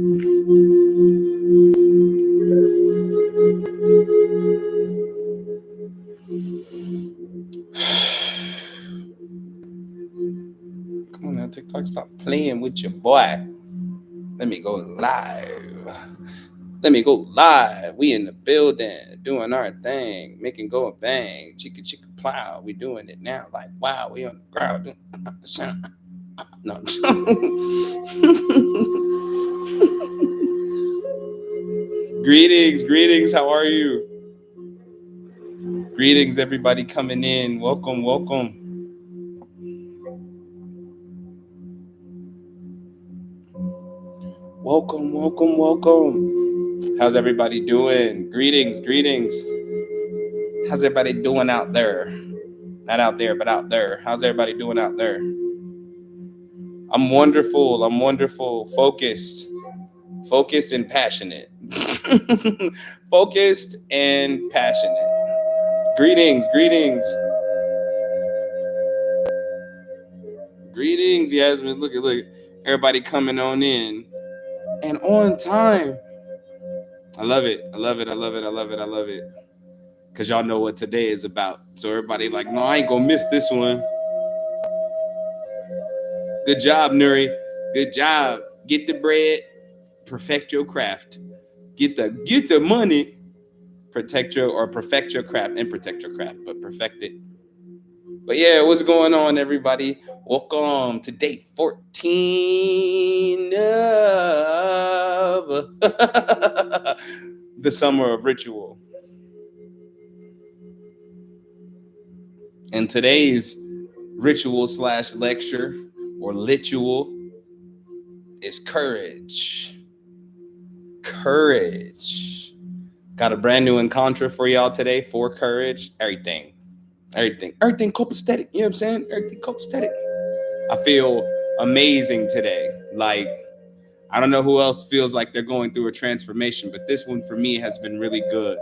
Come on now, TikTok, stop playing with your boy. Let me go live. Let me go live. We in the building, doing our thing, making go a bang, chicka chicka plow. We doing it now, like wow. We on the crowd. Sound. No. Greetings, greetings. How are you? Greetings, everybody coming in. Welcome, welcome. Welcome, welcome, welcome. How's everybody doing? Greetings, greetings. How's everybody doing out there? Not out there, but out there. How's everybody doing out there? I'm wonderful. I'm wonderful. Focused. Focused and passionate. Focused and passionate. Greetings, greetings. Greetings, Yasmin. Look. Everybody coming on in. And on time. I love it. I love it. I love it. I love it. I love it. Because y'all know what today is about. So everybody like, no, I ain't going to miss this one. Good job, Nuri. Good job. Get the bread. Perfect your craft. Get the money. Perfect your craft and protect your craft, but perfect it. But yeah, what's going on, everybody? Welcome to day 14 of the summer of ritual. And today's ritual / lecture or ritual is courage. Courage. Got a brand new encounter for y'all today for courage. Everything copacetic. You know what I'm saying? Everything copacetic. I feel amazing today. Like, I don't know who else feels like they're going through a transformation, but this one for me has been really good.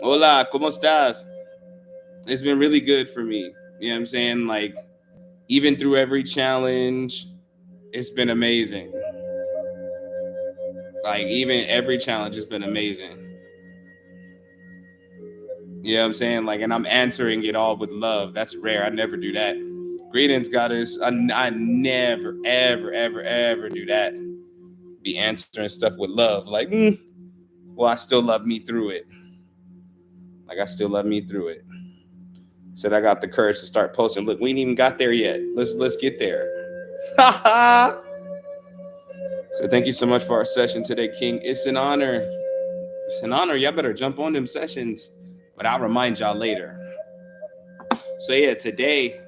Hola, ¿cómo estás? It's been really good for me. You know what I'm saying? Like, even through every challenge, it's been amazing. Like, even every challenge has been amazing. You know what I'm saying? Like, and I'm answering it all with love. That's rare. I never do that. Greetings, goddess. I never, ever, ever, ever do that. Be answering stuff with love. Like, well, I still love me through it. Like, I still love me through it. Said I got the courage to start posting. Look, we ain't even got there yet. Let's get there. So thank you so much for our session today, King. It's an honor. It's an honor. Y'all better jump on them sessions. But I'll remind y'all later. So yeah, today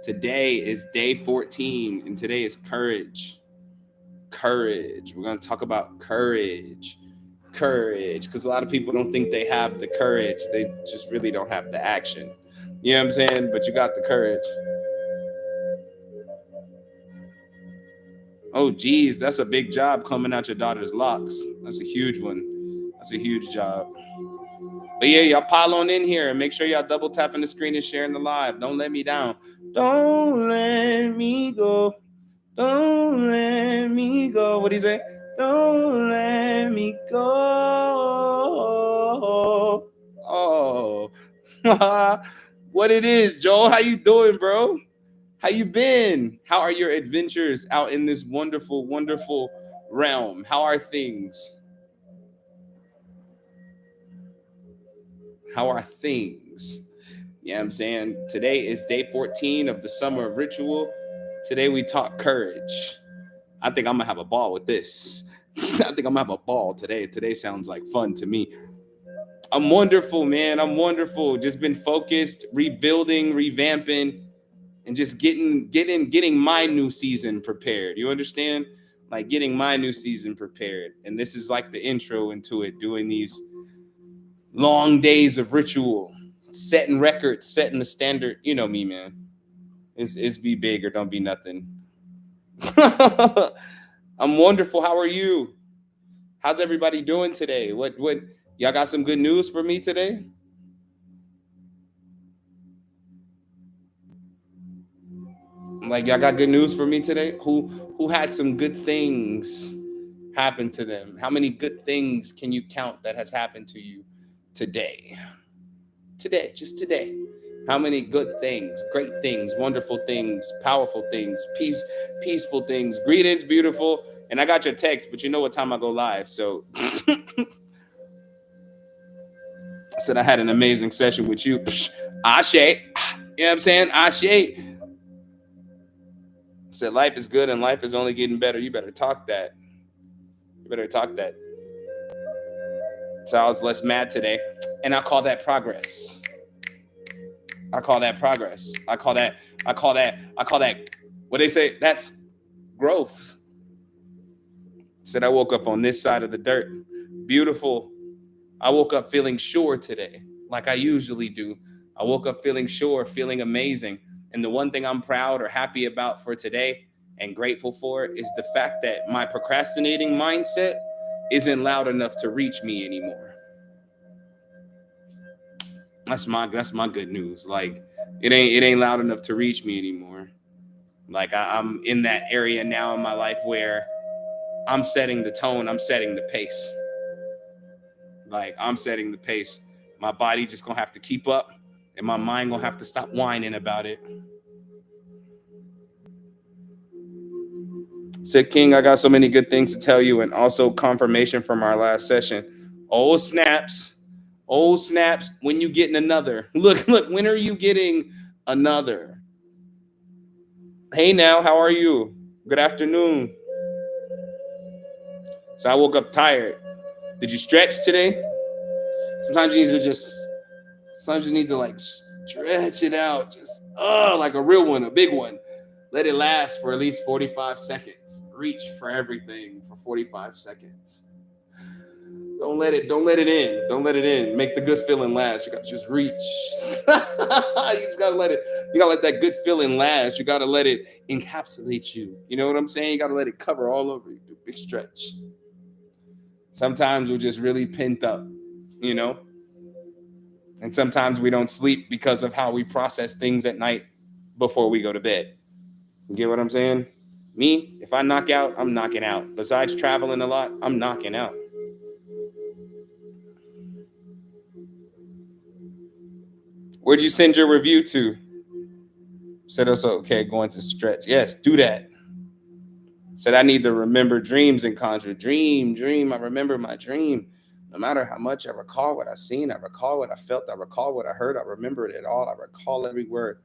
is day 14, and today is courage. Courage. We're gonna talk about courage. Courage. Because a lot of people don't think they have the courage. They just really don't have the action. You know what I'm saying? But you got the courage. Oh, geez, that's a big job coming out your daughter's locks. That's a huge one. That's a huge job. But yeah, y'all pile on in here and make sure y'all double tapping the screen and sharing the live. Don't let me down. Don't let me go. Don't let me go. What do you say? Don't let me go. Oh. What it is, Joel? How you doing, bro? How you been? How are your adventures out in this wonderful, wonderful realm? How are things? How are things? Yeah, I'm saying today is day 14 of the summer of ritual. Today we talk courage. I think I'm gonna have a ball with this. I think I'm gonna have a ball today. Today sounds like fun to me. I'm wonderful, man. I'm wonderful. Just been focused, rebuilding, revamping, and just getting my new season prepared. You understand? Like getting my new season prepared. And this is like the intro into it, doing these long days of ritual, setting records, setting the standard. You know me, man. It's be big or don't be nothing. I'm wonderful. How are you? How's everybody doing today? What y'all got some good news for me today? Like y'all got good news for me today? Who had some good things happened to them? How many good things can you count that has happened to you today? Today, just today. How many good things, great things, wonderful things, powerful things, peaceful things. Greetings, beautiful. And I got your text, but you know what time I go live. So I said I had an amazing session with you. Ashe. You know what I'm saying? Ashe. Said life is good and life is only getting better. You better talk that. You better talk that. So I was less mad today. And I call that progress. I call that progress. I call that what they say, that's growth. Said I woke up on this side of the dirt. Beautiful. I woke up feeling sure today, like I usually do. I woke up feeling sure, feeling amazing. And the one thing I'm proud or happy about for today and grateful for is the fact that my procrastinating mindset isn't loud enough to reach me anymore. That's my good news. Like it ain't loud enough to reach me anymore. Like I'm in that area now in my life where I'm setting the tone, I'm setting the pace. Like I'm setting the pace. My body just gonna have to keep up, and my mind gonna have to stop whining about it. Said King, I got so many good things to tell you, and also confirmation from our last session. Oh snaps. Oh snaps. When you getting another? Look, when are you getting another? Hey now, how are you? Good afternoon. So I woke up tired. Did you stretch today? Sometimes you need to like stretch it out, just like a real one, a big one. Let it last for at least 45 seconds. Reach for everything for 45 seconds. Don't let it in. Don't let it in. Make the good feeling last. You gotta just reach. You just gotta let it, you gotta let that good feeling last. You gotta let it encapsulate you. You know what I'm saying? You gotta let it cover all over you. Big stretch. Sometimes we're just really pent up, you know? And sometimes we don't sleep because of how we process things at night before we go to bed. You get what I'm saying? Me, if I knock out, I'm knocking out. Besides traveling a lot, I'm knocking out. Where'd you send your review to? Said it's okay, going to stretch. Yes, do that. Said I need to remember dreams and conjure. Dream. I remember my dream. No matter how much I recall what I seen, I recall what I felt, I recall what I heard, I remember it all, I recall every word.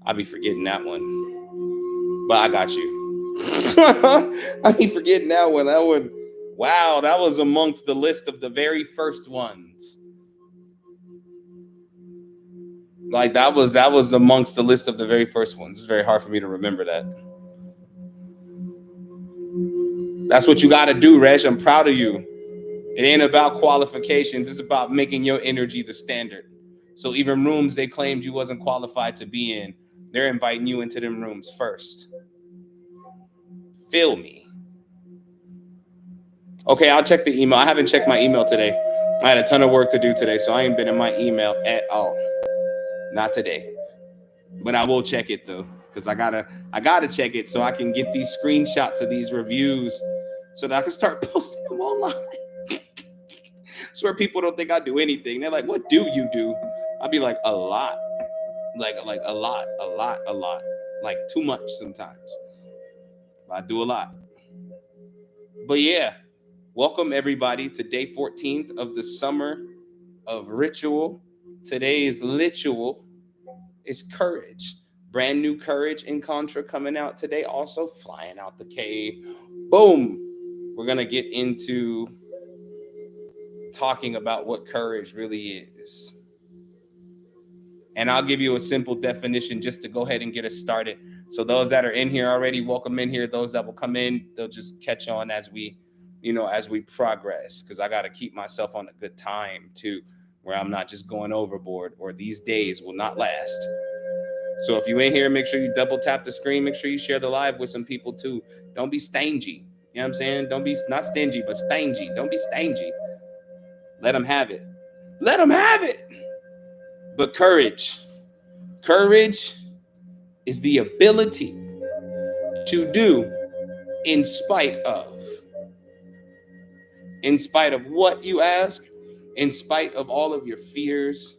I'll be forgetting that one. But I got you. I be forgetting that one. Wow, that was amongst the list of the very first ones. Like that was amongst the list of the very first ones. It's very hard for me to remember that. That's what you got to do, Reg. I'm proud of you. It ain't about qualifications. It's about making your energy the standard. So even rooms they claimed you wasn't qualified to be in, they're inviting you into them rooms first. Feel me. Okay, I'll check the email. I haven't checked my email today. I had a ton of work to do today, so I ain't been in my email at all. Not today. But I will check it though, because I gotta check it so I can get these screenshots of these reviews so that I can start posting them online. So people don't think I do anything. They're like, "What do you do?" I'll be like, "A lot, like a lot, like too much sometimes." I do a lot. But yeah, welcome everybody to day 14th of the summer of ritual. Today's ritual is courage. Brand new courage in Contra coming out today. Also flying out the cave. Boom. We're going to get into talking about what courage really is. And I'll give you a simple definition just to go ahead and get us started. So those that are in here already, welcome in here. Those that will come in, they'll just catch on as we progress, because I got to keep myself on a good time too, where I'm not just going overboard, or these days will not last. So if you ain't here, make sure you double tap the screen. Make sure you share the live with some people too. Don't be stingy. You know what I'm saying? Don't be, not stingy, but stingy. Don't be stingy. Let them have it. Let them have it. But courage is the ability to do in spite of. in spite of what you ask, in spite of all of your fears,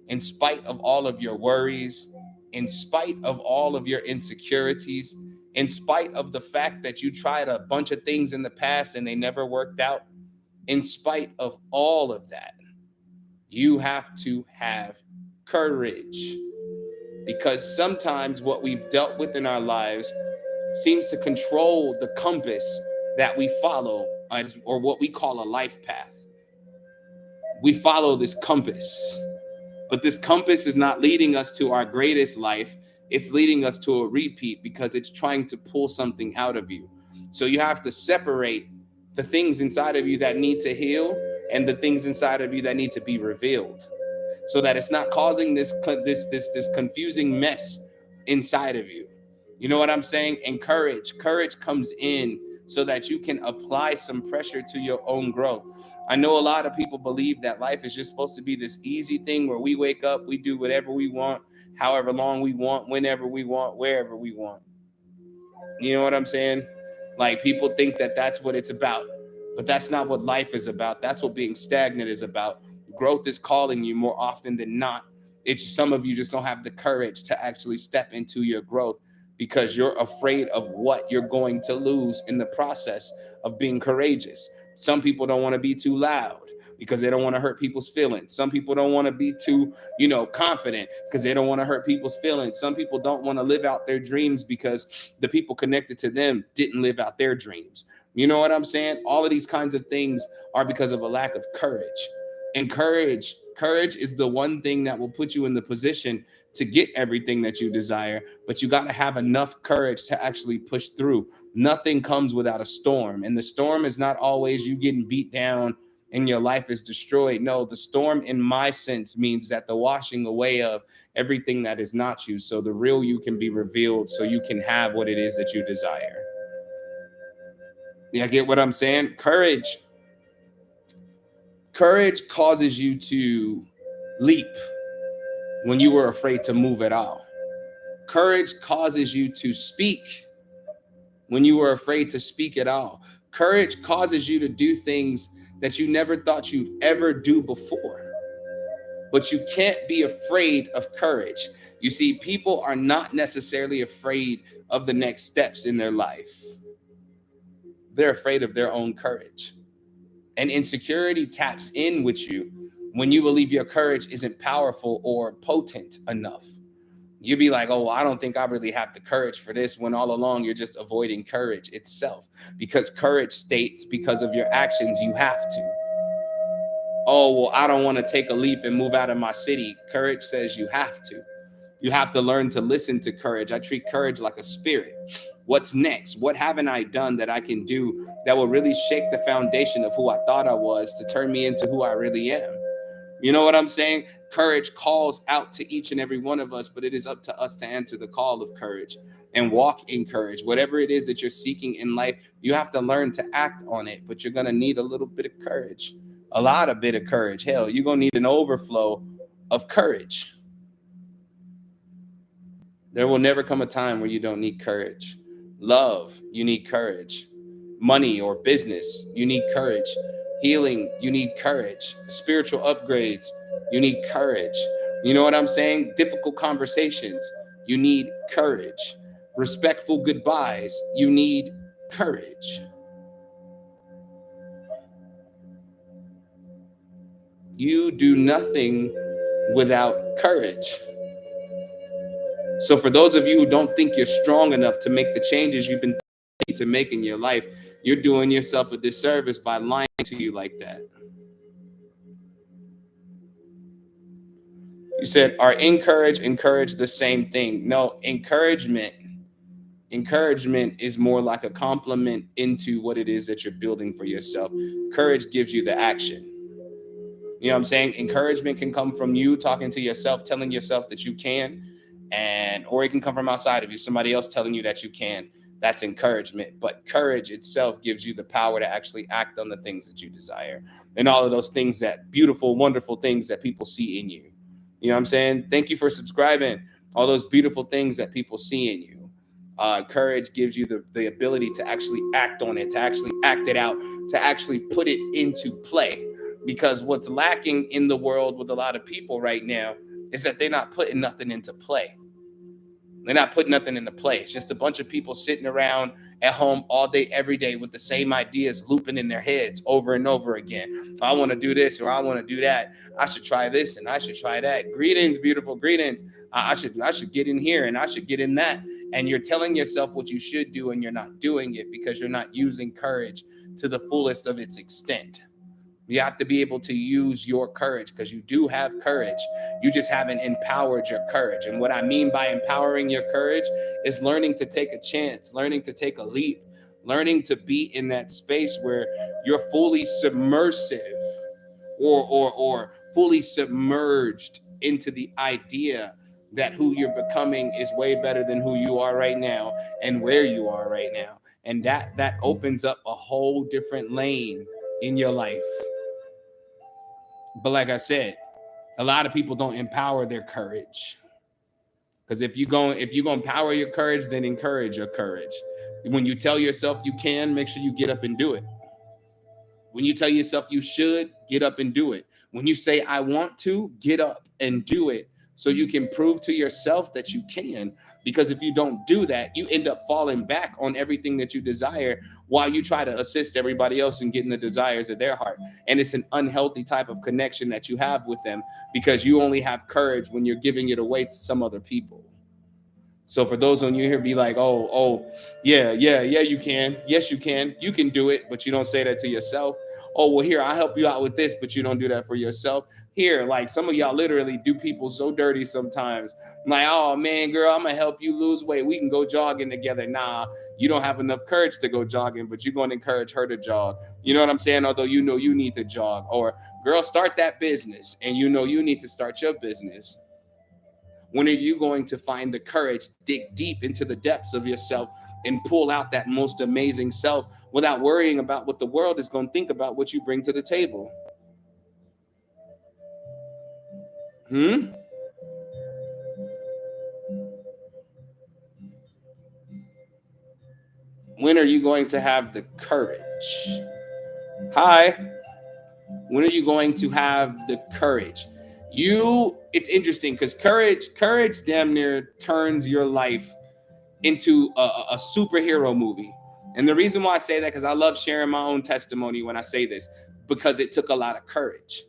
in spite of all of your worries, in spite of all of your insecurities, in spite of the fact that you tried a bunch of things in the past and they never worked out, in spite of all of that, you have to have courage. Because sometimes what we've dealt with in our lives seems to control the compass that we follow, or what we call a life path. We follow this compass, but this compass is not leading us to our greatest life. It's leading us to a repeat because it's trying to pull something out of you. So you have to separate the things inside of you that need to heal and the things inside of you that need to be revealed, so that it's not causing this confusing mess inside of you. You know what I'm saying? And courage comes in so that you can apply some pressure to your own growth. I know a lot of people believe that life is just supposed to be this easy thing where we wake up, we do whatever we want, however long we want, whenever we want, wherever we want. You know what I'm saying? Like, people think that that's what it's about, but that's not what life is about. That's what being stagnant is about. Growth is calling you more often than not. It's some of you just don't have the courage to actually step into your growth because you're afraid of what you're going to lose in the process of being courageous. Some people don't want to be too loud because they don't want to hurt people's feelings. Some people don't want to be too, confident because they don't want to hurt people's feelings. Some people don't want to live out their dreams because the people connected to them didn't live out their dreams. You know what I'm saying? All of these kinds of things are because of a lack of courage. And courage is the one thing that will put you in the position to get everything that you desire, but you got to have enough courage to actually push through. Nothing comes without a storm, and the storm is not always you getting beat down and your life is destroyed. No, the storm in my sense means that the washing away of everything that is not you, so the real you can be revealed, so you can have what it is that you desire. Yeah, get what I'm saying? Courage causes you to leap when you were afraid to move at all. Courage causes you to speak when you were afraid to speak at all. Courage causes you to do things that you never thought you'd ever do before. But you can't be afraid of courage. You see, people are not necessarily afraid of the next steps in their life. They're afraid of their own courage. And insecurity taps in with you when you believe your courage isn't powerful or potent enough. You'd be like, oh, I don't think I really have the courage for this, when all along you're just avoiding courage itself. Because courage states because of your actions, you have to. Oh, well, I don't want to take a leap and move out of my city. Courage says you have to. You have to learn to listen to courage. I treat courage like a spirit. What's next? What haven't I done that I can do that will really shake the foundation of who I thought I was to turn me into who I really am? You know what I'm saying? Courage calls out to each and every one of us, but it is up to us to answer the call of courage and walk in courage. Whatever it is that you're seeking in life, you have to learn to act on it, but you're going to need a little bit of courage, a lot of bit of courage. Hell, you're going to need an overflow of courage. There will never come a time where you don't need courage. Love, you need courage. Money or business, you need courage. Healing, you need courage. Spiritual upgrades, you need courage. You know what I'm saying? Difficult conversations, you need courage. Respectful goodbyes, you need courage. You do nothing without courage. So for those of you who don't think you're strong enough to make the changes you've been thinking to make in your life, you're doing yourself a disservice by lying to you like that. You said, are encourage the same thing? No, encouragement is more like a compliment into what it is that you're building for yourself. Courage gives you the action. You know what I'm saying? Encouragement can come from you talking to yourself, telling yourself that you can, or it can come from outside of you, somebody else telling you that you can. That's encouragement. But courage itself gives you the power to actually act on the things that you desire and all of those things, that beautiful, wonderful things that people see in you. You know what I'm saying? Thank you for subscribing. All those beautiful things that people see in you. Courage gives you the ability to actually act on it, to actually act it out, to actually put it into play. Because what's lacking in the world with a lot of people right now is that they're not putting nothing into play. They're not putting nothing into play. It's just a bunch of people sitting around at home all day, every day with the same ideas looping in their heads over and over again. I want to do this or I want to do that. I should try this and I should try that. Greetings, beautiful greetings. I should get in here and I should get in that. And you're telling yourself what you should do and you're not doing it because you're not using courage to the fullest of its extent. You have to be able to use your courage because you do have courage. You just haven't empowered your courage. And what I mean by empowering your courage is learning to take a chance, learning to take a leap, learning to be in that space where you're fully submersive or fully submerged into the idea that who you're becoming is way better than who you are right now and where you are right now. And that opens up a whole different lane in your life. But like I said, a lot of people don't empower their courage. Because if you gonna empower your courage, then encourage your courage. When you tell yourself you can, make sure you get up and do it. When you tell yourself you should, get up and do it. When you say I want to, get up and do it so you can prove to yourself that you can. Because if you don't do that, you end up falling back on everything that you desire while you try to assist everybody else in getting the desires of their heart. And it's an unhealthy type of connection that you have with them because you only have courage when you're giving it away to some other people. So for those on you here, be like, yeah, you can. Yes, you can. You can do it, but you don't say that to yourself. Oh, well, here, I'll help you out with this, but you don't do that for yourself. Here, like some of y'all literally do people so dirty sometimes. I'm like, oh man, girl, I'm gonna help you lose weight. We can go jogging together. Nah, you don't have enough courage to go jogging, but you're gonna encourage her to jog. You know what I'm saying? Although you know you need to jog. Or girl, start that business, and you know you need to start your business. When are you going to find the courage, dig deep into the depths of yourself, and pull out that most amazing self without worrying about what the world is going to think about what you bring to the table? Hmm? When are you going to have the courage? Hi. When are you going to have the courage? It's interesting because courage damn near turns your life into a superhero movie. And the reason why I say that, because I love sharing my own testimony when I say this, because it took a lot of courage.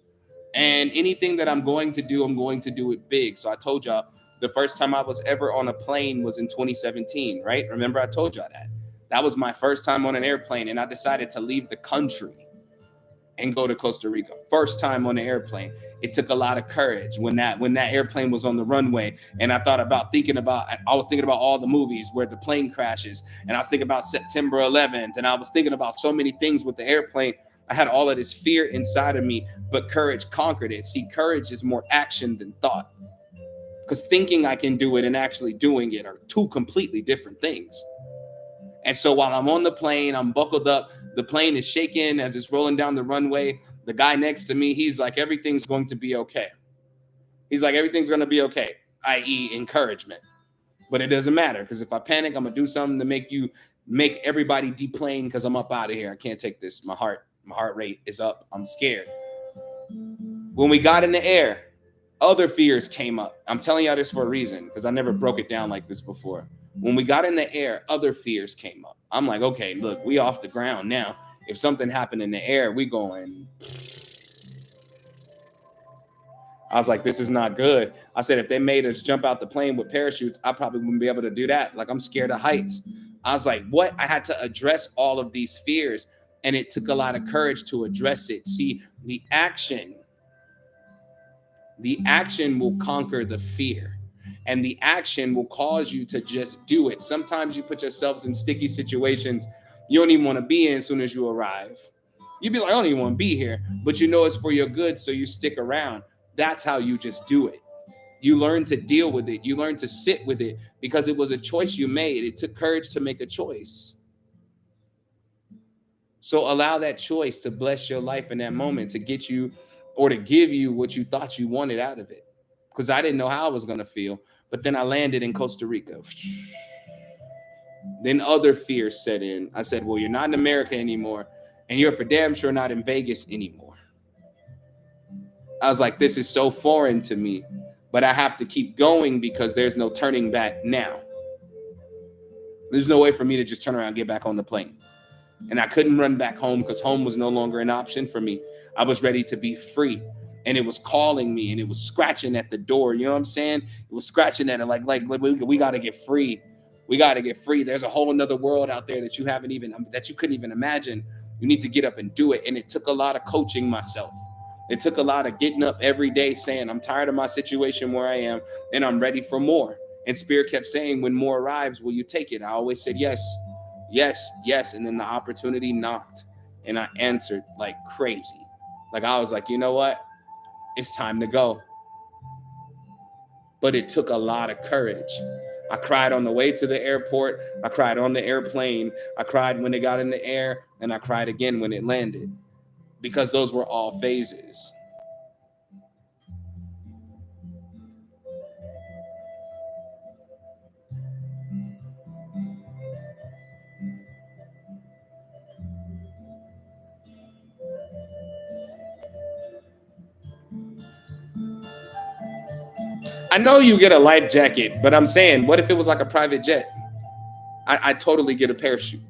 And anything that I'm going to do, I'm going to do it big. So I told y'all the first time I was ever on a plane was in 2017, right? Remember, I told y'all that. That was my first time on an airplane, and I decided to leave the country and go to Costa Rica. First time on the airplane. It took a lot of courage when that airplane was on the runway. And I was thinking about all the movies where the plane crashes. And I was thinking about September 11th. And I was thinking about so many things with the airplane. I had all of this fear inside of me, but courage conquered it. See, courage is more action than thought. Because thinking I can do it and actually doing it are two completely different things. And so while I'm on the plane, I'm buckled up. The plane is shaking as it's rolling down the runway. The guy next to me, he's like, everything's going to be okay. He's like, everything's going to be okay, i.e., encouragement. But it doesn't matter because if I panic, I'm going to do something to make everybody deplane because I'm up out of here. I can't take this. My heart rate is up. I'm scared. When we got in the air, other fears came up. I'm telling y'all this for a reason because I never broke it down like this before. When we got in the air, other fears came up. I'm like, okay, look, we off the ground now. If something happened in the air, we going. I was like, this is not good. I said, if they made us jump out the plane with parachutes, I probably wouldn't be able to do that. Like, I'm scared of heights. I was like, what? I had to address all of these fears, and it took a lot of courage to address it. See, the action will conquer the fear, and the action will cause you to just do it. Sometimes you put yourselves in sticky situations you don't even want to be in as soon as you arrive. You'd be like, I don't even want to be here, but you know it's for your good, so you stick around. That's how you just do it. You learn to deal with it. You learn to sit with it because it was a choice you made. It took courage to make a choice. So allow that choice to bless your life in that moment, to get you or to give you what you thought you wanted out of it. Because I didn't know how I was going to feel. But then I landed in Costa Rica. Then other fears set in. I said, well, you're not in America anymore, and you're for damn sure not in Vegas anymore. I was like, this is so foreign to me, but I have to keep going because there's no turning back now. There's no way for me to just turn around and get back on the plane. And I couldn't run back home because home was no longer an option for me. I was ready to be free. And it was calling me and it was scratching at the door. You know what I'm saying? It was scratching at it like we got to get free. We got to get free. There's a whole another world out there that you couldn't even imagine. You need to get up and do it. And it took a lot of coaching myself. It took a lot of getting up every day saying, I'm tired of my situation where I am and I'm ready for more. And Spirit kept saying, when more arrives, will you take it? I always said, yes, yes, yes. And then the opportunity knocked and I answered like crazy. Like I was like, you know what? It's time to go. But it took a lot of courage. I cried on the way to the airport. I cried on the airplane. I cried when it got in the air. And I cried again when it landed. Because those were all phases. I know you get a life jacket, but I'm saying, what if it was like a private jet? I totally get a parachute.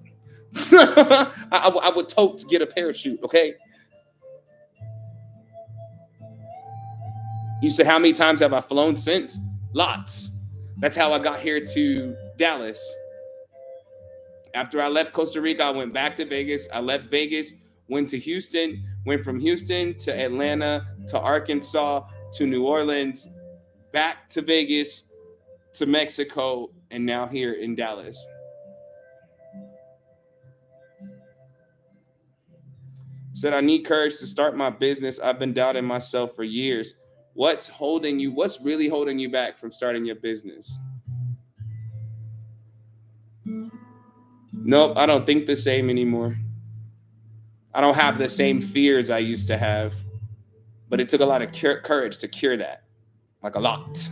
I would totes get a parachute, okay? You said, how many times have I flown since? Lots. That's how I got here to Dallas. After I left Costa Rica, I went back to Vegas. I left Vegas, went to Houston, went from Houston to Atlanta, to Arkansas, to New Orleans, back to Vegas, to Mexico, and now here in Dallas. Said, I need courage to start my business. I've been doubting myself for years. What's really holding you back from starting your business? Nope, I don't think the same anymore. I don't have the same fears I used to have. But it took a lot of courage to cure that. Like a lot.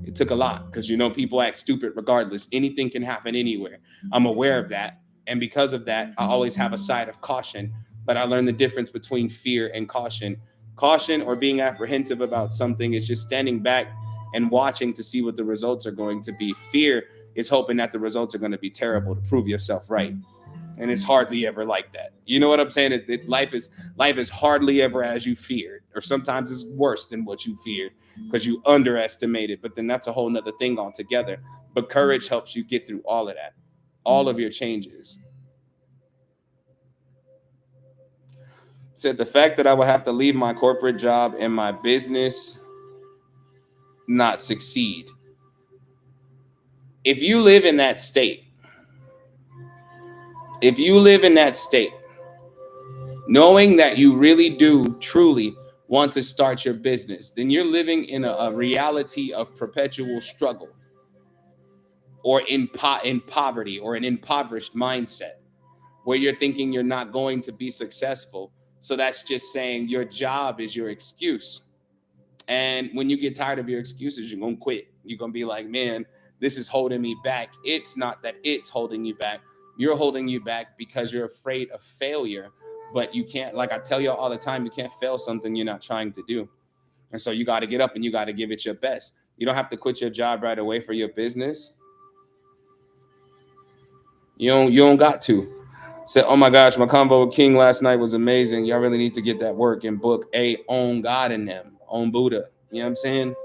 It took a lot because, people act stupid regardless. Anything can happen anywhere. I'm aware of that. And because of that, I always have a side of caution. But I learned the difference between fear and caution. Caution or being apprehensive about something is just standing back and watching to see what the results are going to be. Fear is hoping that the results are going to be terrible to prove yourself right. And it's hardly ever like that. You know what I'm saying? Life is hardly ever as you feared, or sometimes it's worse than what you feared because you underestimated. But then that's a whole nother thing altogether. But courage helps you get through all of that, all of your changes. Said the fact that I would have to leave my corporate job and my business not succeed. If you live in that state, knowing that you really do truly want to start your business, then you're living in a reality of perpetual struggle or in poverty or an impoverished mindset where you're thinking you're not going to be successful. So that's just saying your job is your excuse. And when you get tired of your excuses, you're going to quit. You're going to be like, man, this is holding me back. It's not that it's holding you back. You're holding you back because you're afraid of failure. But you can't, like I tell you all the time, you can't fail something you're not trying to do. And so you got to get up and you got to give it your best. You don't have to quit your job right away for your business. You don't got to. Said, oh my gosh, my convo with King last night was amazing. Y'all really need to get that work and book own God in them, own Buddha. You know what I'm saying?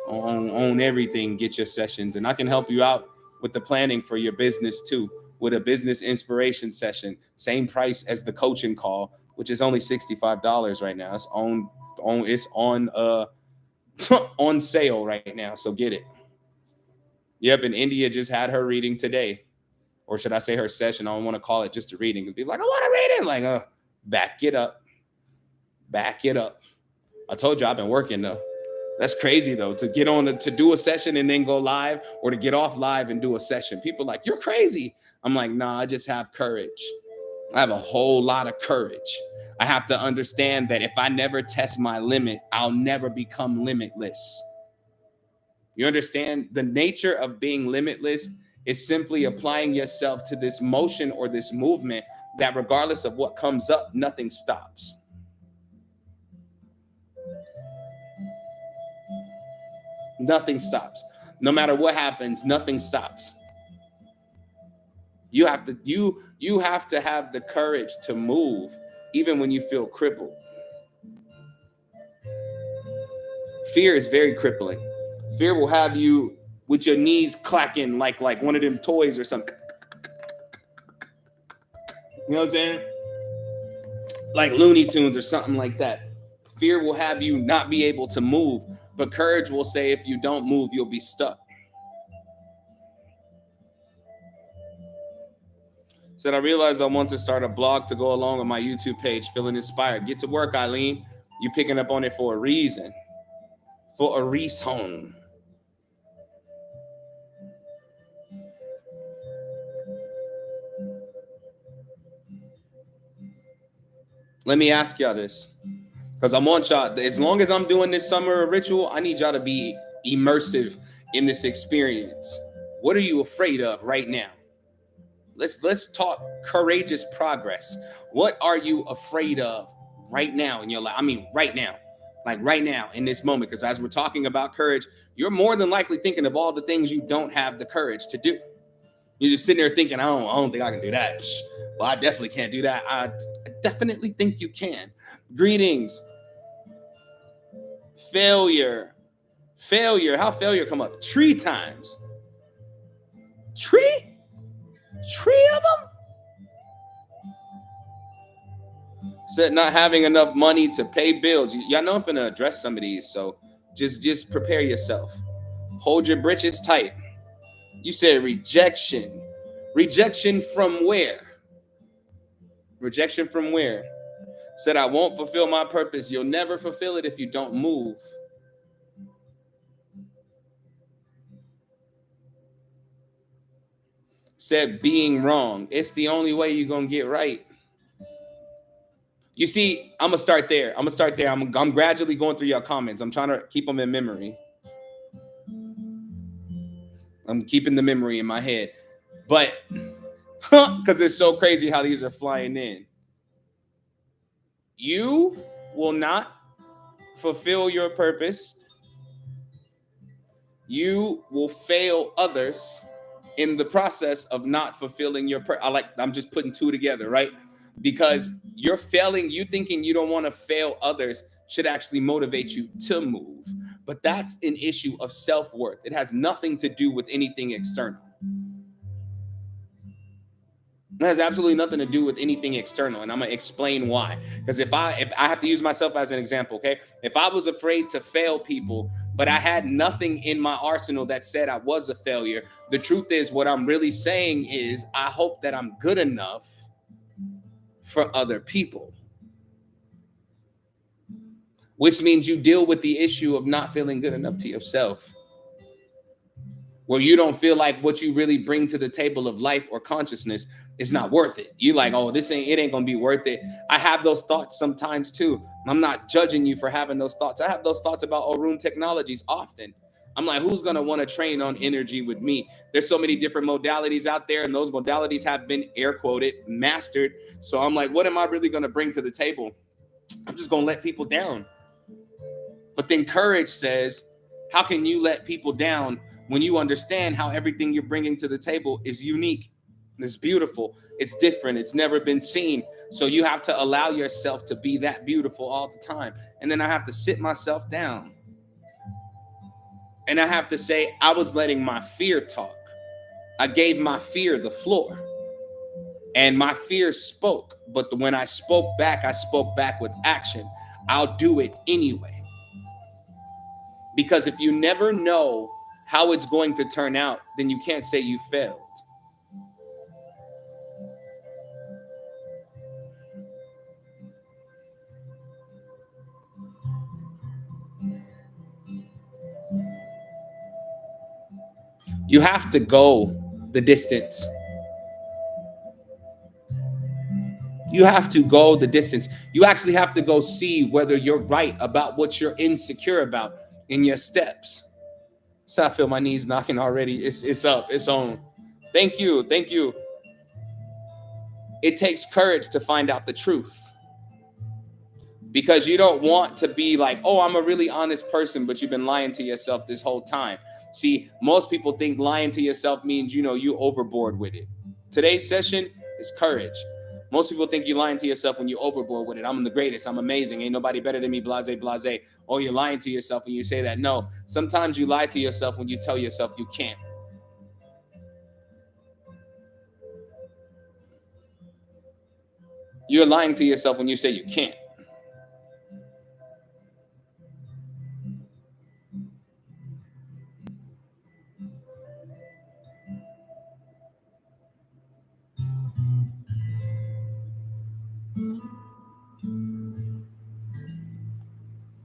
Own everything, get your sessions. And I can help you out with the planning for your business too, with a business inspiration session. Same price as the coaching call, which is only $65 right now. It's on on sale right now. So get it. Yep, and India just had her reading today. Or should I say her session? I don't want to call it just a reading. Because people are like, I want a reading. Like, back it up. Back it up. I told you I've been working though. That's crazy though, to get on to do a session and then go live, or to get off live and do a session. People are like, you're crazy. I'm like, nah, I just have courage. I have a whole lot of courage. I have to understand that if I never test my limit, I'll never become limitless. You understand? The nature of being limitless It's simply applying yourself to this motion or this movement that regardless of what comes up, nothing stops. Nothing stops. No matter what happens, nothing stops. You have to have the courage to move even when you feel crippled. Fear is very crippling. Fear will have you with your knees clacking like one of them toys or something. You know what I'm saying? Like Looney Tunes or something like that. Fear will have you not be able to move, but courage will say if you don't move, you'll be stuck. Said I realized I want to start a blog to go along with my YouTube page, feeling inspired. Get to work, Eileen. You picking up on it for a reason. For a reason. Let me ask y'all this. Because I want y'all, as long as I'm doing this summer ritual, I need y'all to be immersive in this experience. What are you afraid of right now? Let's talk courageous progress. What are you afraid of right now in your life? I mean, right now. Like right now in this moment. Because as we're talking about courage, you're more than likely thinking of all the things you don't have the courage to do. You're just sitting there thinking, I don't think I can do that. Well, I definitely can't do that. I definitely think you can. Greetings. Failure. How failure come up? 3 times. 3 of them? Said not having enough money to pay bills. Y'all know I'm finna address some of these, so just prepare yourself. Hold your britches tight. You said rejection. Rejection from where? Rejection from where? Said I won't fulfill my purpose. You'll never fulfill it if you don't move. Said being wrong. It's the only way you're gonna get right. You see, I'm gonna start there. I'm gradually going through your comments. I'm trying to keep them in memory. I'm keeping the memory in my head. But because it's so crazy how these are flying in. You will not fulfill your purpose. You will fail others in the process of not fulfilling your purpose. I'm just putting 2 together, right? Because you're failing, you thinking you don't want to fail others should actually motivate you to move. But that's an issue of self-worth. It has nothing to do with anything external. It has absolutely nothing to do with anything external, and I'm gonna explain why. Because if I have to use myself as an example, okay? If I was afraid to fail people, but I had nothing in my arsenal that said I was a failure, the truth is what I'm really saying is I hope that I'm good enough for other people. Which means you deal with the issue of not feeling good enough to yourself. Where you don't feel like what you really bring to the table of life or consciousness is not worth it. You like, oh, it ain't gonna be worth it. I have those thoughts sometimes too. I'm not judging you for having those thoughts. I have those thoughts about Orun Technologies often. I'm like, who's gonna want to train on energy with me? There's so many different modalities out there, and those modalities have been air quoted, mastered. So I'm like, what am I really gonna bring to the table? I'm just gonna let people down. But then courage says, how can you let people down when you understand how everything you're bringing to the table is unique, it's beautiful, it's different, it's never been seen. So you have to allow yourself to be that beautiful all the time. And then I have to sit myself down. And I have to say, I was letting my fear talk. I gave my fear the floor. And my fear spoke. But when I spoke back with action. I'll do it anyway. Because if you never know how it's going to turn out, then you can't say you failed. You have to go the distance. You have to go the distance. You actually have to go see whether you're right about what you're insecure about in your steps. So I feel my knees knocking already. It's up. It's on. Thank you. Thank you. It takes courage to find out the truth, because you don't want to be like, oh, I'm a really honest person, but you've been lying to yourself this whole time. See, most people think lying to yourself means, you overboard with it. Today's session is courage. Most people think you're lying to yourself when you're overboard with it. I'm the greatest. I'm amazing. Ain't nobody better than me. Blase, blase. Oh, you're lying to yourself when you say that. No, sometimes you lie to yourself when you tell yourself you can't. You're lying to yourself when you say you can't.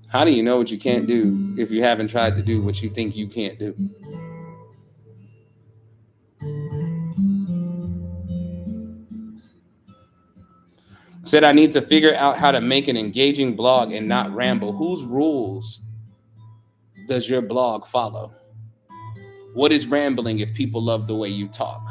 How do you know what you can't do if you haven't tried to do what you think you can't do? Said I need to figure out how to make an engaging blog and not ramble. Whose rules does your blog follow? What is rambling if people love the way you talk?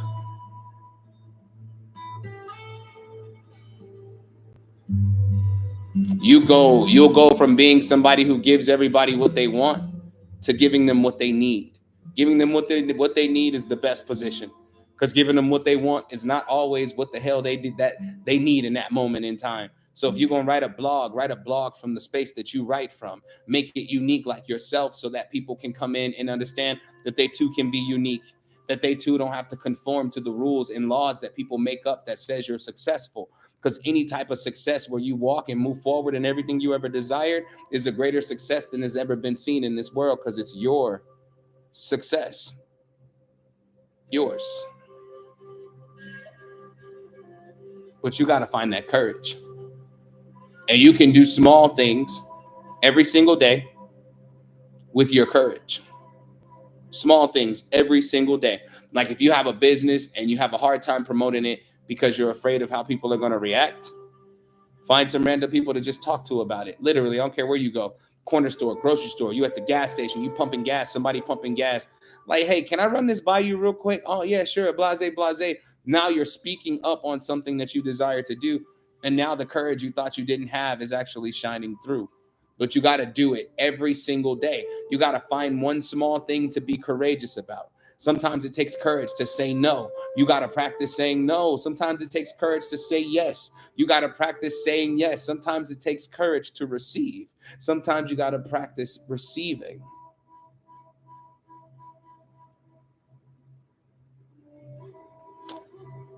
You'll go from being somebody who gives everybody what they want to giving them what they need. Giving them what they need is the best position, because giving them what they want is not always what the hell they did that they need in that moment in time. So if you're going to write a blog from the space that you write from. Make it unique like yourself, so that people can come in and understand that they too can be unique, that they too don't have to conform to the rules and laws that people make up that says you're successful. Because any type of success where you walk and move forward and everything you ever desired is a greater success than has ever been seen in this world, because it's your success. Yours. But you got to find that courage. And you can do small things every single day with your courage. Small things every single day. Like if you have a business and you have a hard time promoting it because you're afraid of how people are going to react, find some random people to just talk to about it. Literally, I don't care where you go. Corner store, grocery store, you at the gas station, you pumping gas, somebody pumping gas. Like, hey, can I run this by you real quick? Oh, yeah, sure. Blase, blase. Now you're speaking up on something that you desire to do. And now the courage you thought you didn't have is actually shining through. But you got to do it every single day. You got to find one small thing to be courageous about. Sometimes it takes courage to say no. You got to practice saying no. Sometimes it takes courage to say yes. You got to practice saying yes. Sometimes it takes courage to receive. Sometimes you got to practice receiving.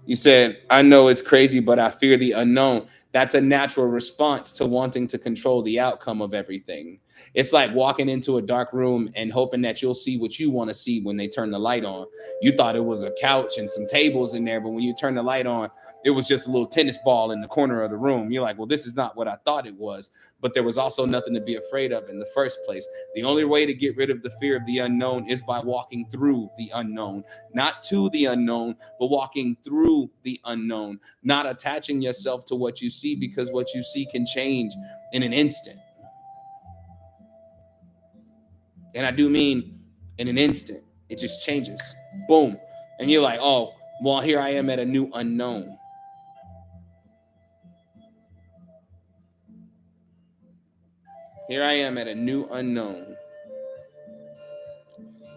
You said, I know it's crazy, but I fear the unknown. That's a natural response to wanting to control the outcome of everything. It's like walking into a dark room and hoping that you'll see what you want to see when they turn the light on. You thought it was a couch and some tables in there, but when you turn the light on, it was just a little tennis ball in the corner of the room. You're like, well, this is not what I thought it was. But there was also nothing to be afraid of in the first place. The only way to get rid of the fear of the unknown is by walking through the unknown, not to the unknown, but walking through the unknown, not attaching yourself to what you see, because what you see can change in an instant. And I do mean in an instant. It just changes. Boom. And you're like, oh, well, here I am at a new unknown. Here I am at a new unknown.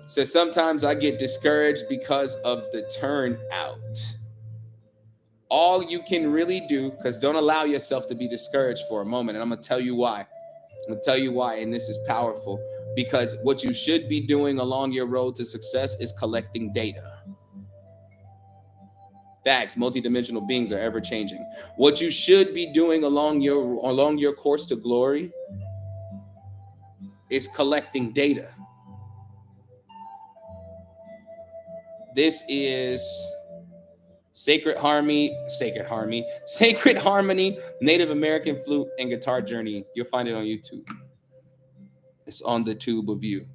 So sometimes I get discouraged because of the turnout. All you can really do, because don't allow yourself to be discouraged for a moment. And I'm going to tell you why. I'm going to tell you why. And this is powerful, because what you should be doing along your road to success is collecting data. Facts. Multidimensional beings are ever changing. What you should be doing along your course to glory is collecting data. This is Sacred Harmony, Native American Flute and Guitar Journey. You'll find it on YouTube. It's on the tube of you.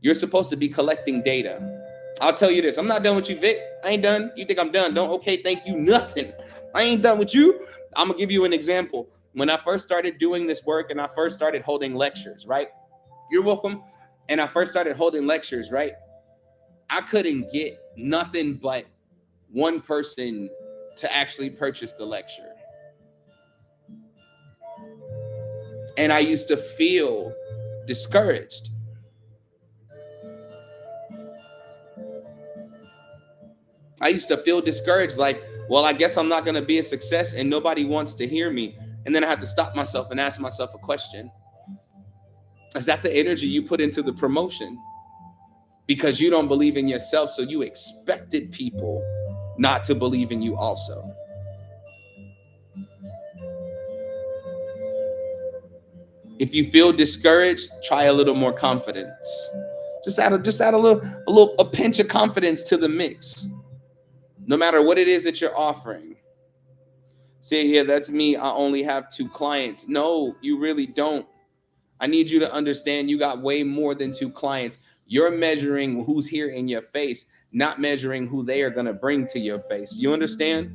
You're supposed to be collecting data. I'll tell you this. I'm not done with you, Vic. I ain't done. You think I'm done? Don't. Okay, thank you. Nothing. I ain't done with you. I'm going to give you an example. When I first started doing this work and I first started holding lectures, right? You're welcome. And I first started holding lectures, right? I couldn't get nothing but one person to actually purchase the lecture. And I used to feel discouraged. I used to feel discouraged, like, well, I guess I'm not going to be a success and nobody wants to hear me. And then I had to stop myself and ask myself a question. Is that the energy you put into the promotion? Because you don't believe in yourself, so you expected people not to believe in you also. If you feel discouraged, try a little more confidence. Just add a pinch of confidence to the mix. No matter what it is that you're offering. Say, yeah, that's me. I only have 2 clients. No, you really don't. I need you to understand you got way more than 2 clients. You're measuring who's here in your face, not measuring who they are going to bring to your face. You understand?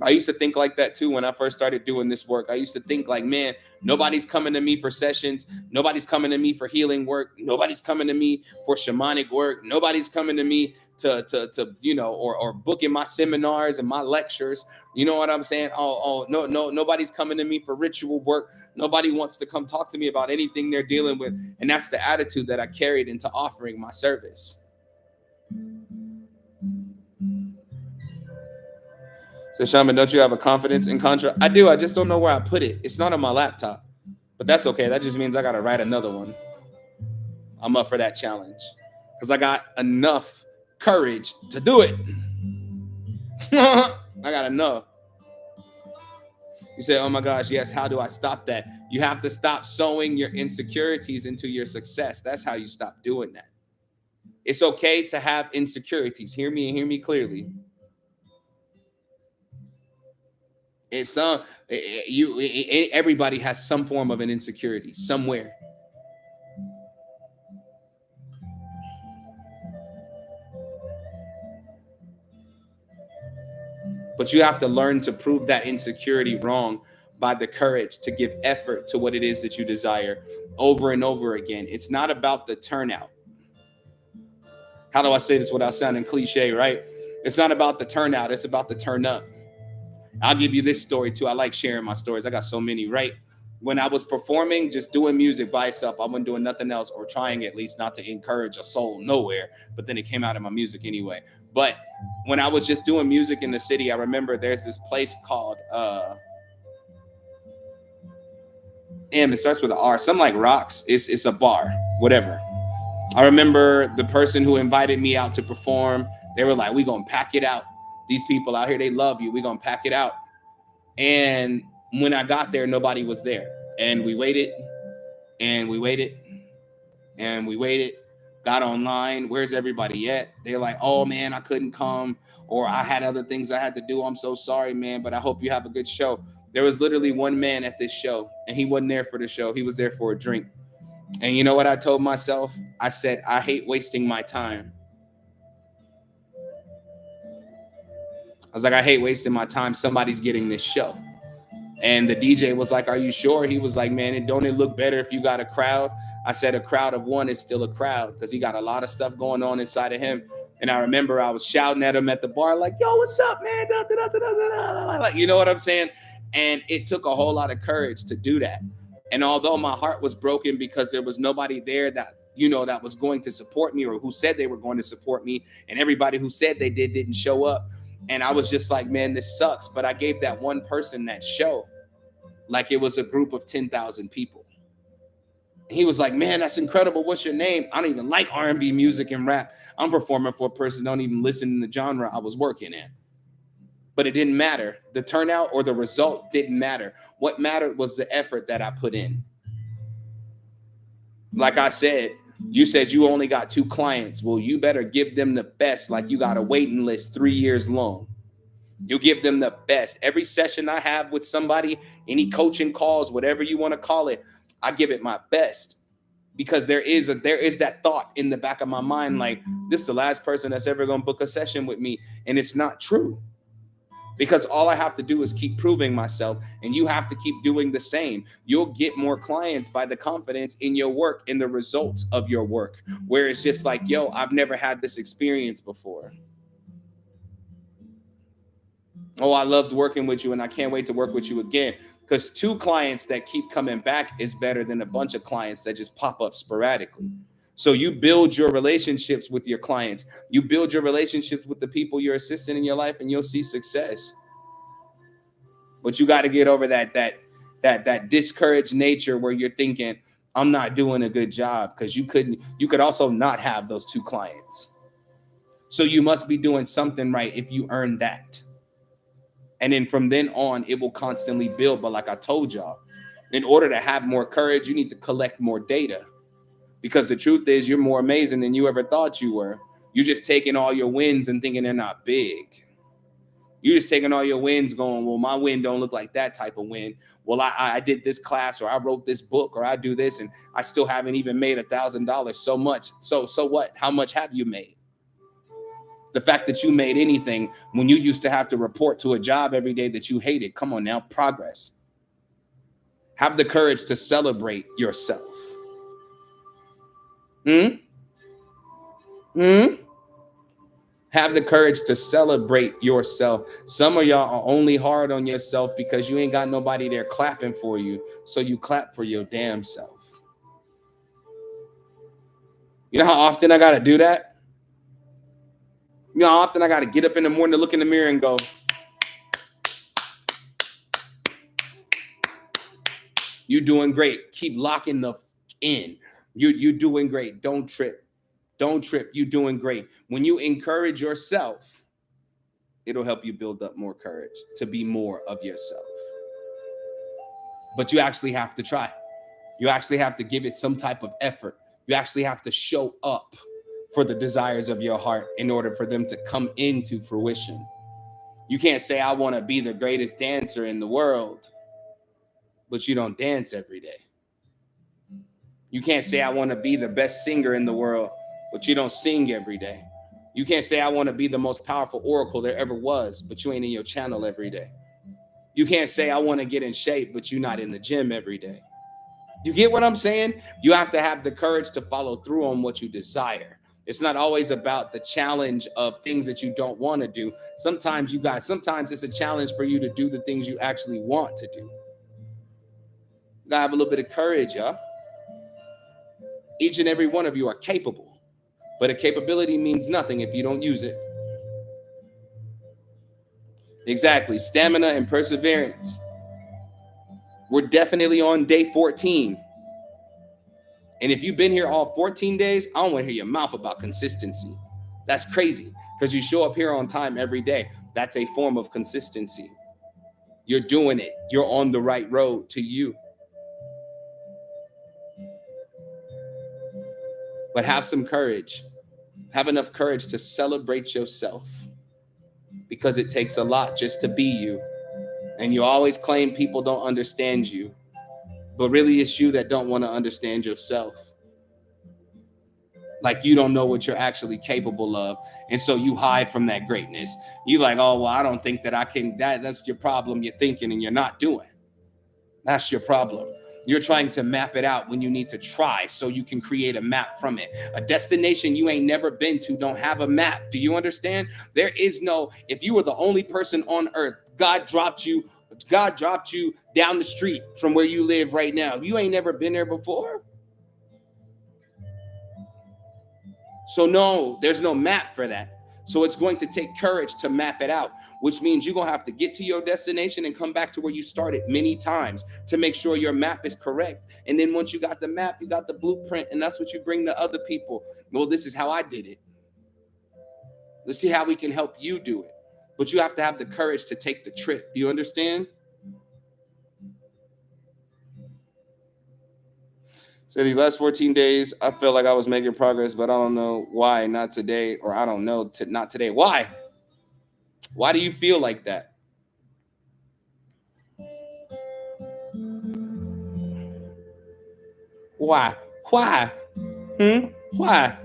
I used to think like that too when I first started doing this work. I used to think like, man, nobody's coming to me for sessions. Nobody's coming to me for healing work. Nobody's coming to me for shamanic work. Nobody's coming to me to or booking my seminars and my lectures. You know what I'm saying? Oh, no, nobody's coming to me for ritual work. Nobody wants to come talk to me about anything they're dealing with. And that's the attitude that I carried into offering my service. So Shaman, don't you have a confidence in contract? I do. I just don't know where I put it. It's not on my laptop, but that's okay. That just means I got to write another one. I'm up for that challenge because I got enough courage to do it. I got enough. You say, oh my gosh, yes. How do I stop that? You have to stop sowing your insecurities into your success. That's how you stop doing that. It's okay to have insecurities. Hear me and hear me clearly. It's everybody has some form of an insecurity somewhere. But you have to learn to prove that insecurity wrong by the courage to give effort to what it is that you desire over and over again. It's not about the turnout. How do I say this without sounding cliche, right? It's not about the turnout. It's about the turn up. I'll give you this story too. I like sharing my stories. I got so many, right? When I was performing, just doing music by itself, I wasn't doing nothing else, or trying at least not to encourage a soul nowhere. But then it came out in my music anyway. But when I was just doing music in the city, I remember there's this place called it starts with an R, something like Rocks. It's a bar, whatever. I remember the person who invited me out to perform, they were like, we gonna pack it out. These people out here, they love you. We gonna pack it out. And when I got there, nobody was there. And we waited, and we waited, and we waited, got online. Where's everybody at? They're like, oh man, I couldn't come, or I had other things I had to do. I'm so sorry, man, but I hope you have a good show. There was literally one man at this show, and he wasn't there for the show. He was there for a drink. And you know what I told myself? I said, I hate wasting my time. I was like, I hate wasting my time. Somebody's getting this show. And the DJ was like, are you sure? He was like, man, don't it look better if you got a crowd? I said, a crowd of one is still a crowd, because he got a lot of stuff going on inside of him. And I remember I was shouting at him at the bar, like, yo, what's up, man? Da, da, da, da, da, da. Like, you know what I'm saying? And it took a whole lot of courage to do that. And although my heart was broken because there was nobody there that, that was going to support me, or who said they were going to support me, and everybody who said they didn't show up. And I was just like, man, this sucks. But I gave that one person that show like it was a group of 10,000 people. He was like, man, that's incredible. What's your name? I don't even like R&B music and rap. I'm performing for a person who don't even listen in the genre I was working in. But it didn't matter. The turnout or the result didn't matter. What mattered was the effort that I put in. Like I said, you said you only got 2 clients. Well, you better give them the best, like you got a waiting list 3 years long. You give them the best. Every session I have with somebody, any coaching calls, whatever you want to call it, I give it my best, because there is that thought in the back of my mind, like, this is the last person that's ever going to book a session with me. And it's not true, because all I have to do is keep proving myself, and you have to keep doing the same. You'll get more clients by the confidence in your work, in the results of your work, where it's just like, yo, I've never had this experience before. Oh, I loved working with you and I can't wait to work with you again. Because 2 clients that keep coming back is better than a bunch of clients that just pop up sporadically. So you build your relationships with your clients. You build your relationships with the people you're assisting in your life, and you'll see success. But you got to get over that discouraged nature where you're thinking, I'm not doing a good job, because you could also not have those 2 clients. So you must be doing something right if you earn that. And then from then on, it will constantly build. But like I told y'all, in order to have more courage, you need to collect more data. Because the truth is, you're more amazing than you ever thought you were. You're just taking all your wins and thinking they're not big. You're just taking all your wins going, well, my win don't look like that type of win. Well, I did this class, or I wrote this book, or I do this, and I still haven't even made $1,000. So much. So what? How much have you made? The fact that you made anything when you used to have to report to a job every day that you hated. Come on now, progress. Have the courage to celebrate yourself. Hmm? Hmm? Have the courage to celebrate yourself. Some of y'all are only hard on yourself because you ain't got nobody there clapping for you. So you clap for your damn self. You know how often I got to do that? You know how often I got to get up in the morning to look in the mirror and go, you're doing great. Keep locking the in. You're doing great. Don't trip. Don't trip. You're doing great. When you encourage yourself, it'll help you build up more courage to be more of yourself. But you actually have to try. You actually have to give it some type of effort. You actually have to show up for the desires of your heart in order for them to come into fruition. You can't say, I want to be the greatest dancer in the world, but you don't dance every day. You can't say, I want to be the best singer in the world, but you don't sing every day. You can't say, I want to be the most powerful oracle there ever was, but you ain't in your channel every day. You can't say, I want to get in shape, but you're not in the gym every day. You get what I'm saying? You have to have the courage to follow through on what you desire. It's not always about the challenge of things that you don't want to do. Sometimes it's a challenge for you to do the things you actually want to do. You gotta have a little bit of courage, y'all. Each and every one of you are capable, but a capability means nothing if you don't use it. Exactly. Stamina and perseverance. We're definitely on day 14. And if you've been here all 14 days, I don't want to hear your mouth about consistency. That's crazy, because you show up here on time every day. That's a form of consistency. You're doing it. You're on the right road to you. But have some courage. Have enough courage to celebrate yourself, because it takes a lot just to be you. And you always claim people don't understand you, but really it's you that don't want to understand yourself. Like you don't know what you're actually capable of, and so you hide from that greatness. You like, oh well, I don't think that I can. That's your problem. You're thinking and you're not doing. That's your problem. You're trying to map it out when you need to try, so you can create a map from it. A destination you ain't never been to don't have a map. Do you understand? There is no, if you were the only person on earth, God dropped you down the street from where you live right now. You ain't never been there before. So no, there's no map for that. So it's going to take courage to map it out, which means you're going to have to get to your destination and come back to where you started many times to make sure your map is correct. And then once you got the map, you got the blueprint, and that's what you bring to other people. Well, this is how I did it. Let's see how we can help you do it. But you have to have the courage to take the trip. Do you understand? So these last 14 days, I felt like I was making progress, but I don't know why not today, or I don't know not today. Why? Why do you feel like that? Why? Why? Why?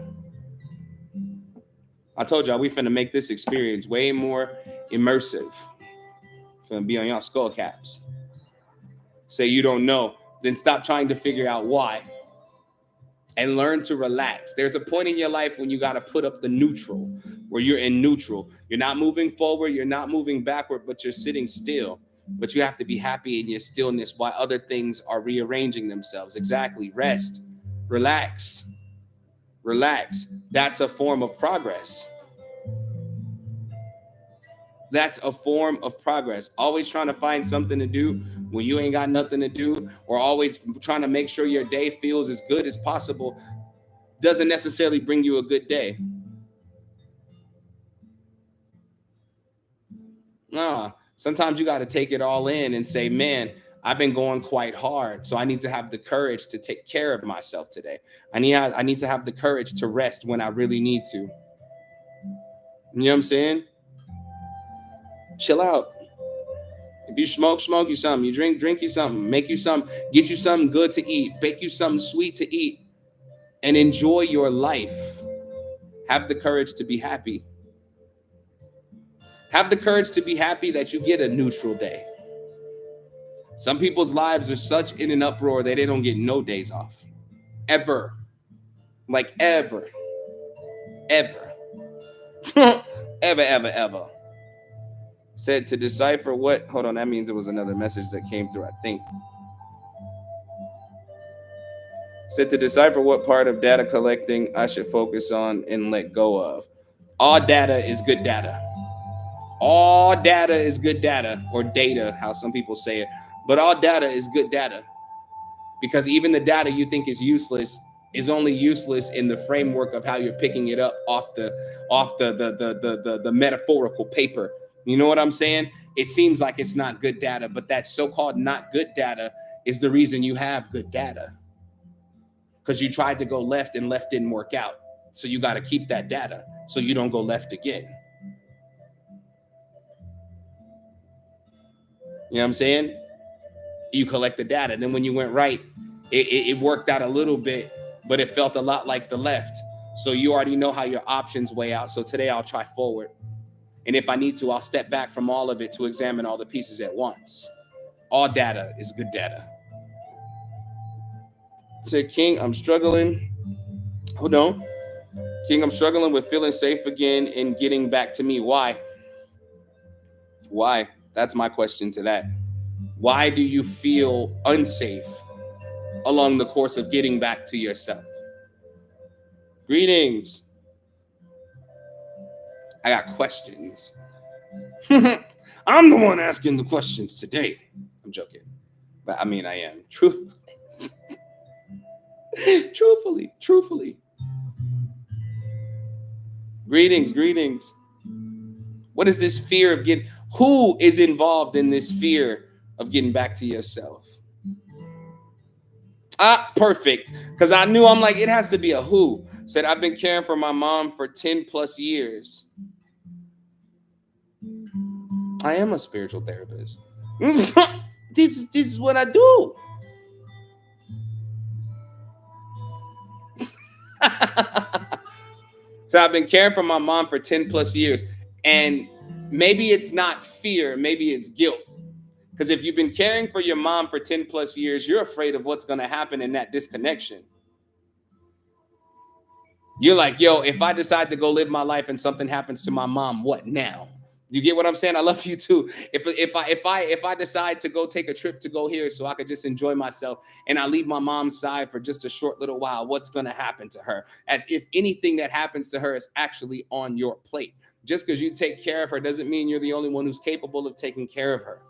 I told y'all we finna make this experience way more immersive. Finna be on y'all skull caps. Say you don't know, then stop trying to figure out why. And learn to relax. There's a point in your life when you gotta put up the neutral, where you're in neutral. You're not moving forward, you're not moving backward, but you're sitting still. But you have to be happy in your stillness while other things are rearranging themselves. Exactly. Rest, relax, relax. That's a form of progress. That's a form of progress. Always trying to find something to do when you ain't got nothing to do, or always trying to make sure your day feels as good as possible, doesn't necessarily bring you a good day. Nah, sometimes you got to take it all in and say, man, I've been going quite hard, so I need to have the courage to take care of myself today. I need to have the courage to rest when I really need to. You know what I'm saying? Chill out. If you smoke, smoke you something. You drink, drink you something. Make you something. Get you something good to eat. Bake you something sweet to eat. And enjoy your life. Have the courage to be happy. Have the courage to be happy that you get a neutral day. Some people's lives are such in an uproar that they don't get no days off. Ever. Like ever. Ever. ever. Said to decipher what, hold on, that means it was another message that came through, I think. Said to decipher what part of data collecting I should focus on and let go of. All data is good data. All data is good data, or data, how some people say it. But all data is good data. Because even the data you think is useless is only useless in the framework of how you're picking it up off the metaphorical paper. You know what I'm saying? It seems like it's not good data, but that so-called not good data is the reason you have good data. Because you tried to go left and left didn't work out. So you got to keep that data so you don't go left again. You know what I'm saying? You collect the data. Then when you went right, it worked out a little bit, but it felt a lot like the left. So you already know how your options weigh out. So today I'll try forward. And if I need to, I'll step back from all of it to examine all the pieces at once. All data is good data. Say, King, I'm struggling. Hold on. King, I'm struggling with feeling safe again and getting back to me. Why? Why? That's my question to that. Why do you feel unsafe along the course of getting back to yourself? Greetings. I got questions. I'm the one asking the questions today. I'm joking. But I mean, I am. Truthfully. Greetings. What is this fear of getting? Who is involved in this fear of getting back to yourself? Perfect. Because I knew, I'm like, it has to be a who. Said, I've been caring for my mom for 10 plus years. I am a spiritual therapist. This is what I do. So I've been caring for my mom for 10 plus years. And maybe it's not fear, maybe it's guilt. Because if you've been caring for your mom for 10 plus years, you're afraid of what's going to happen in that disconnection. You're like, yo, if I decide to go live my life and something happens to my mom, what now? You get what I'm saying? I love you too. If I decide to go take a trip to go here so I could just enjoy myself, and I leave my mom's side for just a short little while, what's going to happen to her? As if anything that happens to her is actually on your plate. Just because you take care of her doesn't mean you're the only one who's capable of taking care of her.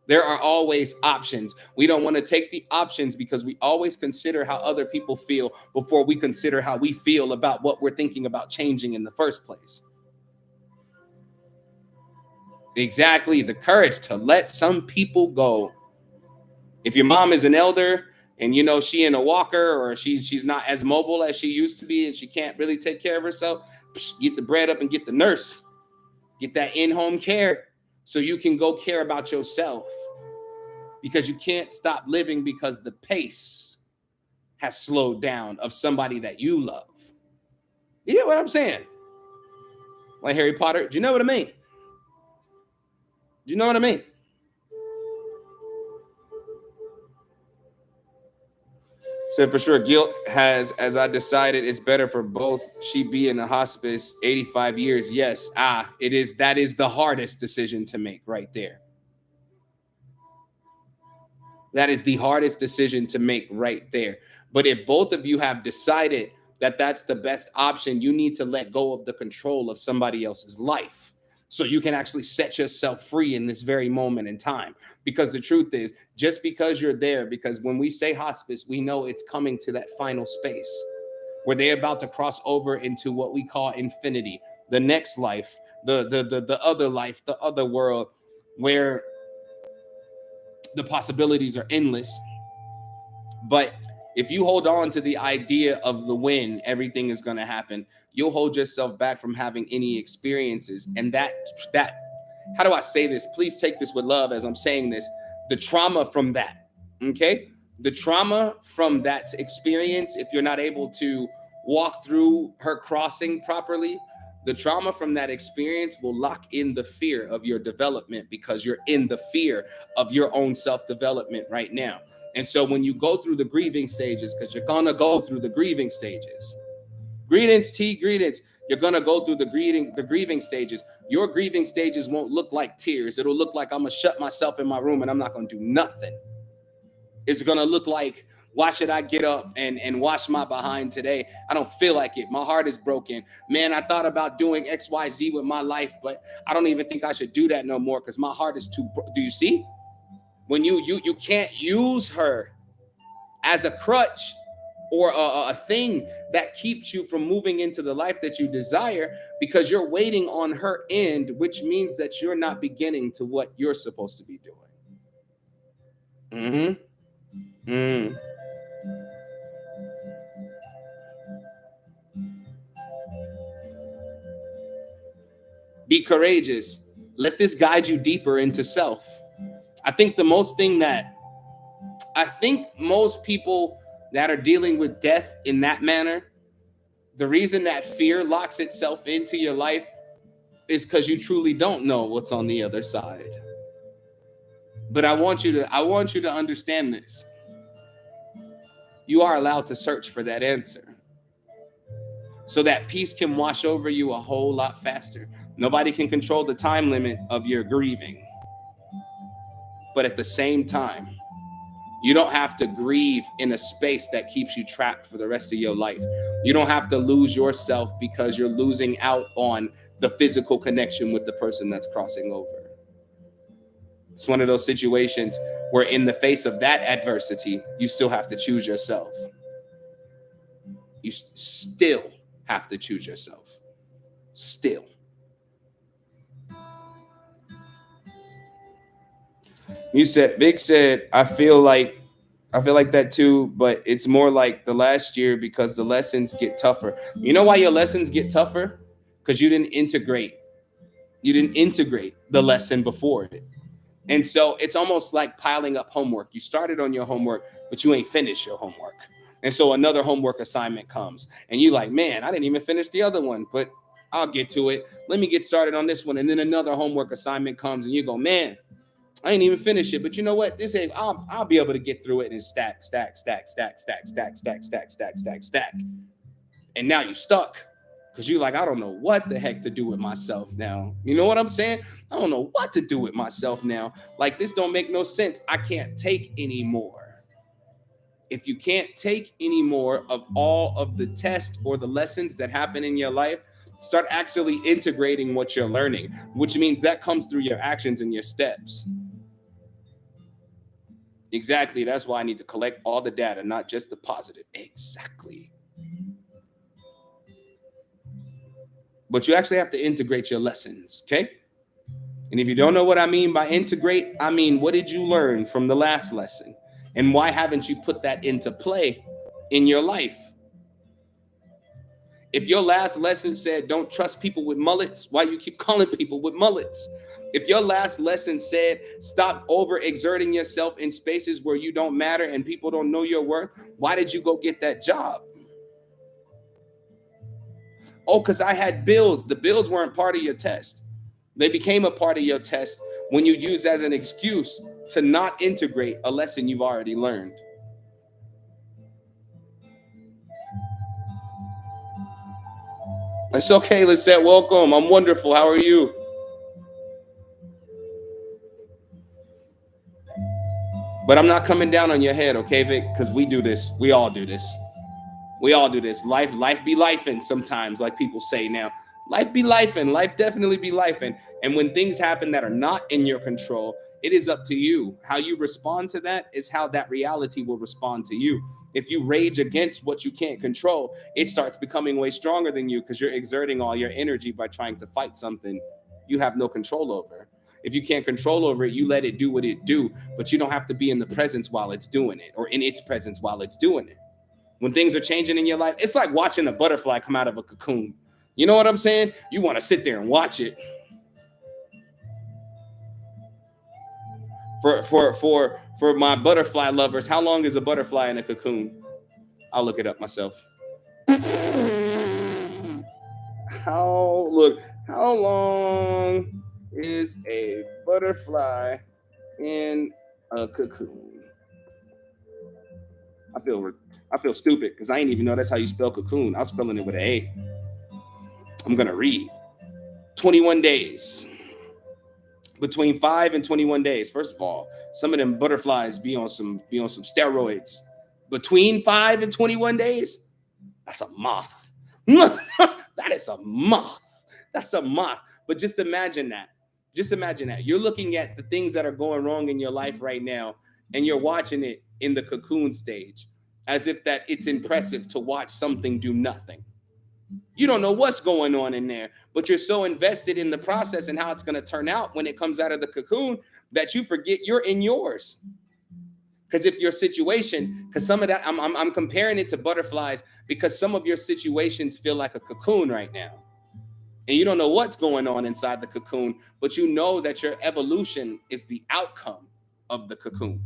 There are always options. We don't want to take the options because we always consider how other people feel before we consider how we feel about what we're thinking about changing in the first place. Exactly. The courage to let some people go. If your mom is an elder and you know she in a walker, or she's not as mobile as she used to be and she can't really take care of herself, get the bread up and get the nurse. Get that in-home care so you can go care about yourself. Because you can't stop living because the pace has slowed down of somebody that you love. You get what I'm saying? Like Harry Potter, do you know what I mean? Do you know what I mean? Said for sure, guilt has, as I decided, it's better for both. She be in a hospice 85 years. Yes. It is. That is the hardest decision to make right there. That is the hardest decision to make right there. But if both of you have decided that that's the best option, you need to let go of the control of somebody else's life so you can actually set yourself free in this very moment in time. Because the truth is, just because you're there, because when we say hospice, we know it's coming to that final space where they're about to cross over into what we call infinity, the next life, the other life, the other world, where the possibilities are endless. But if you hold on to the idea of the win, everything is going to happen. You'll hold yourself back from having any experiences. And that, how do I say this? Please take this with love as I'm saying this. The trauma from that, okay? The trauma from that experience, if you're not able to walk through her crossing properly, the trauma from that experience will lock in the fear of your development because you're in the fear of your own self-development right now. And so when you go through the grieving stages, because you're gonna go through the grieving stages. Greetings, T, greetings. You're gonna go through the grieving stages. Your grieving stages won't look like tears. It'll look like I'm gonna shut myself in my room and I'm not gonna do nothing. It's gonna look like, why should I get up and wash my behind today? I don't feel like it. My heart is broken. Man, I thought about doing XYZ with my life, but I don't even think I should do that no more because my heart is too do you see? When you can't use her as a crutch or a thing that keeps you from moving into the life that you desire because you're waiting on her end, which means that you're not beginning to what you're supposed to be doing. Be courageous. Let this guide you deeper into self. I think most people that are dealing with death in that manner, the reason that fear locks itself into your life is because you truly don't know what's on the other side. But I want you to understand this. You are allowed to search for that answer so that peace can wash over you a whole lot faster. Nobody can control the time limit of your grieving. But at the same time, you don't have to grieve in a space that keeps you trapped for the rest of your life. You don't have to lose yourself because you're losing out on the physical connection with the person that's crossing over. It's one of those situations where in the face of that adversity, you still have to choose yourself. You still have to choose yourself. Still. Vic said, I feel like that too, but it's more like the last year because the lessons get tougher. You know why your lessons get tougher? Because you didn't integrate. You didn't integrate the lesson before it. And so it's almost like piling up homework. You started on your homework, but you ain't finished your homework. And so another homework assignment comes and you like, man, I didn't even finish the other one, but I'll get to it. Let me get started on this one. And then another homework assignment comes and you go, man, I ain't even finished it, but you know what? This ain't. I'll be able to get through it and stack. And now you stuck because you like, I don't know what the heck to do with myself now. You know what I'm saying? I don't know what to do with myself now. Like this don't make no sense. I can't take anymore. If you can't take any more of all of the tests or the lessons that happen in your life, start actually integrating what you're learning, which means that comes through your actions and your steps. Exactly. That's why I need to collect all the data, not just the positive. Exactly. But you actually have to integrate your lessons, okay? And if you don't know what I mean by integrate, I mean, what did you learn from the last lesson? And why haven't you put that into play in your life? If your last lesson said, don't trust people with mullets, why you keep calling people with mullets? If your last lesson said, stop overexerting yourself in spaces where you don't matter and people don't know your worth, why did you go get that job? Oh, because I had bills. The bills weren't part of your test. They became a part of your test when you used as an excuse to not integrate a lesson you've already learned. It's okay, Lisette. Welcome. I'm wonderful. How are you? But I'm not coming down on your head, okay, Vic? Because we do this. We all do this. We all do this. Life be lifing sometimes, like people say now. Life be lifing. Life definitely be lifing. And when things happen that are not in your control, it is up to you. How you respond to that is how that reality will respond to you. If you rage against what you can't control, it starts becoming way stronger than you because you're exerting all your energy by trying to fight something you have no control over. If you can't control over it, you let it do what it do, but you don't have to be in the presence while it's doing it or in its presence while it's doing it. When things are changing in your life, it's like watching a butterfly come out of a cocoon. You know what I'm saying? You want to sit there and watch it. For my butterfly lovers, how long is a butterfly in a cocoon? I'll look it up myself. How long is a butterfly in a cocoon? I feel stupid because I ain't even know that's how you spell cocoon. I'm spelling it with an A. I'm gonna read. 21 days. Between 5 and 21 days. First of all, some of them butterflies be on some steroids. Between 5 and 21 days, that's a moth. That is a moth. That's a moth. But just imagine that. Just imagine that. You're looking at the things that are going wrong in your life right now, and you're watching it in the cocoon stage, as if that it's impressive to watch something do nothing. You don't know what's going on in there, but you're so invested in the process and how it's going to turn out when it comes out of the cocoon that you forget you're in yours. Because if your situation, because some of that, I'm comparing it to butterflies because some of your situations feel like a cocoon right now. And you don't know what's going on inside the cocoon, but you know that your evolution is the outcome of the cocoon.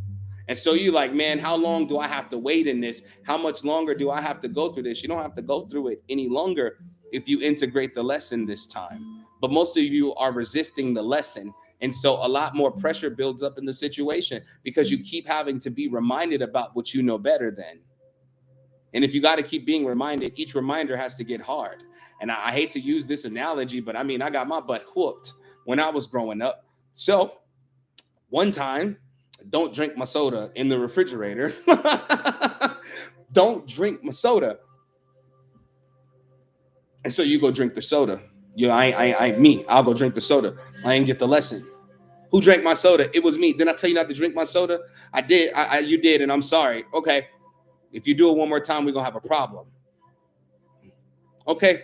And so you're like, man, how long do I have to wait in this? How much longer do I have to go through this? You don't have to go through it any longer if you integrate the lesson this time. But most of you are resisting the lesson. And so a lot more pressure builds up in the situation because you keep having to be reminded about what you know better than. And if you got to keep being reminded, each reminder has to get hard. And I hate to use this analogy, but I mean, I got my butt whooped when I was growing up. So one time, don't drink my soda in the refrigerator. Don't drink my soda. And so you go drink the soda. I'll go drink the soda. I ain't get the lesson. Who drank my soda? It was me. Didn't I tell you not to drink my soda? I did. You did, and I'm sorry. Okay. If you do it one more time, we're going to have a problem. Okay.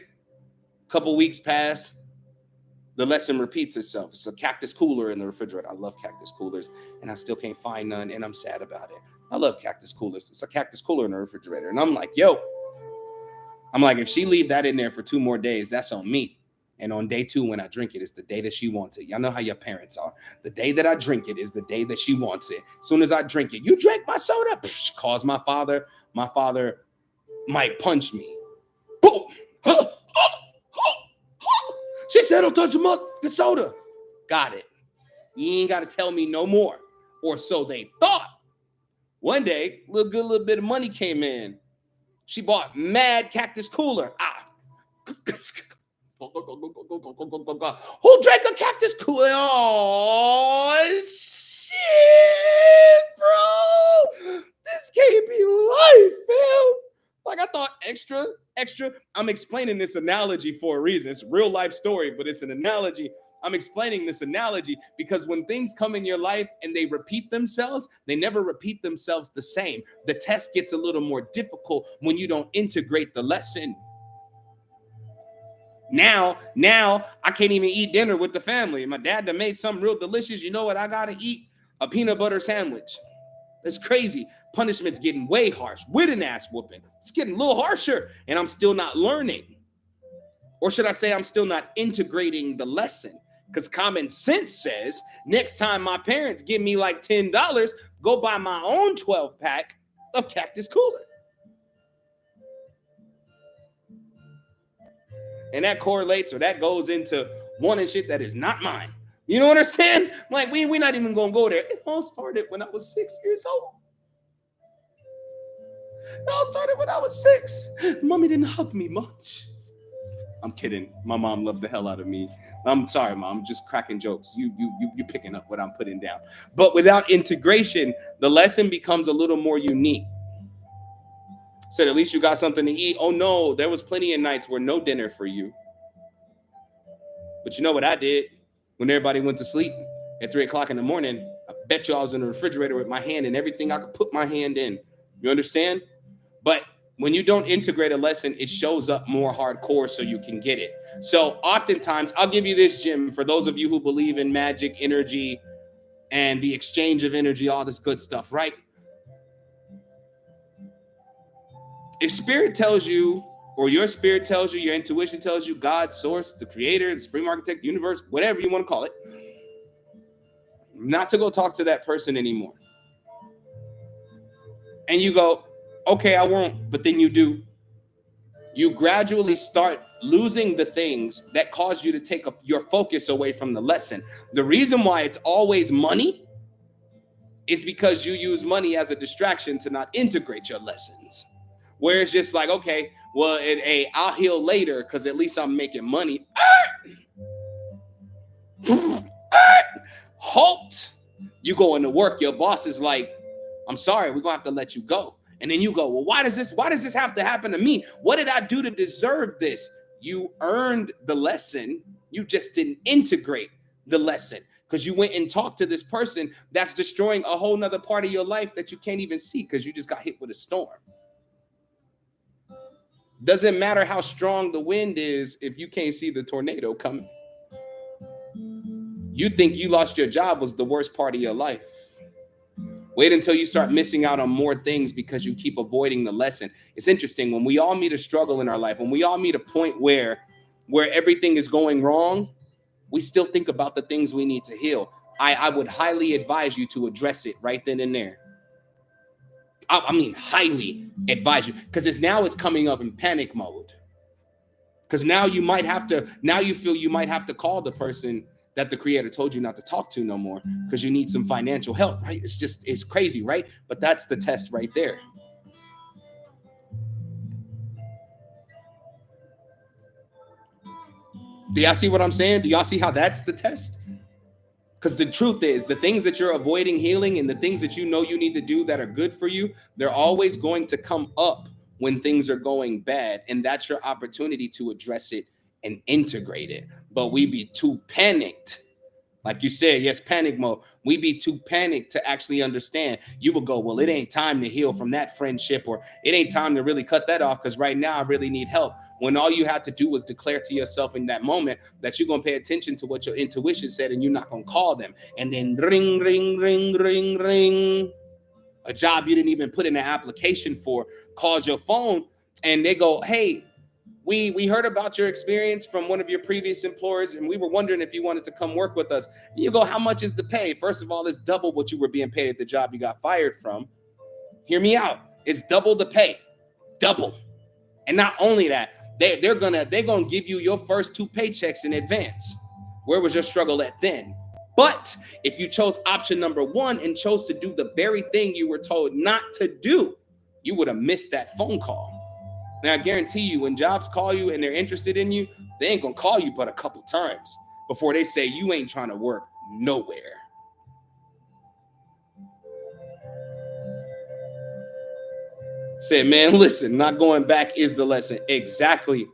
Couple weeks pass. The lesson repeats itself. It's a cactus cooler in the refrigerator. I love cactus coolers, and I still can't find none, and I'm sad about it. I love cactus coolers. It's a cactus cooler in the refrigerator. And I'm like, if she leave that in there for 2 more days, that's on me. And on day 2, when I drink it, it's the day that she wants it. Y'all know how your parents are. The day that I drink it is the day that she wants it. As soon as I drink it, you drank my soda? Calls my father. My father might punch me. Boom. She said, don't touch the soda. Got it. You ain't got to tell me no more. Or so they thought. One day, little bit of money came in. She bought mad cactus cooler. Who drank a cactus cooler? Oh, shit, bro. This can't be life, fam. Like I thought extra. I'm explaining this analogy for a reason. It's a real life story, but it's an analogy. I'm explaining this analogy because when things come in your life and they repeat themselves, they never repeat themselves the same. The test gets a little more difficult when you don't integrate the lesson. Now I can't even eat dinner with the family. My dad done made something real delicious. You know what I gotta eat? A peanut butter sandwich. It's crazy. Punishment's getting way harsh with an ass whooping. It's getting a little harsher, and I'm still not learning. Or should I say I'm still not integrating the lesson? Because common sense says next time my parents give me like $10, go buy my own 12-pack of cactus cooler. And that correlates or that goes into wanting shit that is not mine. You know what I'm saying? Like, we're not even going to go there. It all started when I was 6 years old. It all started when I was 6. Mommy didn't hug me much. I'm kidding. My mom loved the hell out of me. I'm sorry, mom. I'm just cracking jokes. You picking up what I'm putting down. But without integration, the lesson becomes a little more unique. Said at least you got something to eat. Oh no, there was plenty of nights where no dinner for you. But you know what I did when everybody went to sleep at 3 o'clock in the morning? I bet you I was in the refrigerator with my hand and everything I could put my hand in. You understand? But when you don't integrate a lesson, it shows up more hardcore so you can get it. So oftentimes, I'll give you this, Jim, for those of you who believe in magic, energy, and the exchange of energy, all this good stuff, right? If spirit tells you, or your spirit tells you, your intuition tells you, God, source, the creator, the supreme architect, universe, whatever you want to call it, not to go talk to that person anymore. And you go, okay, I won't, but then you do. You gradually start losing the things that cause you to take your focus away from the lesson. The reason why it's always money is because you use money as a distraction to not integrate your lessons. Where it's just like, okay, well, I'll heal later because at least I'm making money. Halt! You go into work, your boss is like, I'm sorry, we're gonna have to let you go. And then you go, well, why does this have to happen to me? What did I do to deserve this? You earned the lesson, you just didn't integrate the lesson because you went and talked to this person that's destroying a whole nother part of your life that you can't even see because you just got hit with a storm. Doesn't matter how strong the wind is if you can't see the tornado coming. You think you lost your job was the worst part of your life. Wait until you start missing out on more things because you keep avoiding the lesson. It's interesting when we all meet a struggle in our life, when we all meet a point where everything is going wrong, we still think about the things we need to heal. I would highly advise you to address it right then and there. I mean, highly advise you because it's coming up in panic mode. Because now you feel you might have to call the person that the creator told you not to talk to no more because you need some financial help, right? It's crazy, right? But that's the test right there. Do y'all see what I'm saying? Do y'all see how that's the test? Because the truth is, the things that you're avoiding healing and the things that you know you need to do that are good for you, they're always going to come up when things are going bad. And that's your opportunity to address it and integrate it. But we be too panicked. Like you said, yes, panic mode. We be too panicked to actually understand. You will go, well, it ain't time to heal from that friendship, or it ain't time to really cut that off because right now I really need help. When all you had to do was declare to yourself in that moment that you're going to pay attention to what your intuition said and you're not going to call them. And then ring, ring, ring, ring, ring. A job you didn't even put in an application for calls your phone and they go, hey, we heard about your experience from one of your previous employers and we were wondering if you wanted to come work with us. You go, how much is the pay? First of all, it's double what you were being paid at the job you got fired from. Hear me out. It's double the pay. Double. And not only that, they're gonna give you your first 2 paychecks in advance. Where was your struggle at then? But if you chose option number 1 and chose to do the very thing you were told not to do, you would have missed that phone call. Now, I guarantee you, when jobs call you and they're interested in you, they ain't gonna call you but a couple times before they say you ain't trying to work nowhere. Say, man, listen, not going back is the lesson. Exactly.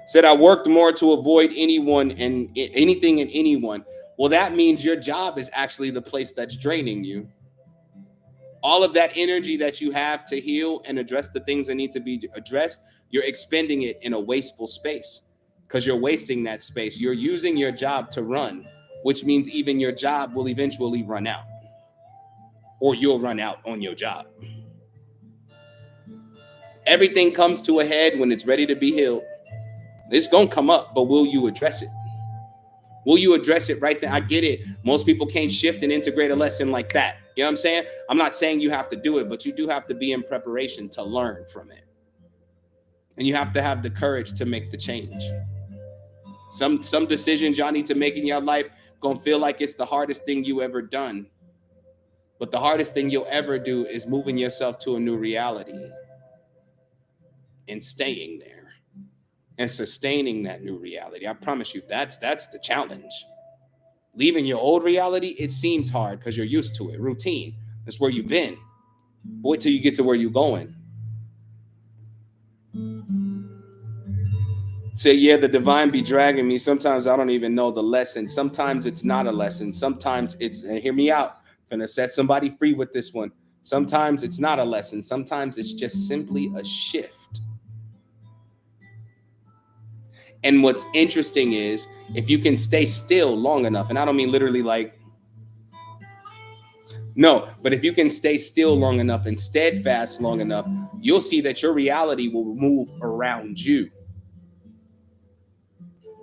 Said, I worked more to avoid anyone and anything and anyone. Well, that means your job is actually the place that's draining you. All of that energy that you have to heal and address the things that need to be addressed, you're expending it in a wasteful space because you're wasting that space. You're using your job to run, which means even your job will eventually run out, or you'll run out on your job. Everything comes to a head when it's ready to be healed. It's going to come up, but will you address it? Will you address it right then? I get it. Most people can't shift and integrate a lesson like that. You know what I'm saying? I'm not saying you have to do it, but you do have to be in preparation to learn from it. And you have to have the courage to make the change. Some decisions y'all need to make in your life gonna feel like it's the hardest thing you ever done. But the hardest thing you'll ever do is moving yourself to a new reality. and staying there and sustaining that new reality. I promise you, that's the challenge. Leaving your old reality, it seems hard because you're used to it. Routine. That's where you've been. But wait till you get to where you're going. Say, yeah, the divine be dragging me. Sometimes I don't even know the lesson. Sometimes it's not a lesson. Sometimes it's, and hear me out. I'm gonna set somebody free with this one. Sometimes it's not a lesson. Sometimes it's just simply a shift. And what's interesting is if you can stay still long enough, and I don't mean literally like, no, but if you can stay still long enough and steadfast long enough, you'll see that your reality will move around you.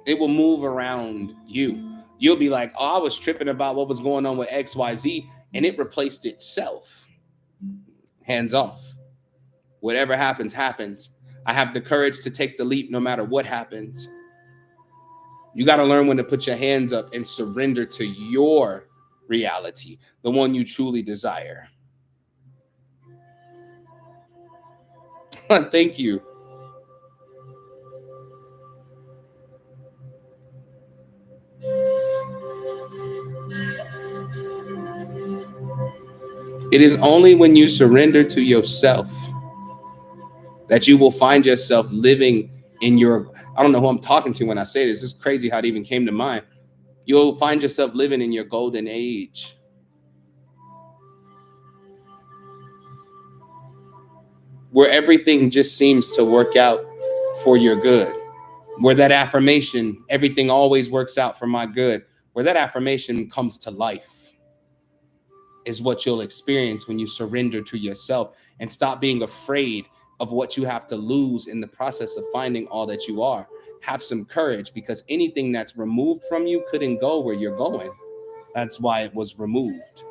It will move around you. You'll be like, oh, I was tripping about what was going on with XYZ, and it replaced itself. Hands off. Whatever happens, happens. I have the courage to take the leap no matter what happens. You got to learn when to put your hands up and surrender to your reality, the one you truly desire. Thank you. It is only when you surrender to yourself that you will find yourself living in your, I don't know who I'm talking to when I say this. It's crazy how it even came to mind. You'll find yourself living in your golden age. Where everything just seems to work out for your good. Where that affirmation, everything always works out for my good. Where that affirmation comes to life is what you'll experience when you surrender to yourself and stop being afraid of what you have to lose in the process of finding all that you are. Have some courage, because anything that's removed from you couldn't go where you're going. That's why it was removed.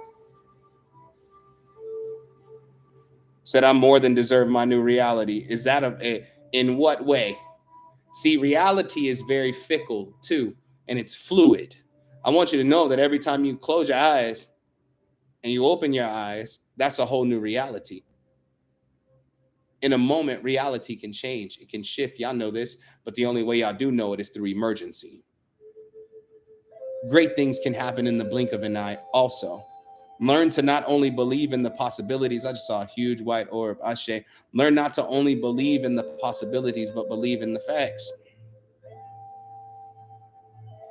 Said I'm more than deserve my new reality. Is that in what way? See, reality is very fickle too, and it's fluid. I want you to know that every time you close your eyes and you open your eyes, that's a whole new reality. In a moment, reality can change. It can shift. Y'all know this, but the only way y'all do know it is through emergency. Great things can happen in the blink of an eye also. Learn to not only believe in the possibilities. I just saw a huge white orb. Ashe. Learn not to only believe in the possibilities, but believe in the facts.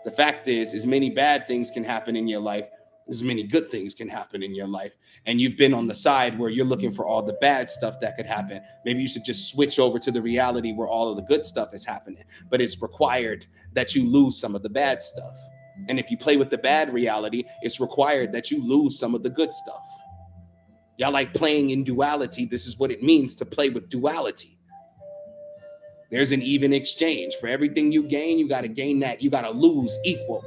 The fact is, as many bad things can happen in your life, as many good things can happen in your life. And you've been on the side where you're looking for all the bad stuff that could happen. Maybe you should just switch over to the reality where all of the good stuff is happening. But it's required that you lose some of the bad stuff. And if you play with the bad reality, it's required that you lose some of the good stuff. Y'all like playing in duality. This is what it means to play with duality. There's an even exchange. For everything you gain, you got to gain that. You got to lose equal.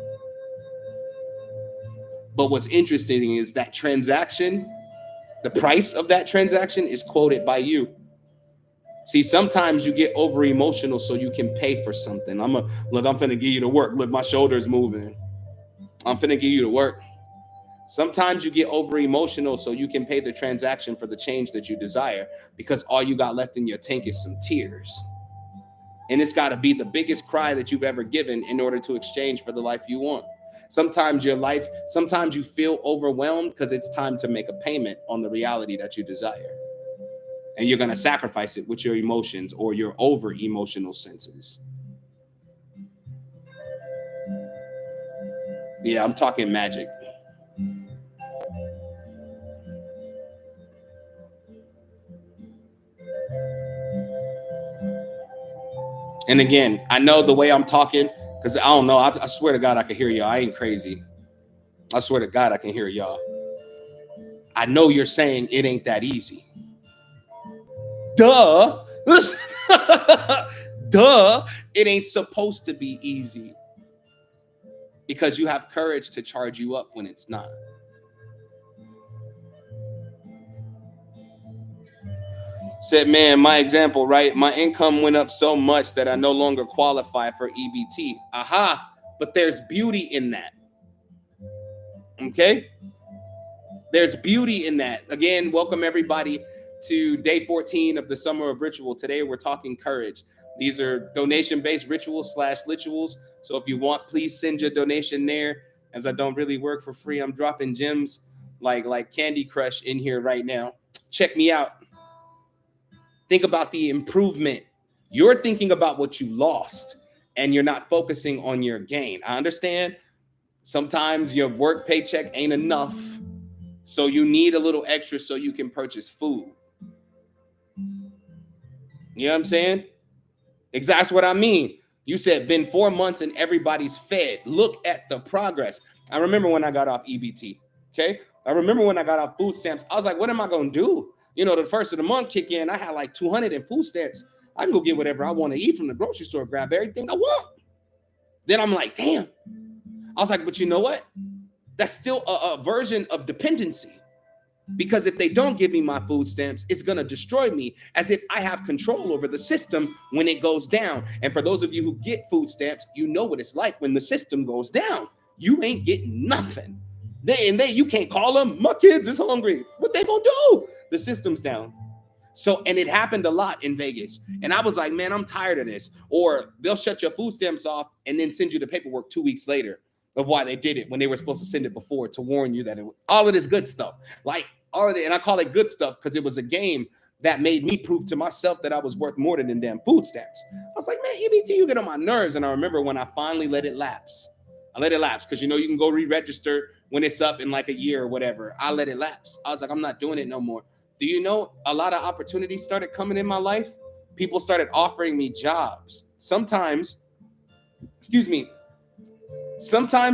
But what's interesting is that transaction, the price of that transaction is quoted by you. See, sometimes you get over emotional so you can pay for something. I'm finna give you the work. Look, my shoulder's moving. I'm finna give you the work. Sometimes you get over emotional so you can pay the transaction for the change that you desire, because all you got left in your tank is some tears. And it's got to be the biggest cry that you've ever given in order to exchange for the life you want. Sometimes you feel overwhelmed because it's time to make a payment on the reality that you desire. And you're going to sacrifice it with your emotions or your over emotional senses. Yeah, I'm talking magic. And again, I know the way I'm talking, because I don't know. I swear to God, I can hear y'all. I ain't crazy. I swear to God, I can hear y'all. I know you're saying it ain't that easy. Duh. Duh. It ain't supposed to be easy. Because you have courage to charge you up when it's not. Said, man, my example, right? My income went up so much that I no longer qualify for EBT. Aha. But there's beauty in that. Okay? There's beauty in that. Again, welcome everybody to day 14 of the Summer of Ritual. Today we're talking courage. These are donation-based rituals/lituals. So if you want, please send your donation there. As I don't really work for free, I'm dropping gems like Candy Crush in here right now. Check me out. Think about the improvement. You're thinking about what you lost and you're not focusing on your gain. I understand sometimes your work paycheck ain't enough, so you need a little extra so you can purchase food. You know what I'm saying? Exactly what I mean. You said been 4 months and everybody's fed. Look at the progress. I remember when I got off EBT. Okay. I remember when I got off food stamps. I was like, what am I going to do? You know, the first of the month kick in. I had like 200 in food stamps. I can go get whatever I want to eat from the grocery store, grab everything I want. Then I'm like, damn. I was like, but you know what? That's still a version of dependency. Because if they don't give me my food stamps, it's going to destroy me, as if I have control over the system when it goes down. And for those of you who get food stamps, you know what it's like when the system goes down. You ain't getting nothing. You can't call them, my kids is hungry. What they gonna do? The system's down. So, and it happened a lot in Vegas. And I was like, man, I'm tired of this. Or they'll shut your food stamps off and then send you the paperwork 2 weeks later of why they did it when they were supposed to send it before, to warn you that all of this good stuff, like all of it. And I call it good stuff because it was a game that made me prove to myself that I was worth more than damn food stamps. I was like, man, EBT, you get on my nerves. And I remember when I finally let it lapse. I let it lapse because, you know, you can go re-register when it's up in like a year or whatever. I let it lapse. I was like, I'm not doing it no more. Do you know a lot of opportunities started coming in my life? People started offering me jobs. Sometimes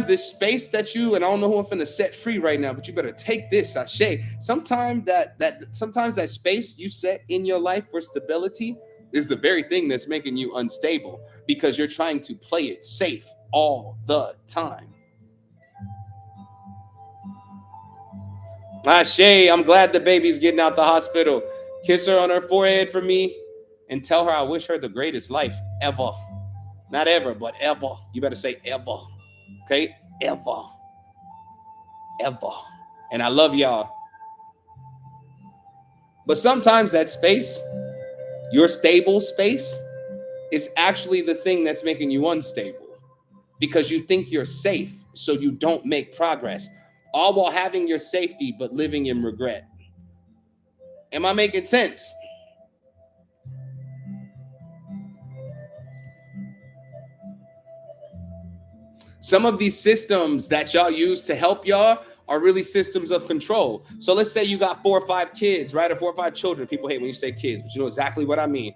this space that you, and I don't know who I'm finna set free right now, but you better take this, sachet. Sometimes that space you set in your life for stability is the very thing that's making you unstable, because you're trying to play it safe all the time. Shay, I'm glad the baby's getting out the hospital. Kiss her on her forehead for me and tell her I wish her the greatest life ever. Not ever, but ever. You better say ever. Okay? Ever. Ever. And I love y'all. But sometimes that space, your stable space, is actually the thing that's making you unstable, because you think you're safe, so you don't make progress, all while having your safety but living in regret. Am I making sense? Some of these systems that y'all use to help y'all are really systems of control. So let's say you got 4 or 5 kids, right? Or 4 or 5 children. People hate when you say kids, but you know exactly what I mean.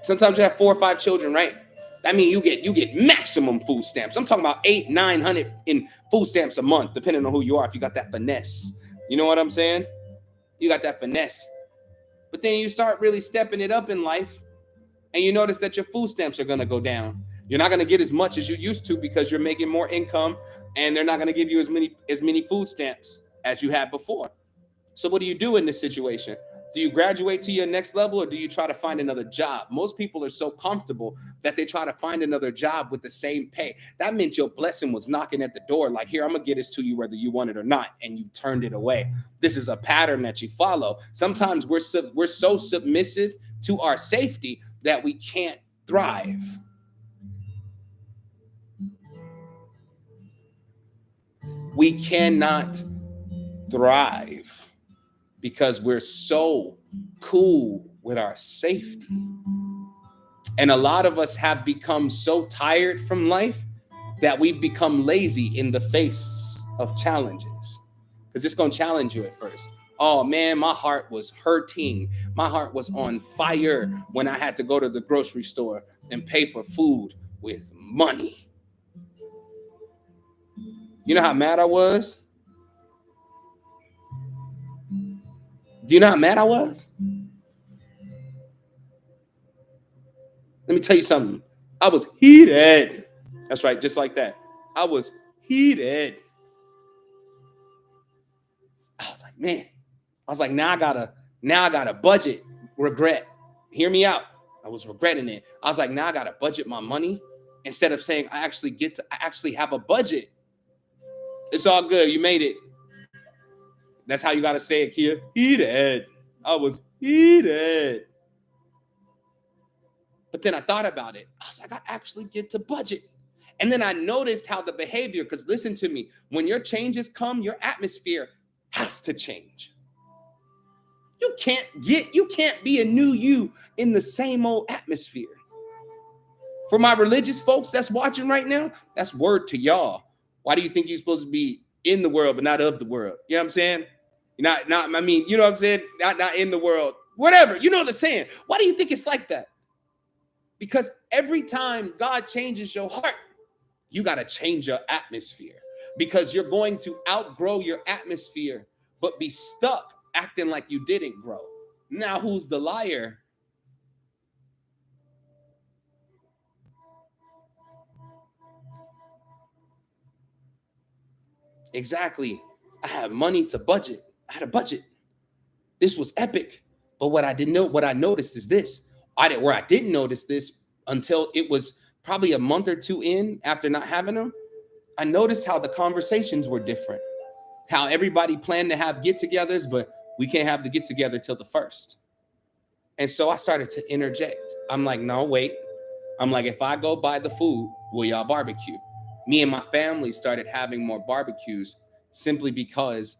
Sometimes you have 4 or 5 children, right? I mean, you get maximum food stamps. I'm talking about 800, 900 in food stamps a month, depending on who you are. If you got that finesse, you know what I'm saying? You got that finesse. But then you start really stepping it up in life, and you notice that your food stamps are gonna go down. You're not gonna get as much as you used to because you're making more income, and they're not gonna give you as many food stamps as you had before. So what do you do in this situation? Do you graduate to your next level, or do you try to find another job? Most people are so comfortable that they try to find another job with the same pay. That meant your blessing was knocking at the door, like, here, I'm gonna get this to you whether you want it or not, and you turned it away. This is a pattern that you follow. Sometimes we're so submissive to our safety that we can't thrive. We cannot thrive because we're so cool with our safety. And a lot of us have become so tired from life that we've become lazy in the face of challenges. Because it's going to challenge you at first. Oh man, my heart was hurting. My heart was on fire when I had to go to the grocery store and pay for food with money. You know how mad I was? Do you know how mad I was? Let me tell you something. I was heated. That's right, just like that. I was heated. I was like, man. I was like, now I gotta budget. Regret. Hear me out. I was regretting it. I was like, now I gotta budget my money instead of saying I actually have a budget. It's all good. You made it. That's how you got to say it, Kia. Heated. I was heated. But then I thought about it. I was like, I actually get to budget. And then I noticed how the behavior, because listen to me, when your changes come, your atmosphere has to change. You can't be a new you in the same old atmosphere. For my religious folks that's watching right now, that's word to y'all. Why do you think you're supposed to be in the world but not of the world? You know what I'm saying? Not I mean, you know what I'm saying? Not in the world. Whatever. You know what I'm saying? Why do you think it's like that? Because every time God changes your heart, you got to change your atmosphere, because you're going to outgrow your atmosphere but be stuck acting like you didn't grow. Now, who's the liar? Exactly. I had money to budget. I had a budget. This was epic. But what I noticed is this. I didn't notice this until it was probably a month or two in after not having them. I noticed how the conversations were different. How everybody planned to have get-togethers, but we can't have the get-together till the first. And so I started to interject. I'm like, no, wait. I'm like, if I go buy the food, will y'all barbecue? Me and my family started having more barbecues simply because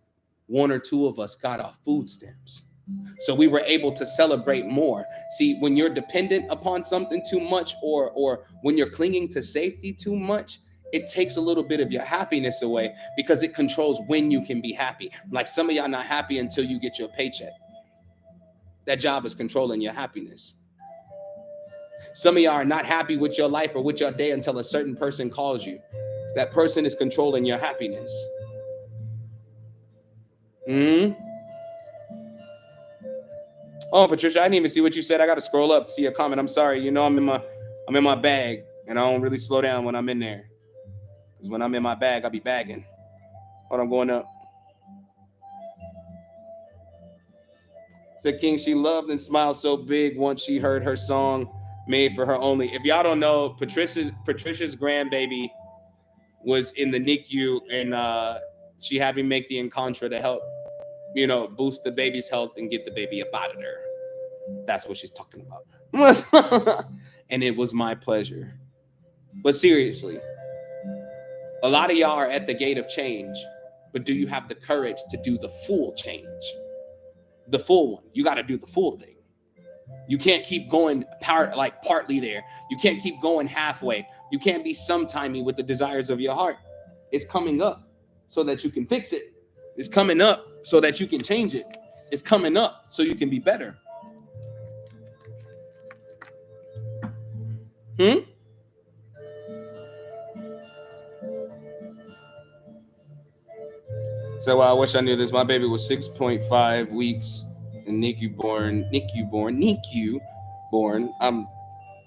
one or two of us got off food stamps. So we were able to celebrate more. See, when you're dependent upon something too much, or when you're clinging to safety too much, it takes a little bit of your happiness away, because it controls when you can be happy. Like some of y'all not happy until you get your paycheck. That job is controlling your happiness. Some of y'all are not happy with your life or with your day until a certain person calls you. That person is controlling your happiness. Hmm. Oh, Patricia, I didn't even see what you said. I got to scroll up to see a comment. I'm sorry. You know, I'm in my bag, and I don't really slow down when I'm in there. Because when I'm in my bag, I be bagging. Hold on, I'm going up. Said King, she loved and smiled so big once she heard her song made for her only. If y'all don't know, Patricia's grandbaby was in the NICU, and she had me make the Encontra to help, boost the baby's health and get the baby up out of there. That's what she's talking about. And it was my pleasure. But seriously, a lot of y'all are at the gate of change, but do you have the courage to do the full change? The full one. You got to do the full thing. You can't keep going partly there. You can't keep going halfway. You can't be sometimey with the desires of your heart. It's coming up so that you can fix it. It's coming up so that you can change it. It's coming up so you can be better. So I wish I knew this. My baby was 6.5 weeks and NICU born. I'm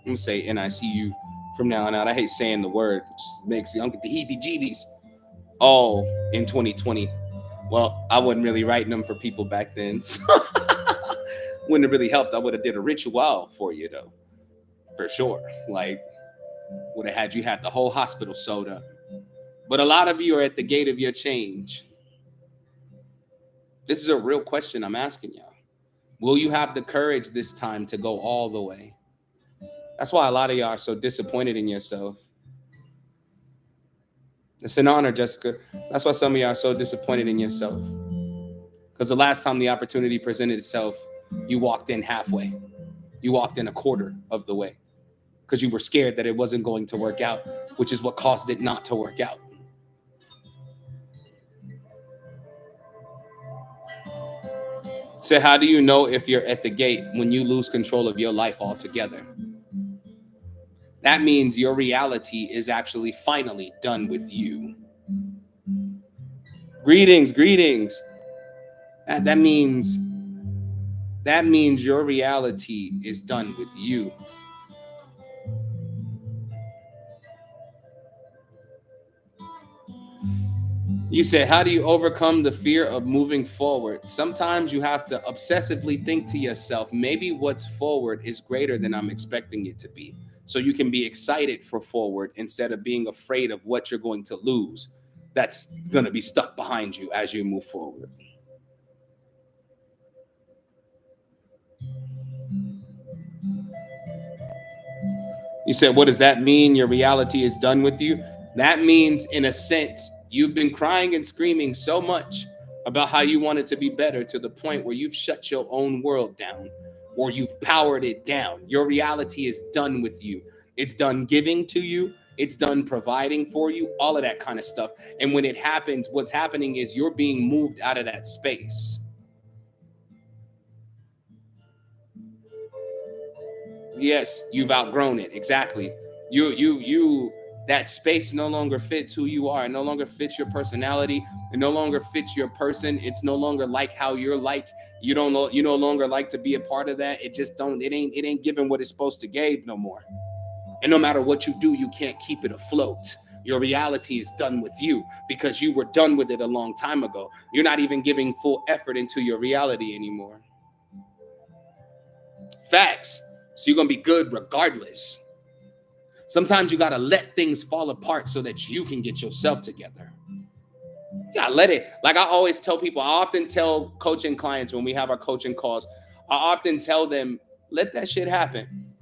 gonna say NICU from now on out. I hate saying the word. It just makes you get the heebie-jeebies. All in 2020. Well, I wasn't really writing them for people back then. So wouldn't have really helped. I would have did a ritual for you though, for sure. Like would have had you had the whole hospital sewed up. But a lot of you are at the gate of your change. This is a real question I'm asking y'all. Will you have the courage this time to go all the way? That's why a lot of y'all are so disappointed in yourself. It's an honor, Jessica. That's why some of y'all are so disappointed in yourself. Because the last time the opportunity presented itself, you walked in halfway. You walked in a quarter of the way. Because you were scared that it wasn't going to work out, which is what caused it not to work out. So how do you know if you're at the gate? When you lose control of your life altogether. That means your reality is actually finally done with you. Greetings. That means your reality is done with you. You said, how do you overcome the fear of moving forward? Sometimes you have to obsessively think to yourself, maybe what's forward is greater than I'm expecting it to be. So you can be excited for forward instead of being afraid of what you're going to lose. That's going to be stuck behind you as you move forward. You said, what does that mean? Your reality is done with you? That means, in a sense, you've been crying and screaming so much about how you want it to be better to the point where you've shut your own world down or you've powered it down. Your reality is done with you. It's done giving to you, it's done providing for you, all of that kind of stuff. And when it happens, what's happening is you're being moved out of that space. Yes, you've outgrown it. Exactly. You that space no longer fits who you are. It no longer fits your personality. It no longer fits your person. It's no longer like how you're like. You no longer like to be a part of that. It just don't, it ain't giving what it's supposed to give no more. And no matter what you do, you can't keep it afloat. Your reality is done with you because you were done with it a long time ago. You're not even giving full effort into your reality anymore. Facts. So you're going to be good regardless. Sometimes you got to let things fall apart so that you can get yourself together. Yeah, let it. Like I always tell people, I often tell coaching clients when we have our coaching calls, I often tell them, let that shit happen.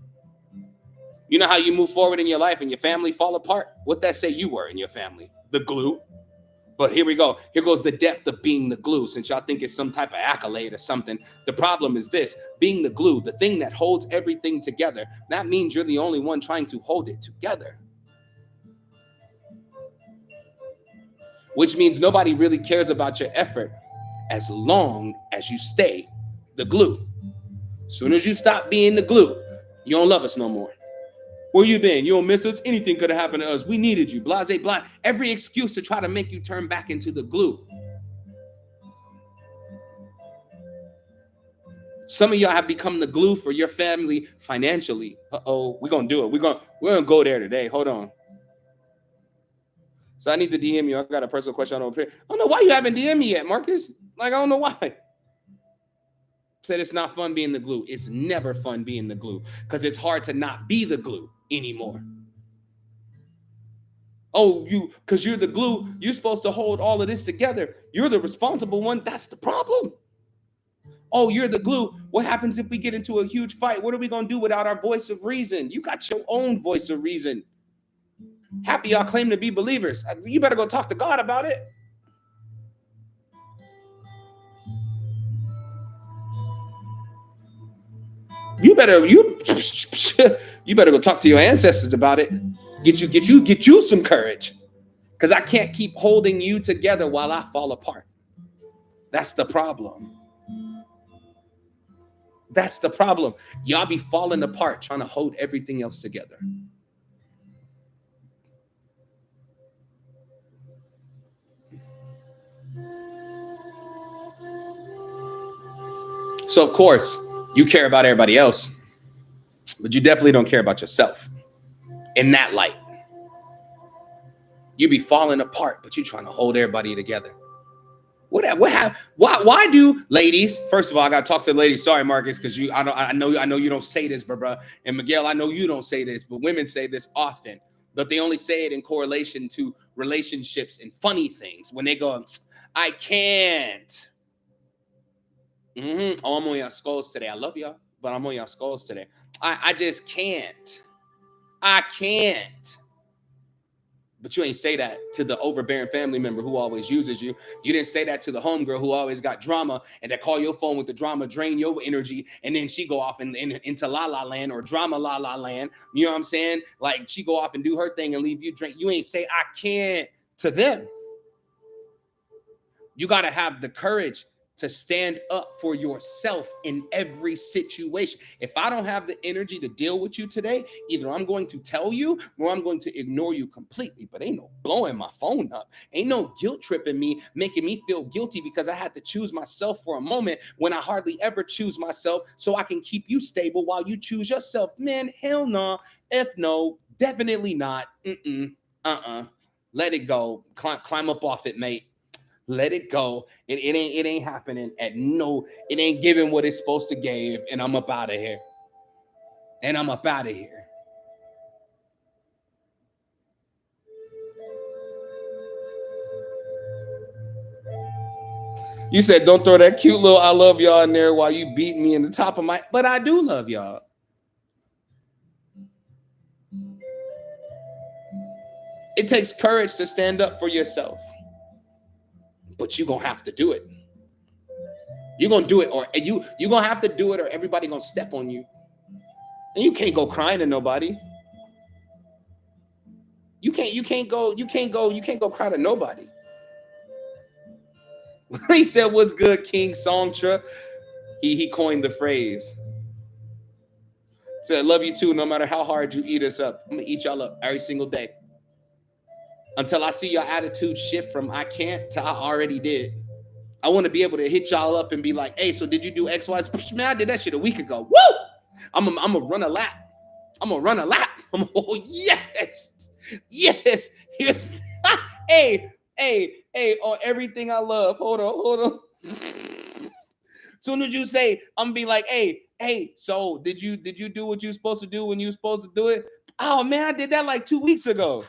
You know how you move forward in your life and your family fall apart? What that say you were in your family? The glue. But here we go. Here goes the depth of being the glue. Since y'all think it's some type of accolade or something, the problem is this: being the glue, the thing that holds everything together. That means you're the only one trying to hold it together. Which means nobody really cares about your effort as long as you stay the glue. As soon as you stop being the glue, you don't love us no more. Where you been? You don't miss us? Anything could have happened to us. We needed you. Blase, blind. Every excuse to try to make you turn back into the glue. Some of y'all have become the glue for your family financially. Uh-oh, we're going to do it. We're gonna go there today. Hold on. So I need to DM you. I got a personal question on here. I don't know why you haven't DM me yet, Marcus. Like, I don't know why. Said it's not fun being the glue. It's never fun being the glue because it's hard to not be the glue anymore. Oh, because you're the glue, you're supposed to hold all of this together. You're the responsible one. That's the problem. Oh, you're the glue. What happens if we get into a huge fight? What are we going to do without our voice of reason? You got your own voice of reason. Happy y'all claim to be believers. You better go talk to God about it. You better go talk to your ancestors about it. Get you some courage. Because I can't keep holding you together while I fall apart. That's the problem. That's the problem. Y'all be falling apart trying to hold everything else together. So, of course, you care about everybody else, but you definitely don't care about yourself in that light. You be falling apart, but you're trying to hold everybody together. Why do ladies? First of all, I gotta talk to the ladies. Sorry, Marcus, because I know you don't say this, bro. And Miguel, I know you don't say this, but women say this often. But they only say it in correlation to relationships and funny things. When they go, I can't. Oh, I'm on y'all skulls today. I love y'all, but I'm on y'all skulls today. I just can't. I can't. But you ain't say that to the overbearing family member who always uses you. You didn't say that to the homegirl who always got drama and that call your phone with the drama, drain your energy, and then she go off into la la land or drama la la land. You know what I'm saying? Like she go off and do her thing and leave you drink. You ain't say I can't to them. You got to have the courage to stand up for yourself in every situation. If I don't have the energy to deal with you today, either I'm going to tell you or I'm going to ignore you completely. But ain't no blowing my phone up. Ain't no guilt tripping me, making me feel guilty because I had to choose myself for a moment when I hardly ever choose myself so I can keep you stable while you choose yourself. Man, hell no. F no. Definitely not. Let it go. Climb up off it, mate. Let it go. It ain't happening at no, it ain't giving what it's supposed to give. And I'm up out of here. You said don't throw that cute little I love y'all in there while you beat me in the top of my, but I do love y'all. It takes courage to stand up for yourself, but you're gonna have to do it. You're gonna do it, or you're gonna have to do it, or everybody gonna step on you. And you can't go crying to nobody. You can't go cry to nobody. He said, "What's good, King Songtra?" He coined the phrase. Said, "Love you too. No matter how hard you eat us up, I'm gonna eat y'all up every single day until I see your attitude shift from I can't to I already did. I want to be able to hit y'all up and be like, hey, so did you do X, Y? Man, I did that shit a week ago. Woo! I'm gonna run a lap. I'm gonna run a lap. Oh yes, yes. Here's hey, hey, on everything I love. Hold on. Soon as you say, I'm gonna be like, hey, so did you do what you supposed to do when you supposed to do it? Oh man, I did that like 2 weeks ago.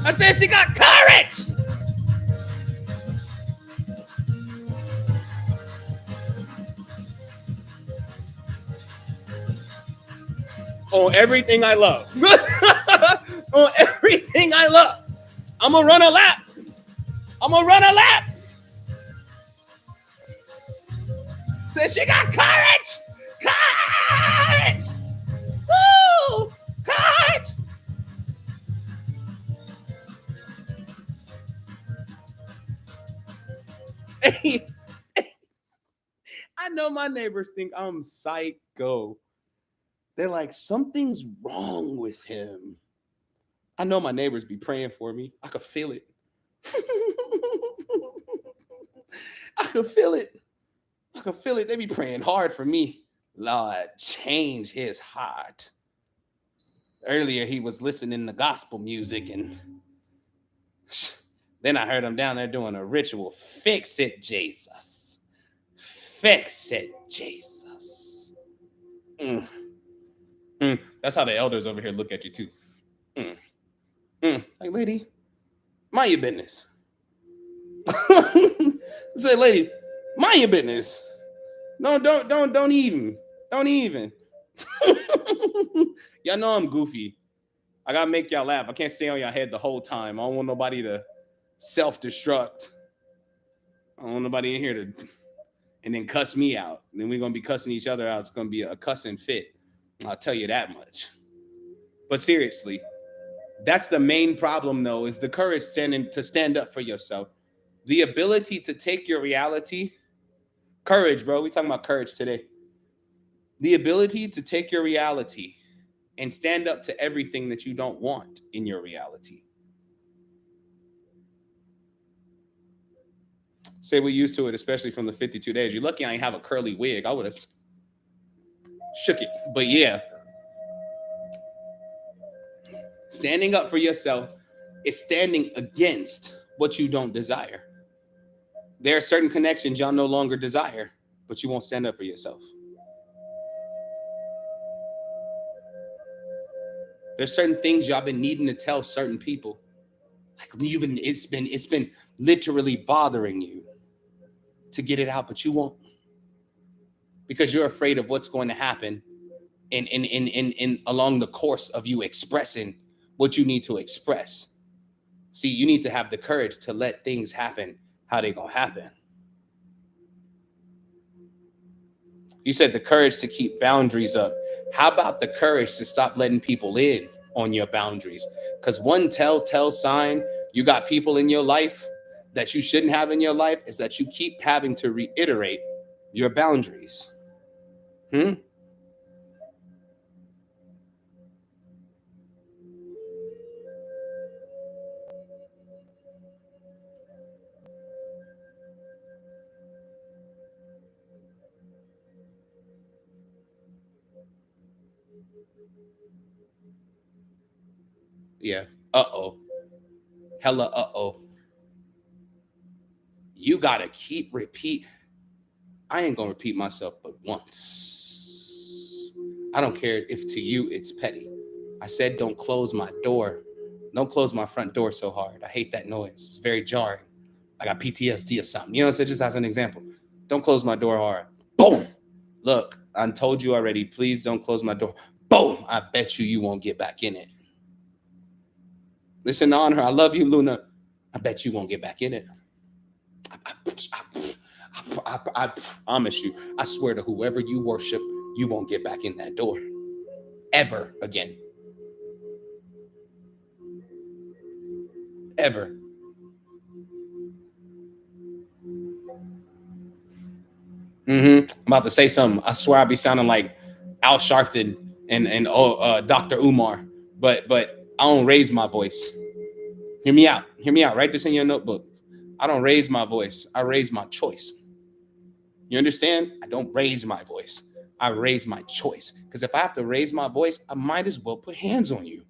I said she got courage. On everything I love. On everything I love. I'm gonna run a lap. I'm gonna run a lap. Said she got courage. Courage. Woo! Courage. Hey, I know my neighbors think I'm psycho. They're like, something's wrong with him. I know my neighbors be praying for me. I could feel it. I could feel it. I could feel it. They be praying hard for me. Lord, change his heart. Earlier, he was listening to gospel music, and then I heard him down there doing a ritual. Fix it, Jesus. Fix it, Jesus. Mm. That's how the elders over here look at you, too. Like, lady, mind your business. Say, lady, mind your business. No, don't even. Don't even. Y'all know I'm goofy. I gotta make y'all laugh. I can't stay on y'all head the whole time. I don't want nobody to self-destruct. I don't want nobody in here to and then cuss me out. And then we're gonna be cussing each other out. It's gonna be a cussing fit. I'll tell you that much. But seriously, that's the main problem, though, is the courage to stand up for yourself. The ability to take your reality. Courage, bro. We talking about courage today. The ability to take your reality and stand up to everything that you don't want in your reality. Say we're used to it, especially from the 52 days. You're lucky I ain't have a curly wig. I would have shook it. But yeah, standing up for yourself is standing against what you don't desire. There are certain connections y'all no longer desire, but you won't stand up for yourself. There's certain things y'all been needing to tell certain people. Like it's been literally bothering you to get it out, but you won't, because you're afraid of what's going to happen in along the course of you expressing what you need to express. See, you need to have the courage to let things happen how they gonna happen. You said the courage to keep boundaries up. How about the courage to stop letting people in on your boundaries? Because one telltale sign you got people in your life that you shouldn't have in your life is that you keep having to reiterate your boundaries. Yeah. Uh-oh. Hella uh-oh. You gotta keep repeat. I ain't gonna repeat myself but once. I don't care if to you it's petty. I said don't close my door. Don't close my front door so hard. I hate that noise. It's very jarring. I got PTSD or something. You know, so just as an example, don't close my door hard. Boom. Look, I told you already. Please don't close my door. Boom. I bet you won't get back in it. Listen on her. I love you, Luna. I bet you won't get back in it. I promise you. I swear to whoever you worship, you won't get back in that door ever again. Ever. I'm about to say something. I swear I be sounding like Al Sharpton and Dr. Umar, but I don't raise my voice. Hear me out. Hear me out. Write this in your notebook. I don't raise my voice. I raise my choice. You understand? I don't raise my voice. I raise my choice. Because if I have to raise my voice, I might as well put hands on you.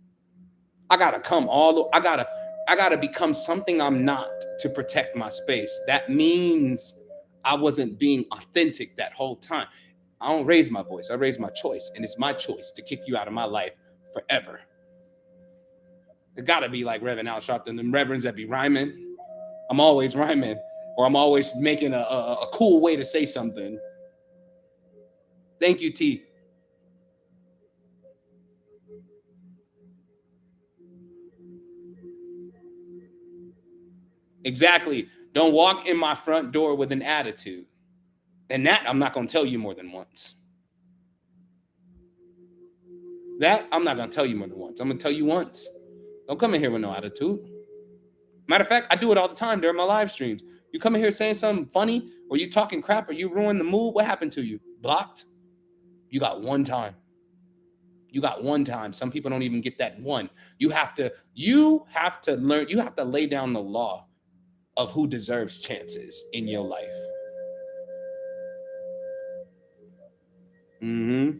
I gotta come all. I gotta become something I'm not to protect my space. That means I wasn't being authentic that whole time. I don't raise my voice. I raise my choice, and it's my choice to kick you out of my life forever. It gotta be like Reverend Al Sharpton, them reverends that be rhyming. I'm always rhyming, or I'm always making a cool way to say something. Thank you, T. Exactly. Don't walk in my front door with an attitude. And that I'm not going to tell you more than once. That I'm not going to tell you more than once. I'm going to tell you once. Don't come in here with no attitude. Matter of fact, I do it all the time during my live streams. You come in here saying something funny, or you talking crap, or you ruin the mood. What happened to you? Blocked? You got one time. You got one time. Some people don't even get that one. You have to learn, you have to lay down the law of who deserves chances in your life. Mm-hmm.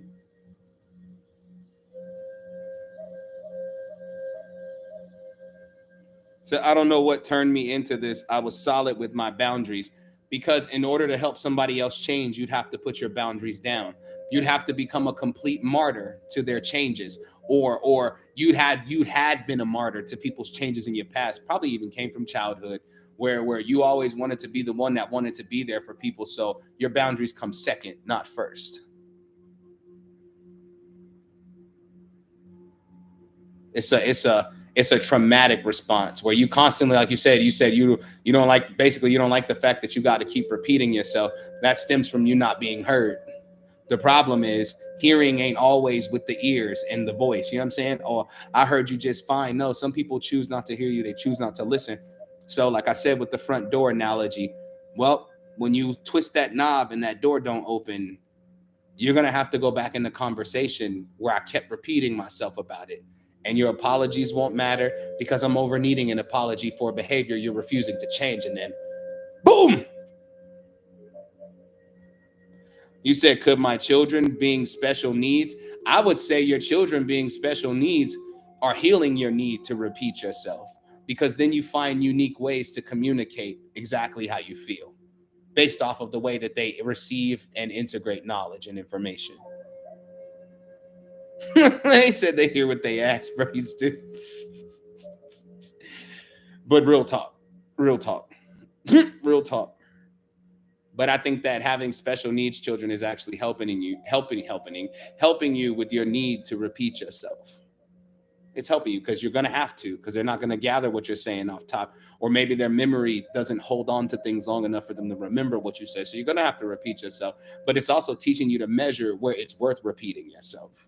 So I don't know what turned me into this. I was solid with my boundaries because in order to help somebody else change, you'd have to put your boundaries down. You'd have to become a complete martyr to their changes, or you'd had been a martyr to people's changes in your past. Probably even came from childhood, where you always wanted to be the one that wanted to be there for people. So your boundaries come second, not first. It's a traumatic response where you constantly, like you said you don't like, basically you don't like the fact that you got to keep repeating yourself. That stems from you not being heard. The problem is hearing ain't always with the ears and the voice. You know what I'm saying? Or I heard you just fine. No, some people choose not to hear you. They choose not to listen. So like I said with the front door analogy, well, when you twist that knob and that door don't open, you're going to have to go back in the conversation where I kept repeating myself about it. And your apologies won't matter because I'm over needing an apology for behavior you're refusing to change. And then, boom! You said, could my children being special needs? I would say your children being special needs are healing your need to repeat yourself because then you find unique ways to communicate exactly how you feel based off of the way that they receive and integrate knowledge and information. They said they hear what they ask, bro. But real talk, real talk, real talk. But I think that having special needs children is actually helping you with your need to repeat yourself. It's helping you because you're going to have to, because they're not going to gather what you're saying off top, or maybe their memory doesn't hold on to things long enough for them to remember what you said. So you're going to have to repeat yourself. But it's also teaching you to measure where it's worth repeating yourself.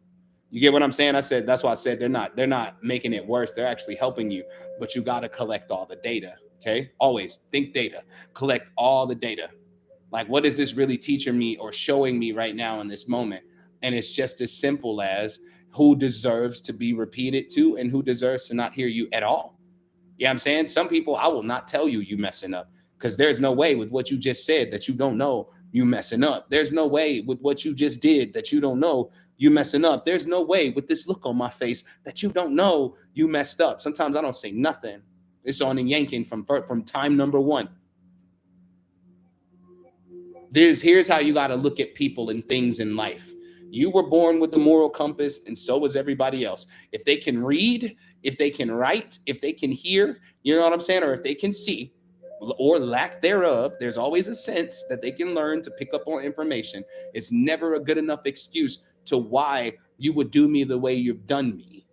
You get what I'm saying? I said that's why I said they're not making it worse. They're actually helping you, but you got to collect all the data. Okay, always think data, collect all the data. Like, what is this really teaching me or showing me right now in this moment? And it's just as simple as who deserves to be repeated to and who deserves to not hear you at all. Yeah, I'm saying some people I will not tell you messing up because there's no way with what you just said that you don't know you messing up. There's no way with what you just did that you don't know you messing up. There's no way with this look on my face that you don't know you messed up. Sometimes I don't say nothing. It's on and yanking from time number one. Here's how you got to look at people and things in life. You were born with the moral compass, and so was everybody else. If they can read, if they can write, if they can hear, you know what I'm saying, or if they can see, or lack thereof. There's always a sense that they can learn to pick up on information. It's never a good enough excuse to why you would do me the way you've done me.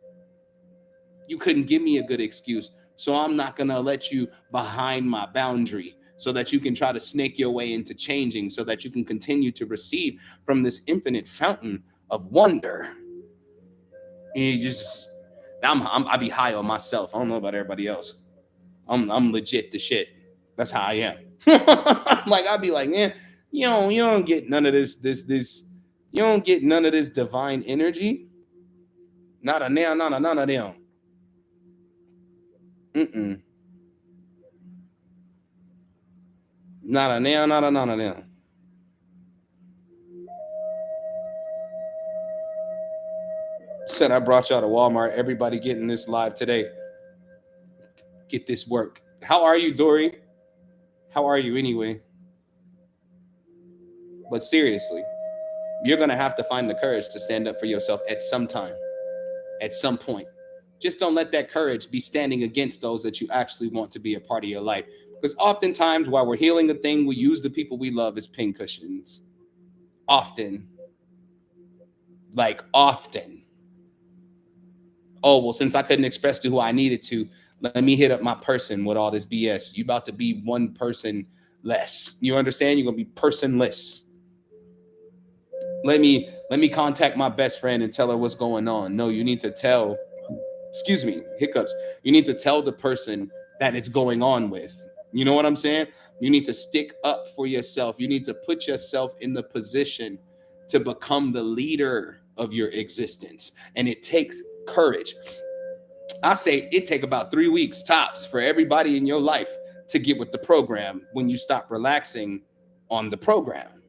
You couldn't give me a good excuse. So I'm not going to let you behind my boundary so that you can try to snake your way into changing, so that you can continue to receive from this infinite fountain of wonder. And you just, I be high on myself. I don't know about everybody else. I'm legit the shit. That's how I am. Like I'd be like, man, you don't get none of this. You don't get none of this divine energy. Not a now, not a none of them. Mm-mm. Not a now, not a none of them. Said I brought y'all to Walmart. Everybody getting this live today. Get this work. How are you, Dory? How are you anyway? But seriously, you're going to have to find the courage to stand up for yourself at some time, at some point. Just don't let that courage be standing against those that you actually want to be a part of your life. Because oftentimes, while we're healing a thing, we use the people we love as pincushions. Often. Like, often. Oh, well, since I couldn't express to who I needed to, let me hit up my person with all this BS. You about to be one person less. You understand? You're going to be personless. Let me contact my best friend and tell her what's going on. No, you need to tell, excuse me, hiccups. You need to tell the person that it's going on with. You know what I'm saying? You need to stick up for yourself. You need to put yourself in the position to become the leader of your existence. And it takes courage. I say it take about 3 weeks tops for everybody in your life to get with the program when you stop relaxing on the program.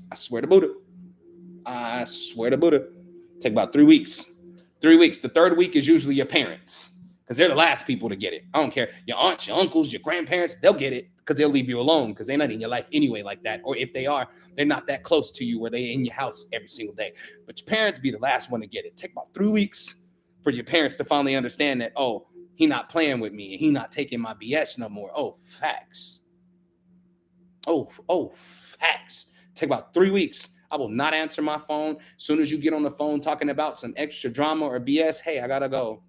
I swear to Buddha. I swear to Buddha. Take about 3 weeks. 3 weeks. The third week is usually your parents because they're the last people to get it. I don't care. Your aunts, your uncles, your grandparents, they'll get it because they'll leave you alone because they're not in your life anyway like that. Or if they are, they're not that close to you where they're in your house every single day. But your parents be the last one to get it. Take about 3 weeks for your parents to finally understand that, oh, he not playing with me and he not taking my BS no more. Oh, facts. Oh, facts. Take about 3 weeks. I will not answer my phone. As soon as you get on the phone talking about some extra drama or BS, hey, I gotta go.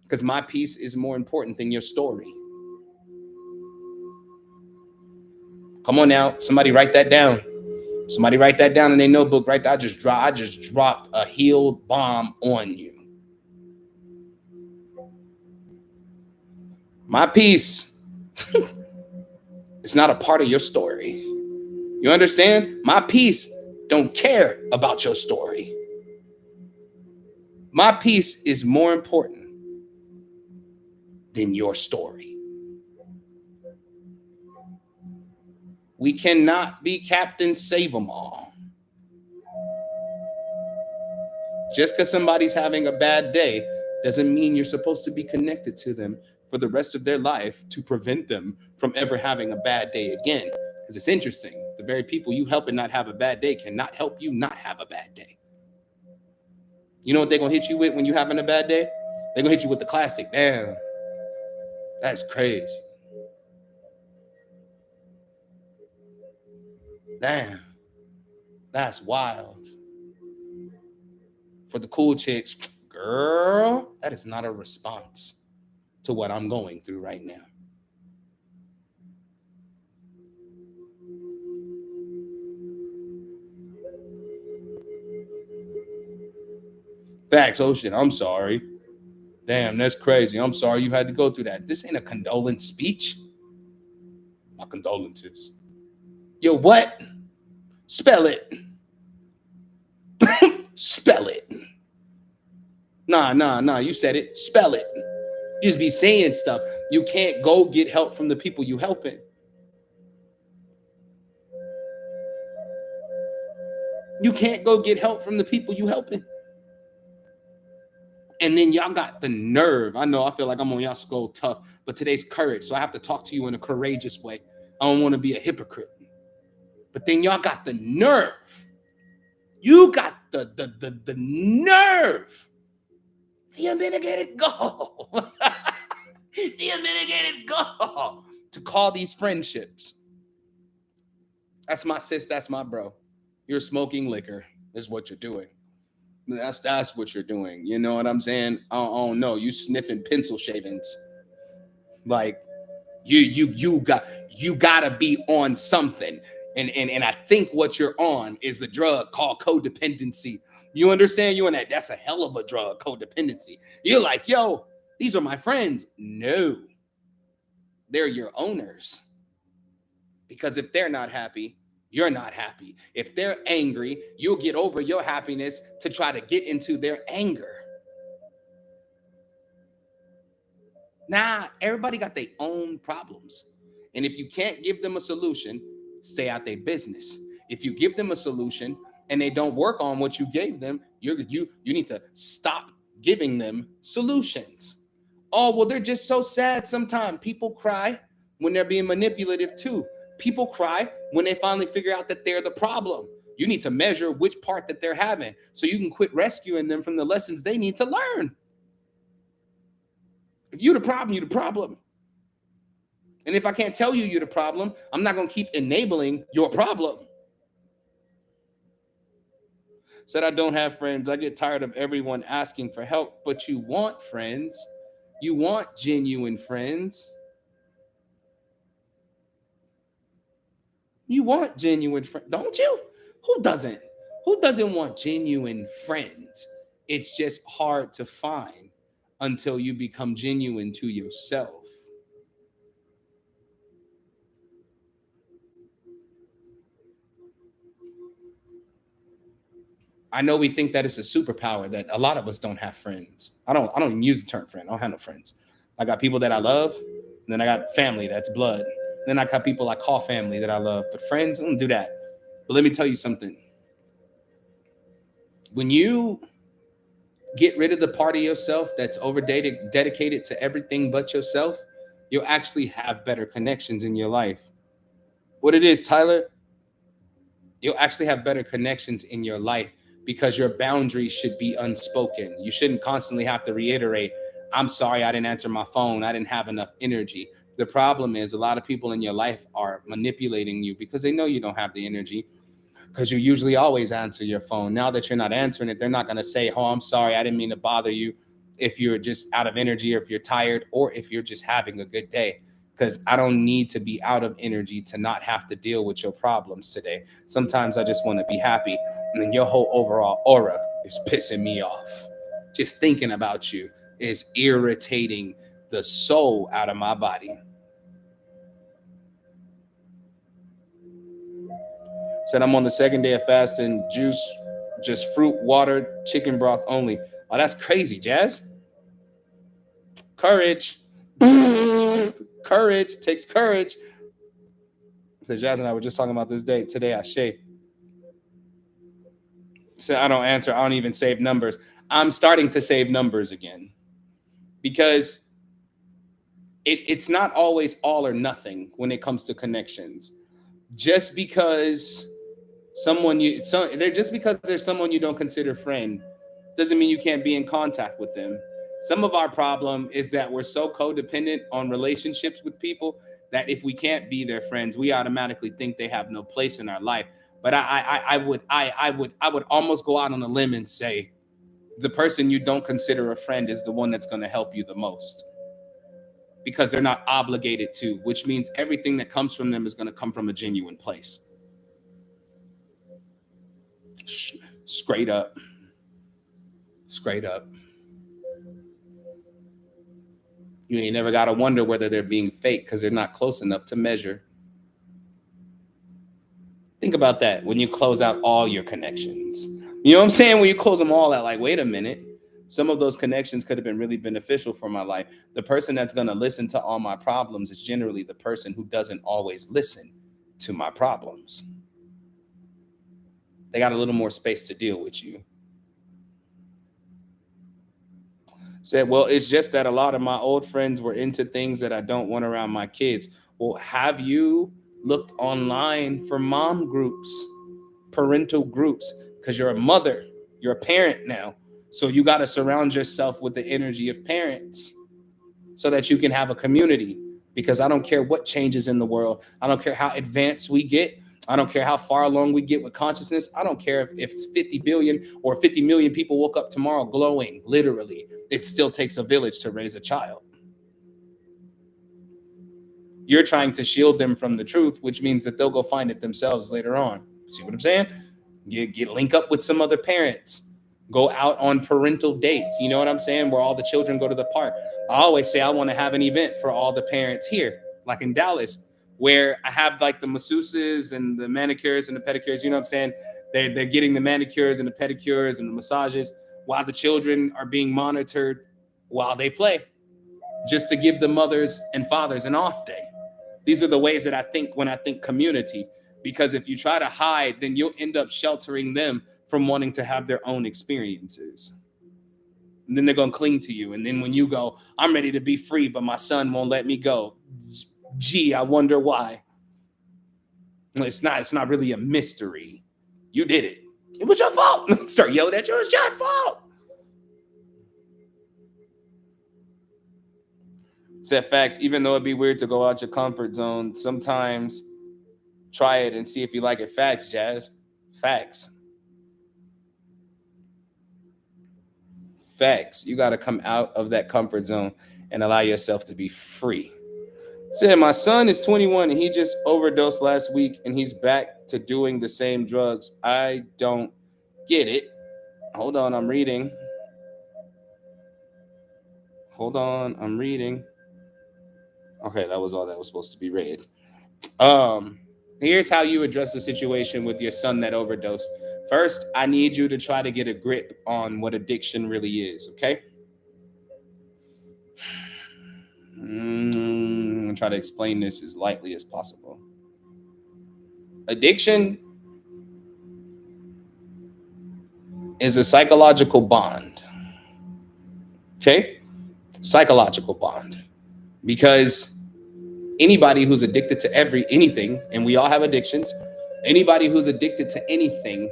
Because my peace is more important than your story. Come on now. Somebody write that down. Somebody write that down in their notebook right there. I just dropped a healed bomb on you. My peace is not a part of your story. You understand? My peace don't care about your story. My peace is more important than your story. We cannot be Captain Save-em-all. Just because somebody's having a bad day doesn't mean you're supposed to be connected to them for the rest of their life to prevent them from ever having a bad day again. Because it's interesting. The very people you help and not have a bad day cannot help you not have a bad day. You know what they're going to hit you with when you're having a bad day? They're going to hit you with the classic. Damn, that's crazy. Damn, that's wild. For the cool chicks, girl, that is not a response to what I'm going through right now. Facts. Oh shit, I'm sorry. Damn, that's crazy. I'm sorry you had to go through that. This ain't a condolence speech. My condolences. Yo, what? Spell it. Spell it. Nah. You said it. Spell it. You just be saying stuff. You can't go get help from the people you helping. You can't go get help from the people you helping. And then y'all got the nerve. I know I feel like I'm on y'all skull tough, but today's courage. So I have to talk to you in a courageous way. I don't want to be a hypocrite. But then y'all got the nerve. You got the nerve The unmitigated goal. The unmitigated goal to call these friendships. That's my sis, that's my bro. You're smoking liquor, is what you're doing. That's what you're doing. You know what I'm saying? I don't know. You sniffing pencil shavings. Like you gotta be on something. And I think what you're on is the drug called codependency. You understand? You on that? That's a hell of a drug, codependency. You're like, yo, these are my friends. No, they're your owners. Because if they're not happy, you're not happy. If they're angry, you'll get over your happiness to try to get into their anger. Nah, everybody got their own problems. And if you can't give them a solution, stay out their business. If you give them a solution and they don't work on what you gave them, you need to stop giving them solutions. Oh, well, they're just so sad sometimes. People cry when they're being manipulative too. People cry when they finally figure out that they're the problem. You need to measure which part that they're having so you can quit rescuing them from the lessons they need to learn. If you're the problem, you're the problem. And if I can't tell you you're the problem, I'm not going to keep enabling your problem. Said I don't have friends. I get tired of everyone asking for help, but you want friends. You want genuine friends. You want genuine friends, don't you? Who doesn't? Who doesn't want genuine friends? It's just hard to find until you become genuine to yourself. I know we think that it's a superpower that a lot of us don't have friends. I don't even use the term friend. I don't have no friends. I got people that I love, and then I got family that's blood. Then I got people I call family that I love. But friends, I don't do that. But let me tell you something. When you get rid of the part of yourself that's dedicated to everything but yourself, you'll actually have better connections in your life. What it is, Tyler, you'll actually have better connections in your life because your boundaries should be unspoken. You shouldn't constantly have to reiterate, I'm sorry, I didn't answer my phone. I didn't have enough energy. The problem is a lot of people in your life are manipulating you because they know you don't have the energy because you usually always answer your phone. Now that you're not answering it, they're not going to say, oh, I'm sorry, I didn't mean to bother you if you're just out of energy or if you're tired or if you're just having a good day. Because I don't need to be out of energy to not have to deal with your problems today. Sometimes I just want to be happy. And then your whole overall aura is pissing me off. Just thinking about you is irritating the soul out of my body. Said I'm on the second day of fasting, juice, just fruit, water, chicken broth only. Oh, that's crazy, Jazz. Courage. Courage takes courage. So Jazz and I were just talking about this day today. I shave. So I don't answer. I don't even save numbers. I'm starting to save numbers again because it's not always all or nothing when it comes to connections. Just because just because there's someone you don't consider friend doesn't mean you can't be in contact with them. Some of our problem is that we're so codependent on relationships with people that if we can't be their friends, we automatically think they have no place in our life. But I would almost go out on a limb and say the person you don't consider a friend is the one that's going to help you the most because they're not obligated to, which means everything that comes from them is going to come from a genuine place. Straight up. Straight up. You ain't never got to wonder whether they're being fake because they're not close enough to measure. Think about that when you close out all your connections. You know what I'm saying? When you close them all out, like, wait a minute. Some of those connections could have been really beneficial for my life. The person that's going to listen to all my problems is generally the person who doesn't always listen to my problems. They got a little more space to deal with you. Said, well, it's just that a lot of my old friends were into things that I don't want around my kids. Well, have you looked online for mom groups, parental groups? Because you're a mother, you're a parent now. So you got to surround yourself with the energy of parents so that you can have a community. Because I don't care what changes in the world. I don't care how advanced we get. I don't care how far along we get with consciousness. I don't care if it's 50 billion or 50 million people woke up tomorrow glowing, literally. It still takes a village to raise a child. You're trying to shield them from the truth, which means that they'll go find it themselves later on. See what I'm saying? Get link up with some other parents. Go out on parental dates. You know what I'm saying? Where all the children go to the park. I always say I want to have an event for all the parents here, like in Dallas, where I have like the masseuses and the manicures and the pedicures. You know what I'm saying? They're getting the manicures and the pedicures and the massages while the children are being monitored while they play, just to give the mothers and fathers an off day. These are the ways that I think when I think community, because if you try to hide, then you'll end up sheltering them from wanting to have their own experiences. And then they're going to cling to you. And then when you go, I'm ready to be free, but my son won't let me go. Gee, I wonder why. It's not really a mystery. You did it. It was your fault. Start yelling at you. It's your fault. Said facts, even though it'd be weird to go out your comfort zone, sometimes try it and see if you like it. Facts, Jazz. Facts. Facts. You got to come out of that comfort zone and allow yourself to be free. Said, my son is 21 and he just overdosed last week and he's back to doing the same drugs. I don't get it. Hold on, I'm reading. Hold on, I'm reading. Okay, that was all that was supposed to be read. Here's how you address the situation with your son that overdosed. First, I need you to try to get a grip on what addiction really is, okay? Try to explain this as lightly as possible. Addiction is a psychological bond. Okay? Psychological bond. Because anybody who's addicted to anything, and we all have addictions, anybody who's addicted to anything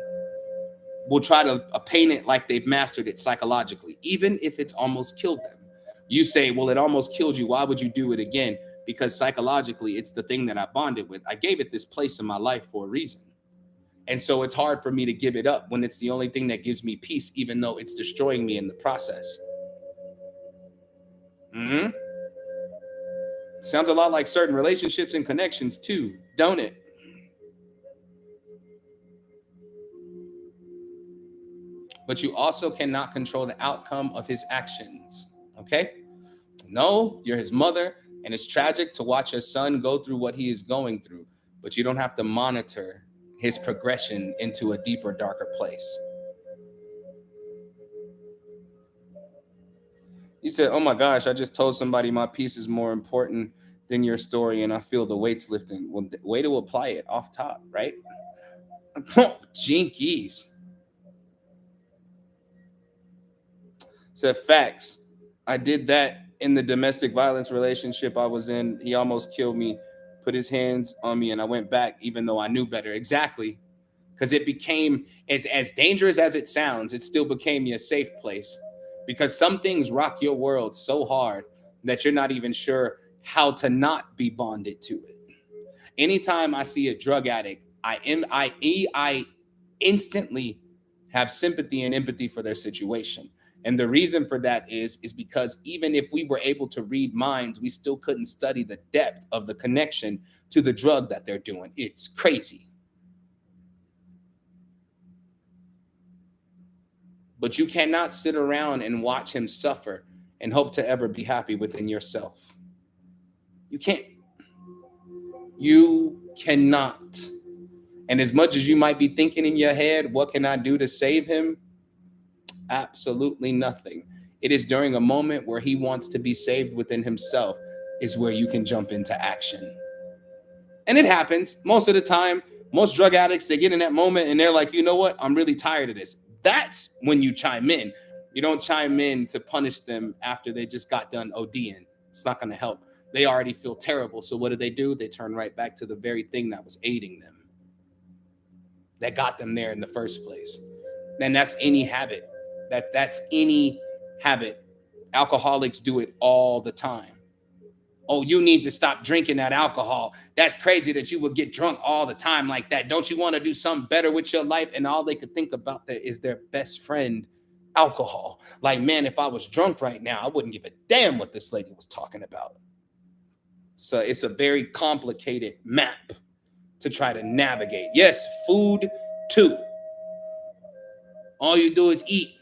will try to paint it like they've mastered it psychologically, even if it's almost killed them. You say, well, it almost killed you. Why would you do it again? Because psychologically, it's the thing that I bonded with. I gave it this place in my life for a reason. And so it's hard for me to give it up when it's the only thing that gives me peace, even though it's destroying me in the process. Sounds a lot like certain relationships and connections too, don't it? But you also cannot control the outcome of his actions, okay? No, you're his mother, and it's tragic to watch your son go through what he is going through, but you don't have to monitor his progression into a deeper, darker place. You said, oh my gosh, I just told somebody my piece is more important than your story, and I feel the weight's lifting. Well, way to apply it off top, right? Jinkies. Said facts. I did that in the domestic violence relationship I was in. He almost killed me, put his hands on me, and I went back even though I knew better. Exactly. Because it became as dangerous as it sounds, it still became your safe place. Because some things rock your world so hard that you're not even sure how to not be bonded to it. Anytime I see a drug addict, I instantly have sympathy and empathy for their situation. And the reason for that is because even if we were able to read minds, we still couldn't study the depth of the connection to the drug that they're doing. It's crazy. But you cannot sit around and watch him suffer and hope to ever be happy within yourself. You can't. You cannot. And as much as you might be thinking in your head, what can I do to save him? Absolutely nothing. It is during a moment where he wants to be saved within himself is where you can jump into action. And it happens most of the time. Most drug addicts, they get in that moment and they're like, you know what? I'm really tired of this. That's when you chime in. You don't chime in to punish them after they just got done ODing. It's not going to help. They already feel terrible. So what do? They turn right back to the very thing that was aiding them, that got them there in the first place. And that's any habit. That's any habit. Alcoholics do it all the time. Oh, you need to stop drinking that alcohol. That's crazy that you would get drunk all the time like that. Don't you want to do something better with your life? And all they could think about that is their best friend, alcohol. Like, man, if I was drunk right now, I wouldn't give a damn what this lady was talking about. So it's a very complicated map to try to navigate. Yes, food too. All you do is eat.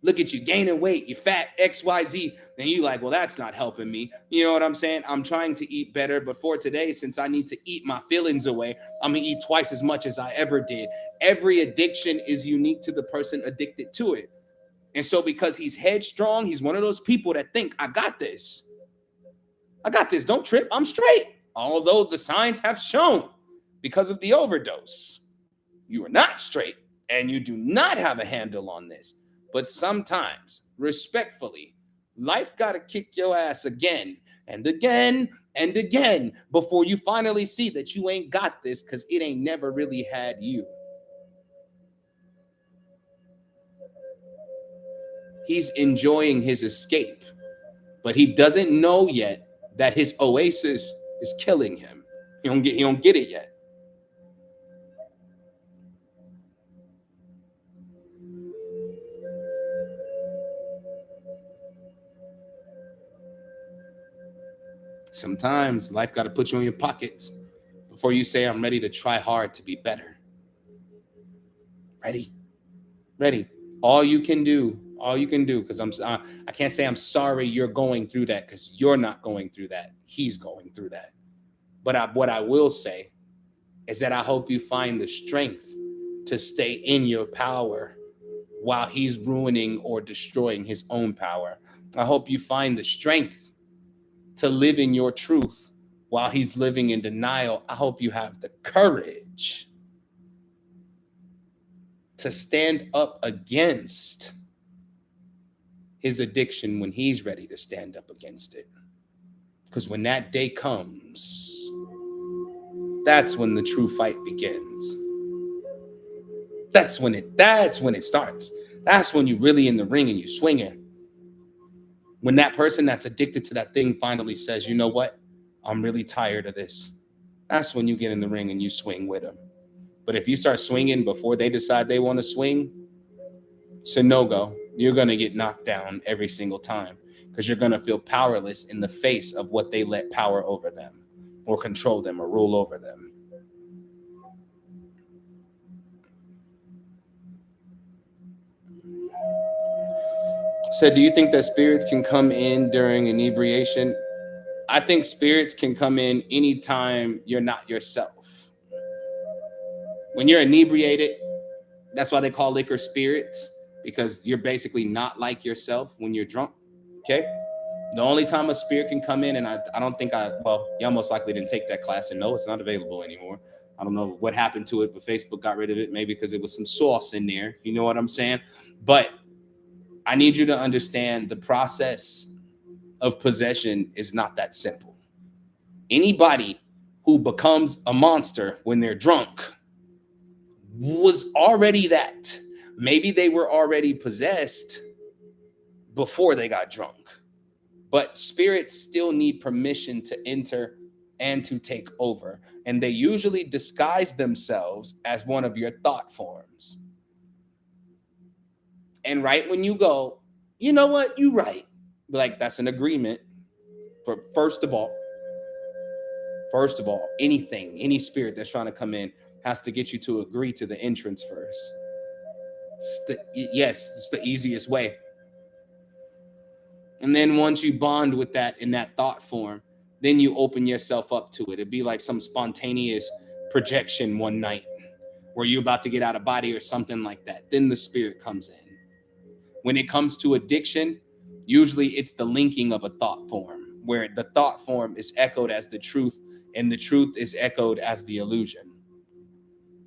Look at you gaining weight, you're fat, XYZ. Then you like, well, that's not helping me. You know what I'm saying? I'm trying to eat better, but for today, since I need to eat my feelings away, I'm gonna eat twice as much as I ever did. Every addiction is unique to the person addicted to it. And so because he's headstrong, he's one of those people that think, I got this. I got this. Don't trip. I'm straight. Although the signs have shown because of the overdose, you are not straight and you do not have a handle on this. But sometimes, respectfully, life got to kick your ass again and again and again before you finally see that you ain't got this, because it ain't never really had you. He's enjoying his escape, but he doesn't know yet that his oasis is killing him. He don't get it yet. Sometimes life got to put you in your pockets before you say, I'm ready to try hard to be better. Ready. All you can do, because I can't say I'm sorry you're going through that, because you're not going through that. He's going through that. But what I will say is that I hope you find the strength to stay in your power while he's ruining or destroying his own power. I hope you find the strength to live in your truth while he's living in denial. I hope you have the courage to stand up against his addiction when he's ready to stand up against it. Because when that day comes, that's when the true fight begins. That's when it starts. That's when you're really in the ring and you're swinging. When that person that's addicted to that thing finally says, you know what? I'm really tired of this. That's when you get in the ring and you swing with them. But if you start swinging before they decide they want to swing, it's a no-go. You're going to get knocked down every single time, because you're going to feel powerless in the face of what they let power over them or control them or rule over them. So do you think that spirits can come in during inebriation? I think spirits can come in anytime you're not yourself. When you're inebriated, that's why they call liquor spirits, because you're basically not like yourself when you're drunk. Okay? The only time a spirit can come in, and I don't think y'all most likely didn't take that class and no, it's not available anymore. I don't know what happened to it, but Facebook got rid of it, maybe because it was some sauce in there. You know what I'm saying? But I need you to understand the process of possession is not that simple. Anybody who becomes a monster when they're drunk was already that. Maybe they were already possessed before they got drunk. But spirits still need permission to enter and to take over. And they usually disguise themselves as one of your thought forms. And right when you go, you know what, you right. Like, that's an agreement. But first of all, any spirit that's trying to come in has to get you to agree to the entrance first. It's the easiest way. And then once you bond with that in that thought form, then you open yourself up to it. It'd be like some spontaneous projection one night where you're about to get out of body or something like that. Then the spirit comes in. When it comes to addiction, usually it's the linking of a thought form, where the thought form is echoed as the truth and the truth is echoed as the illusion,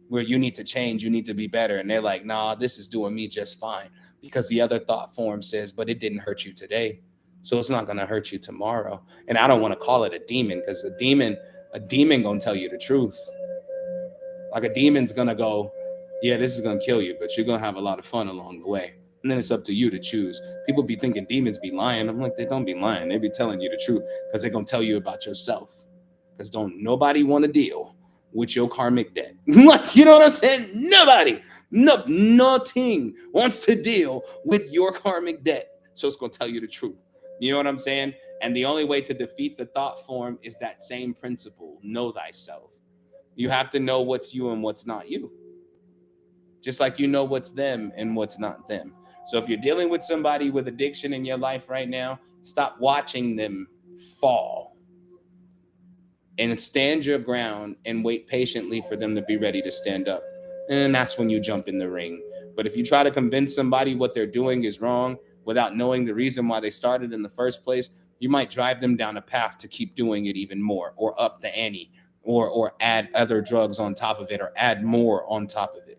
where you need to change, you need to be better. And they're like, nah, this is doing me just fine, because the other thought form says, but it didn't hurt you today, so it's not going to hurt you tomorrow. And I don't want to call it a demon, because a demon going to tell you the truth. Like, a demon's going to go, yeah, this is going to kill you, but you're going to have a lot of fun along the way. And then it's up to you to choose. People be thinking demons be lying. I'm like, they don't be lying. They be telling you the truth because they're going to tell you about yourself. Because don't nobody want to deal with your karmic debt. Like, you know what I'm saying? Nobody, nothing wants to deal with your karmic debt. So it's going to tell you the truth. You know what I'm saying? And the only way to defeat the thought form is that same principle: know thyself. You have to know what's you and what's not you. Just like you know what's them and what's not them. So if you're dealing with somebody with addiction in your life right now, stop watching them fall and stand your ground and wait patiently for them to be ready to stand up. And that's when you jump in the ring. But if you try to convince somebody what they're doing is wrong without knowing the reason why they started in the first place, you might drive them down a path to keep doing it even more, or up the ante, or add other drugs on top of it, or add more on top of it.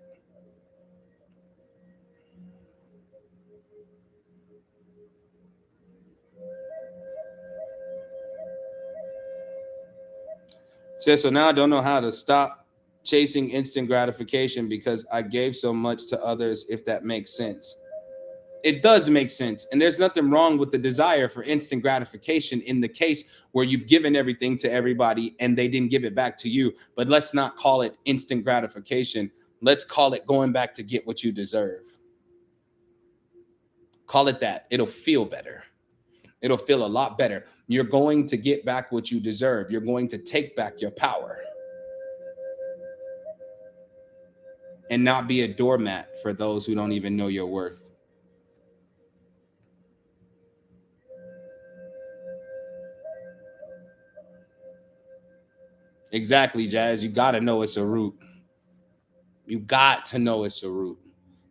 Says, so now I don't know how to stop chasing instant gratification because I gave so much to others, if that makes sense. It does make sense. And there's nothing wrong with the desire for instant gratification in the case where you've given everything to everybody and they didn't give it back to you. But let's not call it instant gratification. Let's call it going back to get what you deserve. Call it that. It'll feel better. It'll feel a lot better. You're going to get back what you deserve. You're going to take back your power and not be a doormat for those who don't even know your worth. Exactly, Jazz. You got to know it's a root. You got to know it's a root.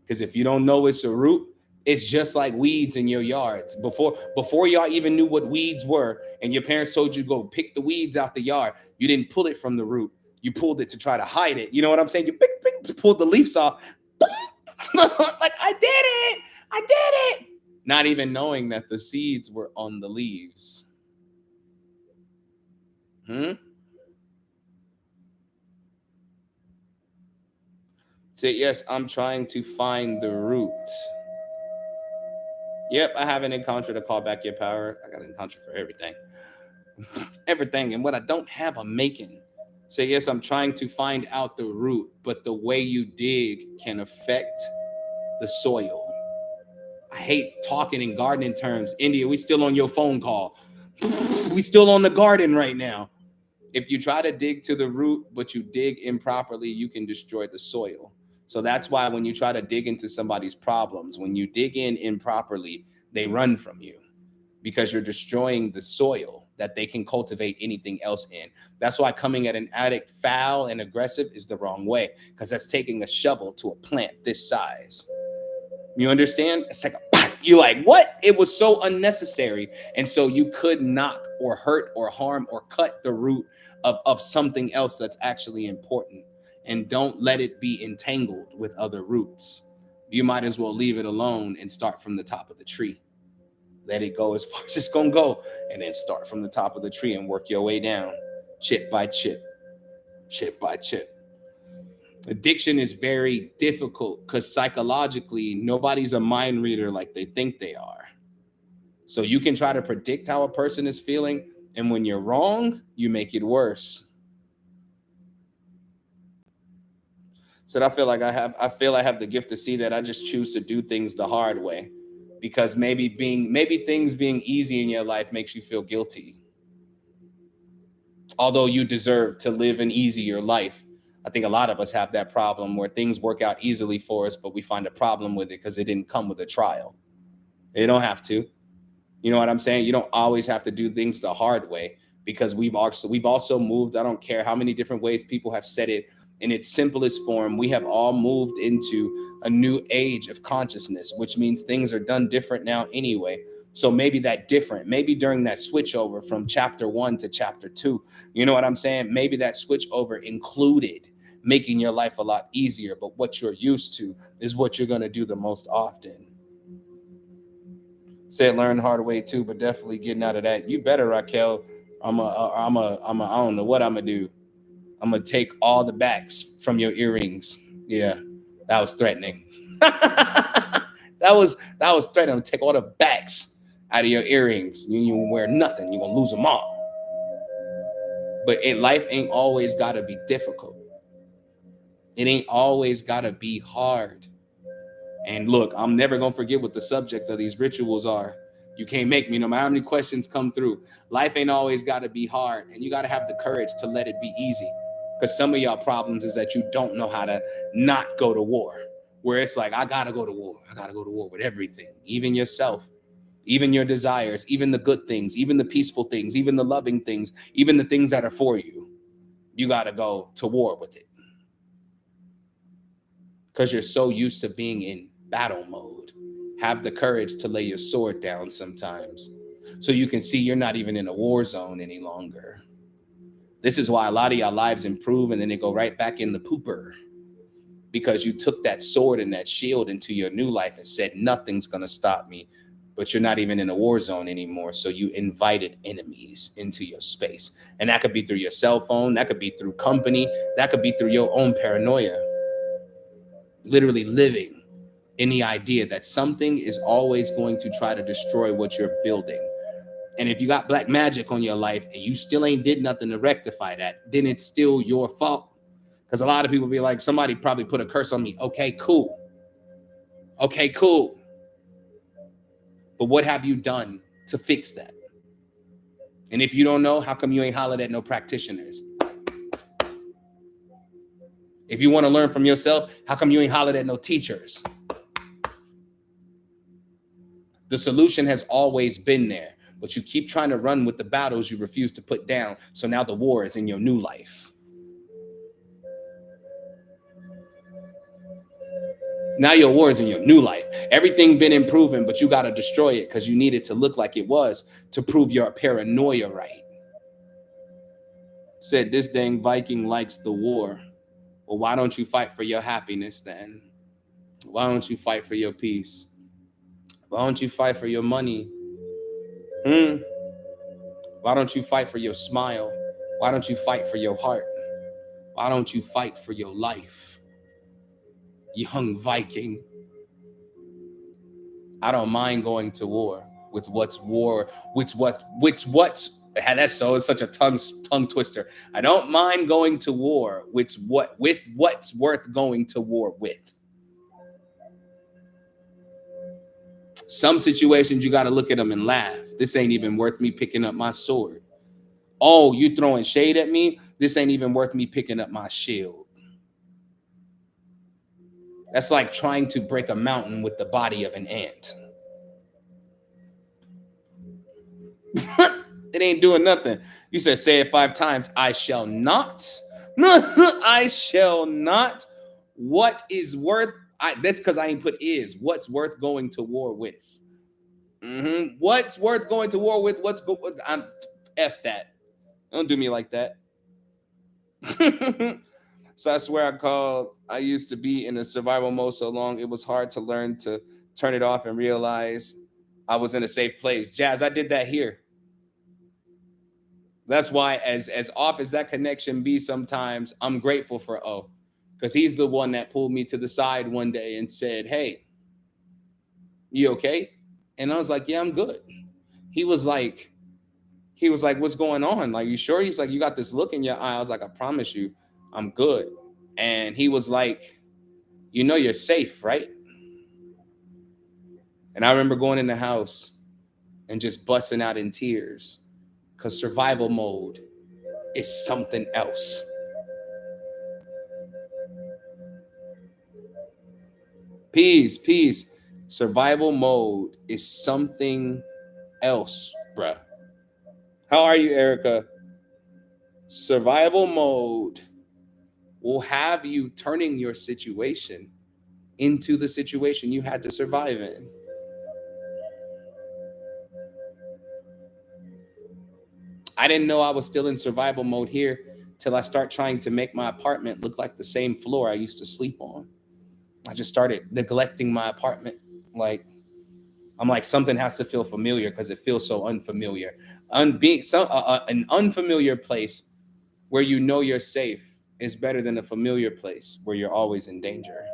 Because if you don't know it's a root, it's just like weeds in your yards. Before y'all even knew what weeds were, and your parents told you to go pick the weeds out the yard, you didn't pull it from the root. You pulled it to try to hide it. You know what I'm saying? You pulled the leaves off. Like, I did it. I did it. Not even knowing that the seeds were on the leaves. Say, yes, I'm trying to find the root. Yep, I haven't encountered a call back your power. I got an encounter for everything. Everything. And what I don't have, I'm making. Say, yes, I'm trying to find out the root, but the way you dig can affect the soil. I hate talking in gardening terms. India, we still on your phone call. We still on the garden right now. If you try to dig to the root, but you dig improperly, you can destroy the soil. So that's why when you try to dig into somebody's problems, when you dig in improperly, they run from you because you're destroying the soil that they can cultivate anything else in. That's why coming at an addict foul and aggressive is the wrong way, because that's taking a shovel to a plant this size. You understand? It's like you're like, what? It was so unnecessary. And so you could knock or hurt or harm or cut the root of something else that's actually important. And don't let it be entangled with other roots. You might as well leave it alone and start from the top of the tree. Let it go as far as it's going to go. And then start from the top of the tree and work your way down, chip by chip, chip by chip. Addiction is very difficult because psychologically, nobody's a mind reader like they think they are. So you can try to predict how a person is feeling, and when you're wrong, you make it worse. So I feel like I feel I have the gift to see that. I just choose to do things the hard way because maybe things being easy in your life makes you feel guilty. Although you deserve to live an easier life. I think a lot of us have that problem where things work out easily for us, but we find a problem with it because it didn't come with a trial. They don't have to. You know what I'm saying? You don't always have to do things the hard way because we've also moved. I don't care how many different ways people have said it in its simplest form. We have all moved into a new age of consciousness, which means things are done different now anyway. So maybe maybe during that switch over from chapter 1 to chapter 2, you know what I'm saying? Maybe that switch over included making your life a lot easier. But what you're used to is what you're going to do the most often. Said learn hard way too, but definitely getting out of that. You better, Raquel. I don't know what I'm gonna do. I'm gonna take all the backs from your earrings. Yeah, that was threatening. That was threatening to take all the backs out of your earrings. You won't wear nothing. You're gonna lose them all. But life ain't always gotta be difficult. It ain't always gotta be hard. And look, I'm never gonna forget what the subject of these rituals are. You can't make me, no matter how many questions come through. Life ain't always gotta be hard, and you gotta have the courage to let it be easy. Because some of y'all problems is that you don't know how to not go to war. Where it's like, I gotta go to war. I gotta go to war with everything, even yourself, even your desires, even the good things, even the peaceful things, even the loving things, even the things that are for you. You gotta go to war with it. Because you're so used to being in battle mode. Have the courage to lay your sword down sometimes so you can see you're not even in a war zone any longer. This is why a lot of y'all lives improve and then they go right back in the pooper, because you took that sword and that shield into your new life and said, nothing's going to stop me. But you're not even in a war zone anymore. So you invited enemies into your space. And that could be through your cell phone. That could be through company. That could be through your own paranoia. Literally living in the idea that something is always going to try to destroy what you're building. And if you got black magic on your life and you still ain't did nothing to rectify that, then it's still your fault. Because a lot of people be like, somebody probably put a curse on me. Okay, cool. Okay, cool. But what have you done to fix that? And if you don't know, how come you ain't hollered at no practitioners? If you want to learn from yourself, how come you ain't hollered at no teachers? The solution has always been there, but you keep trying to run with the battles you refuse to put down. So now the war is in your new life. Now your war is in your new life. Everything been improving, but you got to destroy it because you need it to look like it was to prove your paranoia right. Said this dang Viking likes the war. Well, why don't you fight for your happiness then? Why don't you fight for your peace? Why don't you fight for your money? Why don't you fight for your smile? Why don't you fight for your heart? Why don't you fight for your life? Young Viking. I don't mind going to war with what's that's so it's such a tongue twister. I don't mind going to war with what's worth going to war with. Some situations you got to look at them and laugh. This ain't even worth me picking up my sword. Oh, you throwing shade at me? This ain't even worth me picking up my shield. That's like trying to break a mountain with the body of an ant. It ain't doing nothing. You said, say it 5 times. I shall not. I shall not. What is worth? That's because I ain't put is. What's worth going to war with? What's worth going to war with? I'm F that. Don't do me like that. So I swear I used to be in a survival mode so long, it was hard to learn to turn it off and realize I was in a safe place. Jazz, I did that here. That's why as off as that connection be sometimes, I'm grateful for O, because he's the one that pulled me to the side one day and said, hey, you okay? And I was like, yeah, I'm good. He was like, what's going on? Like, you sure? He's like, you got this look in your eye. I was like, I promise you, I'm good. And he was like, you know you're safe, right? And I remember going in the house and just busting out in tears because survival mode is something else. Peace. Survival mode is something else, bruh. How are you, Erica? Survival mode will have you turning your situation into the situation you had to survive in. I didn't know I was still in survival mode here till I start trying to make my apartment look like the same floor I used to sleep on. I just started neglecting my apartment. Like, I'm like, something has to feel familiar because it feels so unfamiliar. An unfamiliar place where you know you're safe is better than a familiar place where you're always in danger.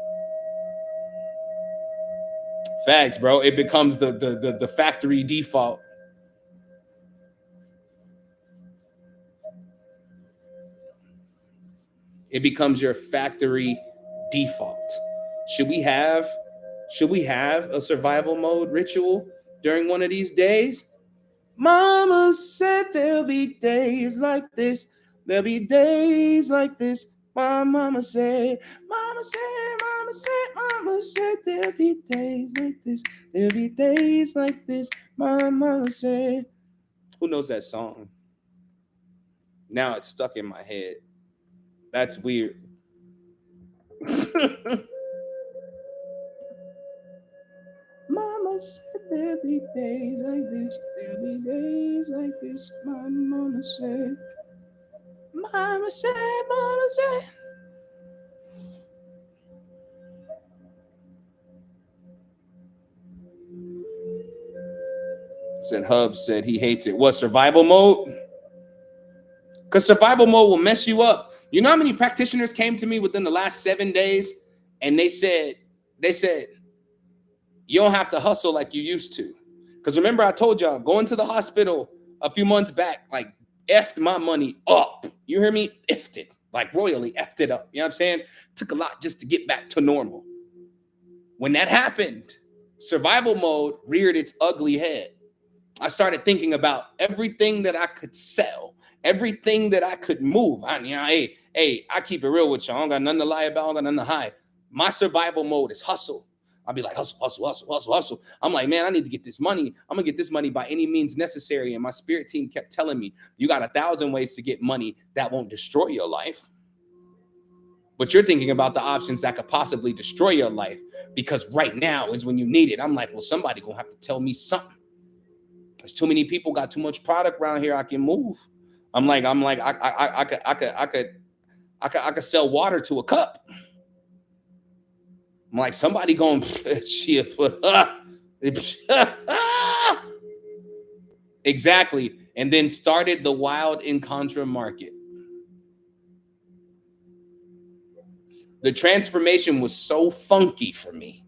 Facts, bro. It becomes the factory default. It becomes your factory default. Should we have should we have a survival mode ritual during one of these days? Mama said there'll be days like this. There'll be days like this. My mama said there'll be days like this. There'll be days like this. My mama said. Who knows that song? Now it's stuck in my head. That's weird. Mama said there'll be days like this. There'll be days like this. My mama said. Mama said, mama said. Said Hub said he hates it. What, survival mode? Because survival mode will mess you up. You know how many practitioners came to me within the last 7 days and they said, you don't have to hustle like you used to. Because remember, I told y'all, going to the hospital a few months back, like, effed my money up. You hear me? Effed it. Like, royally effed it up. You know what I'm saying? Took a lot just to get back to normal. When that happened, survival mode reared its ugly head. I started thinking about everything that I could sell, everything that I could move. I keep it real with y'all. I don't got nothing to lie about. I don't got nothing to hide. My survival mode is hustle. I'll be like, hustle, hustle, hustle, hustle, hustle. I'm like, man, I need to get this money. I'm going to get this money by any means necessary. And my spirit team kept telling me, you got 1,000 ways to get money that won't destroy your life. But you're thinking about the options that could possibly destroy your life because right now is when you need it. I'm like, well, somebody going to have to tell me something. There's too many people got too much product around here. I can move. I could sell water to a cup. I'm like, somebody going exactly. And then started the wild in contra market. The transformation was so funky for me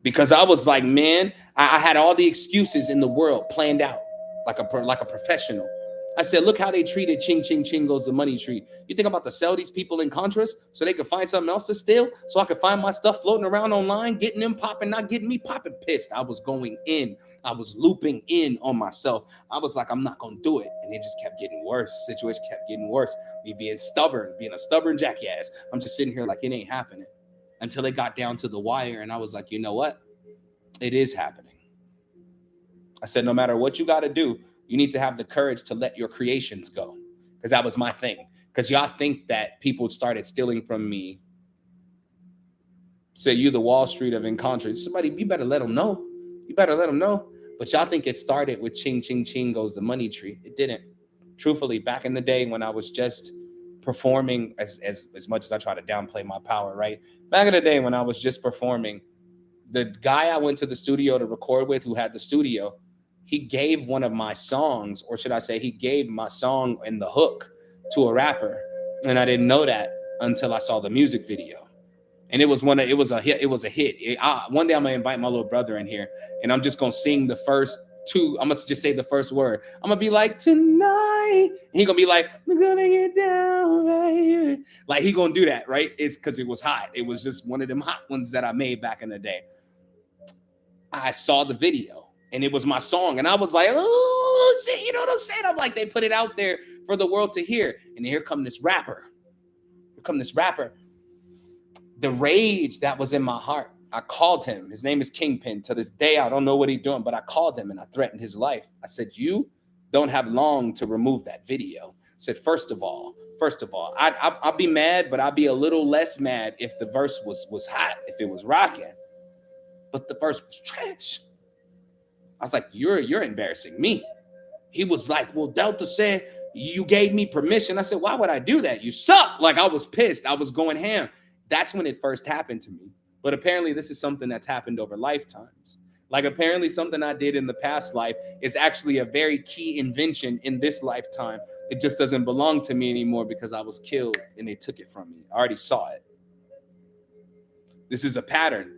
because I was like, man, I had all the excuses in the world planned out like a professional. I said, look how they treated Ching Ching Ching goes the money tree. You think I'm about to sell these people in Contras so they could find something else to steal? So I could find my stuff floating around online, getting them popping, not getting me popping pissed. I was going in. I was looping in on myself. I was like, I'm not going to do it. And it just kept getting worse. The situation kept getting worse. Me being stubborn, being a stubborn jackass. I'm just sitting here like it ain't happening until it got down to the wire. And I was like, you know what? It is happening. I said, no matter what you got to do, you need to have the courage to let your creations go. Because that was my thing. Because y'all think that people started stealing from me. Say you the Wall Street of Encontra. Somebody, you better let them know. You better let them know. But y'all think it started with Ching Ching Ching goes the money tree. It didn't. Truthfully, back in the day when I was just performing, as much as I try to downplay my power, right? Back in the day when I was just performing, the guy I went to the studio to record with who had the studio, he gave one of my songs, or should I say he gave my song in the hook to a rapper. And I didn't know that until I saw the music video. And it was a hit. One day I'm gonna invite my little brother in here and I'm just gonna sing the first two. I must just say the first word. I'm gonna be like, tonight. And he gonna be like, we're gonna get down, baby. Like he gonna do that, right? It's because it was hot. It was just one of them hot ones that I made back in the day. I saw the video and it was my song. And I was like, oh shit, you know what I'm saying? I'm like, they put it out there for the world to hear. And here come this rapper. The rage that was in my heart, I called him. His name is Kingpin. To this day, I don't know what he's doing, but I called him and I threatened his life. I said, you don't have long to remove that video. I said, first of all, I'll be mad, but I'll be a little less mad if the verse was hot, if it was rocking. But the verse was trash. I was like, you're embarrassing me. He was like, well, Delta said you gave me permission. I said, why would I do that? You suck. Like I was pissed. I was going ham. That's when it first happened to me. But apparently this is something that's happened over lifetimes. Like apparently something I did in the past life is actually a very key invention in this lifetime. It just doesn't belong to me anymore because I was killed and they took it from me. I already saw it. This is a pattern.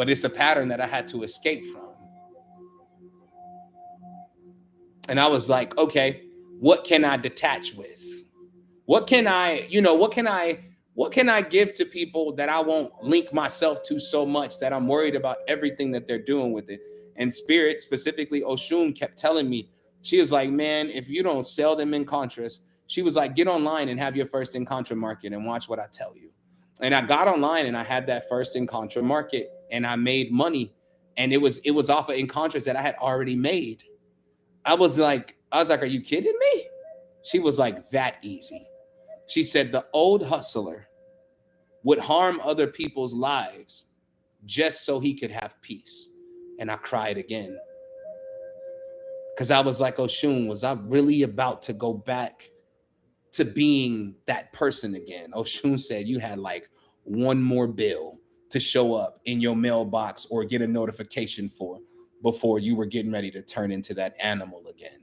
but it's a pattern that I had to escape from. And I was like, okay, what can I detach with? What can I, what can I give to people that I won't link myself to so much that I'm worried about everything that they're doing with it? And Spirit, specifically Oshun, kept telling me, she was like, man, if you don't sell them in Contras, she was like, get online and have your first in Contra market and watch what I tell you. And I got online and I had that first in Contra market and I made money. And it was off of in Contras that I had already made. I was like, are you kidding me? She was like, that easy. She said the old hustler would harm other people's lives just so he could have peace. And I cried again. Because I was like, Oshun, was I really about to go back to being that person again? Oshun said you had like one more bill to show up in your mailbox or get a notification for before you were getting ready to turn into that animal again.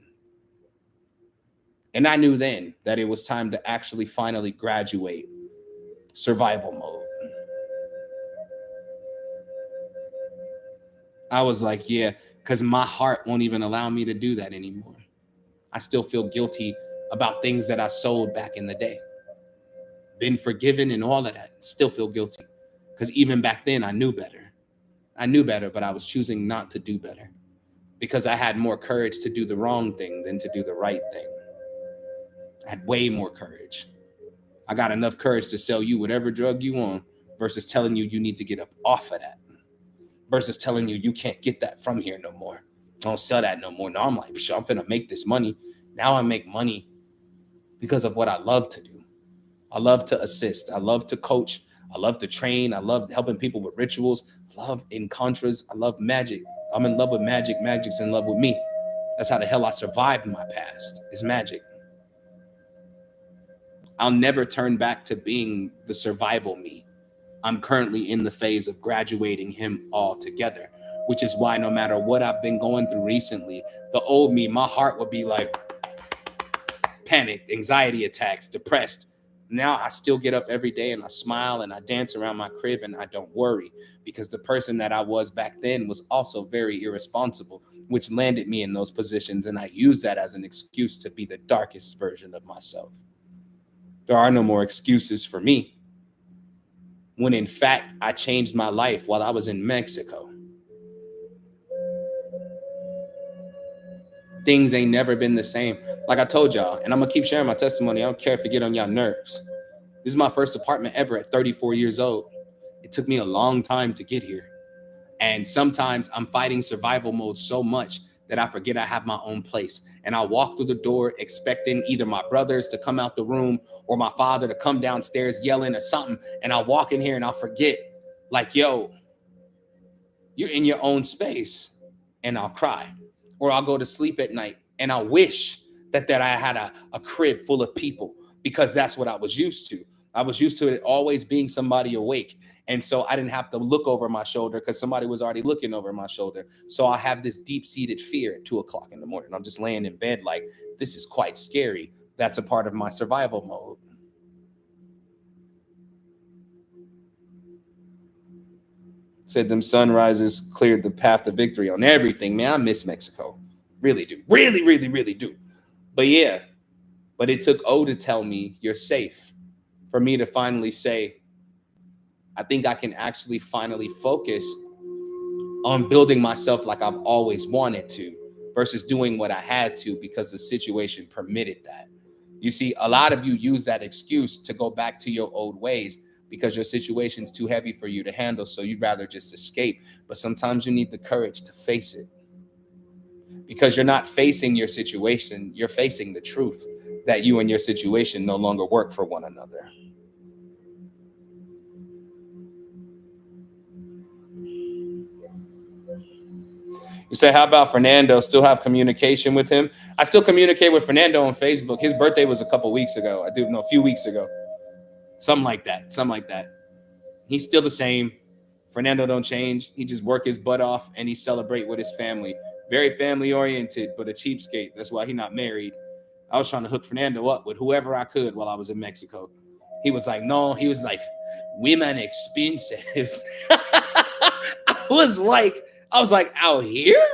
And I knew then that it was time to actually finally graduate survival mode. I was like, yeah, because my heart won't even allow me to do that anymore. I still feel guilty about things that I sold back in the day. Been forgiven and all of that. Still feel guilty. Because even back then, I knew better. I knew better, but I was choosing not to do better. Because I had more courage to do the wrong thing than to do the right thing. I had way more courage. I got enough courage to sell you whatever drug you want versus telling you you need to get up off of that. Versus telling you you can't get that from here no more. Don't sell that no more. Now I'm like, I'm gonna make this money. Now I make money because of what I love to do. I love to assist. I love to coach. I love to train. I love helping people with rituals. I love in Contras. I love magic. I'm in love with magic. Magic's in love with me. That's how the hell I survived my past, is magic. I'll never turn back to being the survival me. I'm currently in the phase of graduating him altogether, which is why no matter what I've been going through recently, the old me, my heart would be like panicked, anxiety attacks, depressed. Now I still get up every day and I smile and I dance around my crib and I don't worry, because the person that I was back then was also very irresponsible, which landed me in those positions. And I use that as an excuse to be the darkest version of myself. There are no more excuses for me. When in fact, I changed my life while I was in Mexico. Things ain't never been the same. Like I told y'all, and I'm gonna keep sharing my testimony. I don't care if it get on y'all nerves. This is my first apartment ever at 34 years old. It took me a long time to get here. And sometimes I'm fighting survival mode so much that I forget I have my own place. And I walk through the door expecting either my brothers to come out the room or my father to come downstairs yelling or something. And I walk in here and I'll forget, like, yo, you're in your own space. And I'll cry. Or I'll go to sleep at night and I wish that I had a crib full of people, because that's what I was used to. I was used to it always being somebody awake. And so I didn't have to look over my shoulder because somebody was already looking over my shoulder. So I have this deep-seated fear at 2:00 in the morning. I'm just laying in bed like, this is quite scary. That's a part of my survival mode. Said them sunrises cleared the path to victory on everything. Man, I miss Mexico. Really do. Really, really, really do. But yeah, but it took O to tell me you're safe, for me to finally say, I think I can actually finally focus on building myself like I've always wanted to, versus doing what I had to because the situation permitted that. You see, a lot of you use that excuse to go back to your old ways because your situation's too heavy for you to handle, so you'd rather just escape. But sometimes you need the courage to face it, because you're not facing your situation, you're facing the truth that you and your situation no longer work for one another. You say, how about Fernando? Still have communication with him? I still communicate with Fernando on Facebook. His birthday was a couple weeks ago. A few weeks ago. Something like that. He's still the same. Fernando don't change. He just work his butt off and he celebrate with his family. Very family oriented, but a cheapskate. That's why he not married. I was trying to hook Fernando up with whoever I could while I was in Mexico. He was like, no. He was like, women expensive. was like, out here?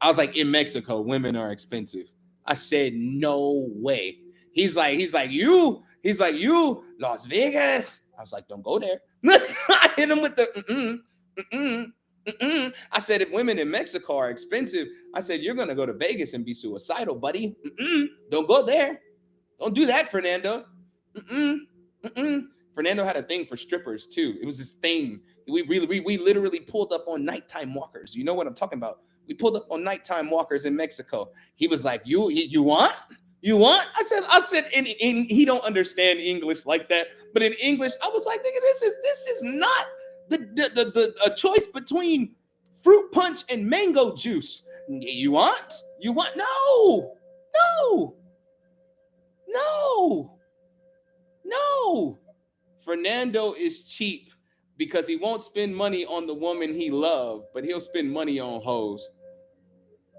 I was like, in Mexico, women are expensive. I said, no way. He's like, you, Las Vegas. I was like, don't go there. I hit him with the I said, if women in Mexico are expensive, I said, you're gonna go to Vegas and be suicidal, buddy. Don't go there. Don't do that, Fernando. Mm-mm. Mm-mm. Fernando had a thing for strippers too. It was his thing. We literally pulled up on nighttime walkers. You know what I'm talking about? We pulled up on nighttime walkers in Mexico. He was like, you want? You want? I said in he don't understand English like that, but in English, I was like, nigga, this is not a choice between fruit punch and mango juice. You want? You want? No, no, no, no. Fernando is cheap because he won't spend money on the woman he loved, but he'll spend money on hoes.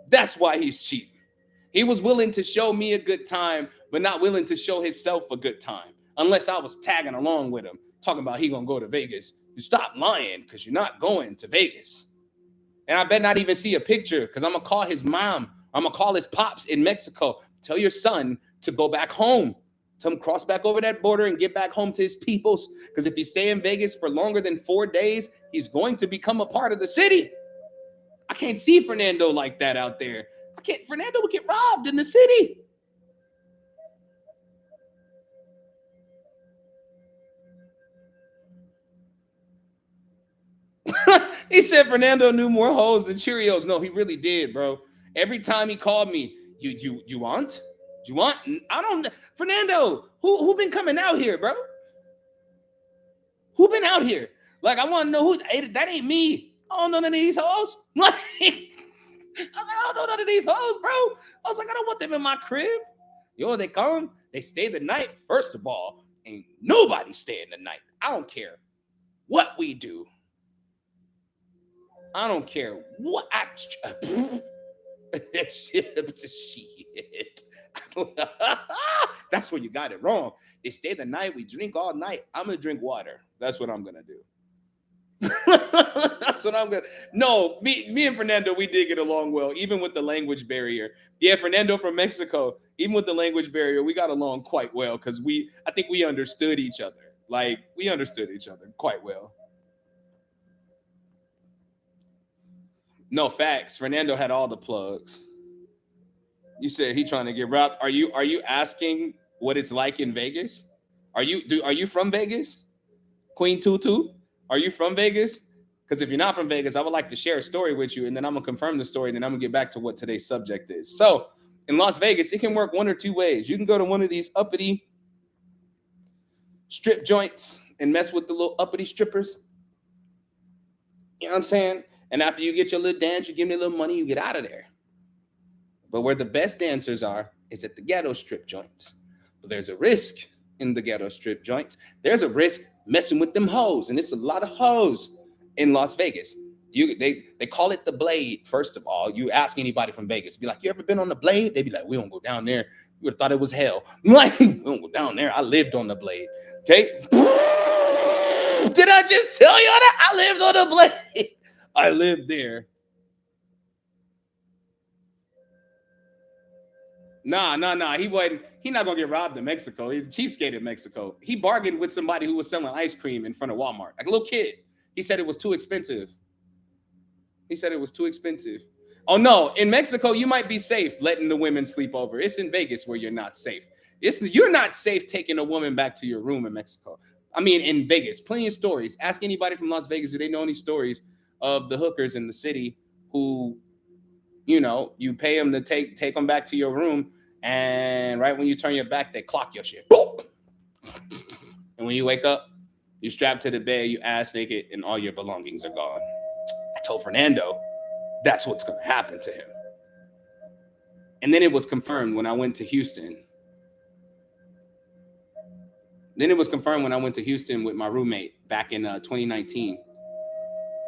That's why he's cheap. He was willing to show me a good time, but not willing to show himself a good time, unless I was tagging along with him, talking about he gonna go to Vegas. You stop lying because you're not going to Vegas. And I bet not even see a picture because I'm gonna call his mom. I'm gonna call his pops in Mexico. Tell your son to go back home. Tell him cross back over that border and get back home to his peoples. Because if he stay in Vegas for longer than 4 days, he's going to become a part of the city. I can't see Fernando like that out there. I can't. Fernando would get robbed in the city. He said Fernando knew more hoes than Cheerios. No, he really did, bro. Every time he called me, you want? You want? I don't. Fernando, who been coming out here, bro? Who been out here? Like, I want to know who. That ain't me. I don't know none of these hoes. Like, I was like, I don't know none of these hoes, bro. I was like, I don't want them in my crib. Yo, they come, they stay the night. First of all, ain't nobody staying the night. I don't care what we do. I don't care what. Shit. That's where you got it wrong. They stay the night. We drink all night. I'm gonna drink water. That's what I'm gonna do. That's what I'm gonna. No, me and Fernando, we did get along well, even with the language barrier. Yeah, Fernando from Mexico, even with the language barrier, we got along quite well because I think we understood each other. Like, we understood each other quite well. No, facts. Fernando had all the plugs. You said he trying to get robbed. Are you asking what it's like in Vegas? Are you from Vegas? Queen Tutu? Are you from Vegas? Because if you're not from Vegas, I would like to share a story with you, and then I'm gonna confirm the story, and then I'm gonna get back to what today's subject is. So in Las Vegas, it can work one or two ways. You can go to one of these uppity strip joints and mess with the little uppity strippers. You know what I'm saying? And after you get your little dance, you give me a little money, you get out of there. But where the best dancers are is at the ghetto strip joints. But there's a risk in the ghetto strip joints. There's a risk messing with them hoes, and it's a lot of hoes in Las Vegas. They call it the Blade. First of all, you ask anybody from Vegas, be like, "You ever been on the Blade?" They be like, "We don't go down there. You would have thought it was hell." I'm like, "We don't go down there. I lived on the Blade." Okay. Did I just tell y'all that I lived on the Blade? I lived there. Nah. He wasn't. He not gonna get robbed in Mexico. He's a cheapskate in Mexico. He bargained with somebody who was selling ice cream in front of Walmart, like a little kid. He said it was too expensive. He said it was too expensive. Oh no, in Mexico you might be safe letting the women sleep over. It's in Vegas where you're not safe. You're not safe taking a woman back to your room in Mexico. I mean, in Vegas, plenty of stories. Ask anybody from Las Vegas, do they know any stories of the hookers in the city who, you pay them to take them back to your room, and right when you turn your back, they clock your shit. Boom! And when you wake up, you strapped to the bed, you ass naked, and all your belongings are gone. I told Fernando that's what's going to happen to him. And then it was confirmed when I went to Houston. With my roommate back in 2019.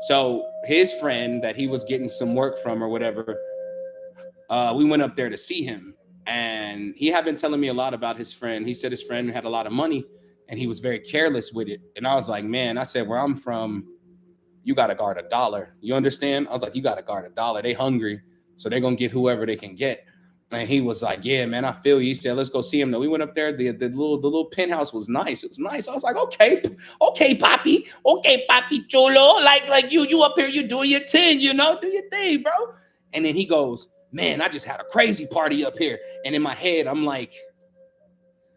So his friend that he was getting some work from or whatever, we went up there to see him. And he had been telling me a lot about his friend. He said his friend had a lot of money and he was very careless with it. And I was like, man, I said, where I'm from, you got to guard $1. You understand? I was like, you got to guard $1. They hungry, so they're gonna get whoever they can get. And he was like, yeah, man, I feel you. He said, let's go see him. Now we went up there. The little penthouse was nice. It was nice. I was like, okay, okay, papi chulo. Like you up here, you doing your thing, do your thing, bro. And then he goes, man, I just had a crazy party up here. And in my head, I'm like,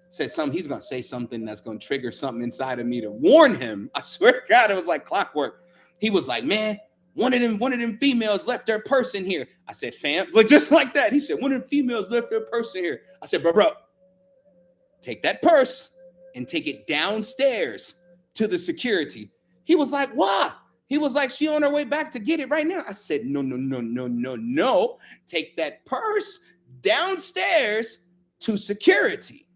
said something. He's gonna say something that's gonna trigger something inside of me to warn him. I swear to God, it was like clockwork. He was like, man, one of them females left their purse in here. I said, fam, like just like that. He said, one of them females left their purse in here. I said, bro, take that purse and take it downstairs to the security. He was like, why? He was like, she on her way back to get it right now. I said, no. Take that purse downstairs to security.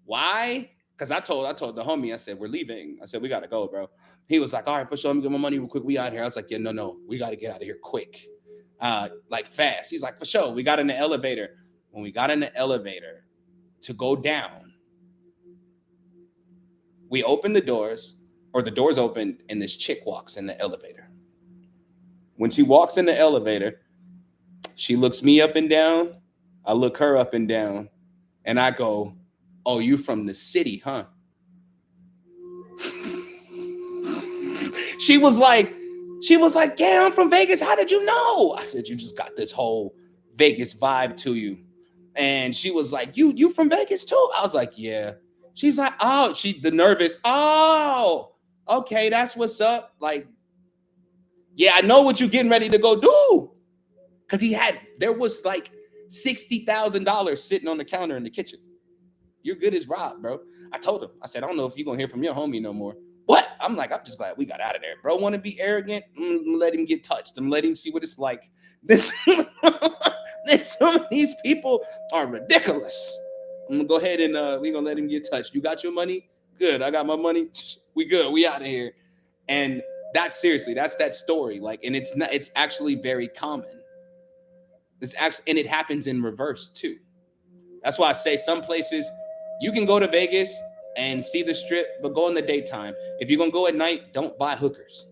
Why? Because I told the homie, I said, we're leaving. I said, we got to go, bro. He was like, all right, for sure. Let me get my money real quick. We out here. I was like, yeah, no. We got to get out of here quick. Like fast. He's like, for sure. We got in the elevator. When we got in the elevator to go down, we opened the doors, or the doors opened, and this chick walks in the elevator. When she walks in the elevator, she looks me up and down. I look her up and down, and I go, oh, you from the city, huh? She was like, yeah, I'm from Vegas. How did you know? I said, you just got this whole Vegas vibe to you. And she was like, you from Vegas too? I was like, yeah. She's like, oh, the nervous. Oh, okay, that's what's up. Like, yeah, I know what you're getting ready to go do. Because there was like $60,000 sitting on the counter in the kitchen. You're good as Rob, bro. I told him. I said, I don't know if you're going to hear from your homie no more. What? I'm like, I'm just glad we got out of there. Bro, want to be arrogant? Let him get touched. Let him see what it's like. Some of these people are ridiculous. I'm going to go ahead and we're going to let him get touched. You got your money? Good. I got my money. We good. We out of here. And that's that story. Like, and it's actually very common. And it happens in reverse too. That's why I say some places you can go to Vegas and see the strip, but go in the daytime. If you're going to go at night, don't buy hookers.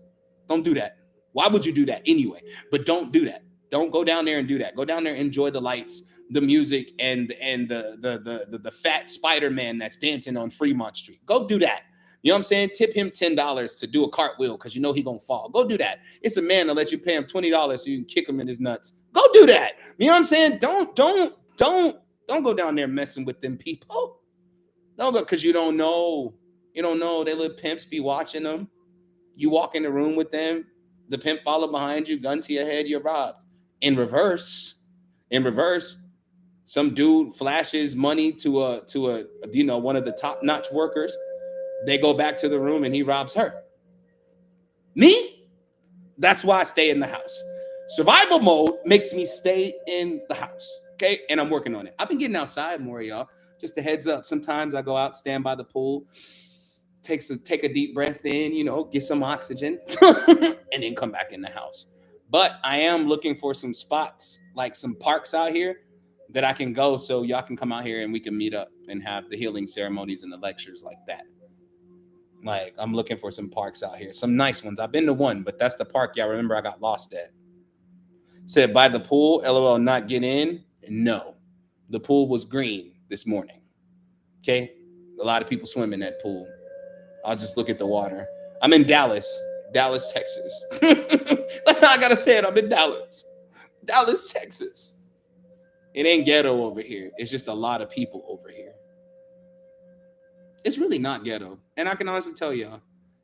Don't do that. Why would you do that anyway? But don't do that. Don't go down there and do that. Go down there and enjoy the lights, the music, and the fat Spider-Man that's dancing on Fremont Street. Go do that. You know what I'm saying? Tip him $10 to do a cartwheel because you know he's going to fall. Go do that. It's a man to let you pay him $20 so you can kick him in his nuts. Go do that. You know what I'm saying? Don't go down there messing with them people. Don't go, because you don't know. You don't know. They little pimps be watching them. You walk in the room with them. The pimp follow behind you, gun to your head, you're robbed. In reverse, some dude flashes money to one of the top-notch workers. They go back to the room and he robs her. Me? That's why I stay in the house. Survival mode makes me stay in the house. Okay, and I'm working on it. I've been getting outside more, y'all. Just a heads up. Sometimes I go out, stand by the pool, take a deep breath in, get some oxygen, and then come back in the house. But I am looking for some spots, like some parks out here that I can go so y'all can come out here and we can meet up and have the healing ceremonies and the lectures like that. Like, I'm looking for some parks out here, some nice ones. I've been to one, but that's the park y'all remember I got lost at. Said by the pool, LOL, not get in. No, the pool was green this morning. Okay, a lot of people swim in that pool. I'll just look at the water. I'm in Dallas, Texas. That's how I gotta say it. I'm in Dallas, Texas. It ain't ghetto over here. It's just a lot of people over here. It's really not ghetto. And I can honestly tell y'all,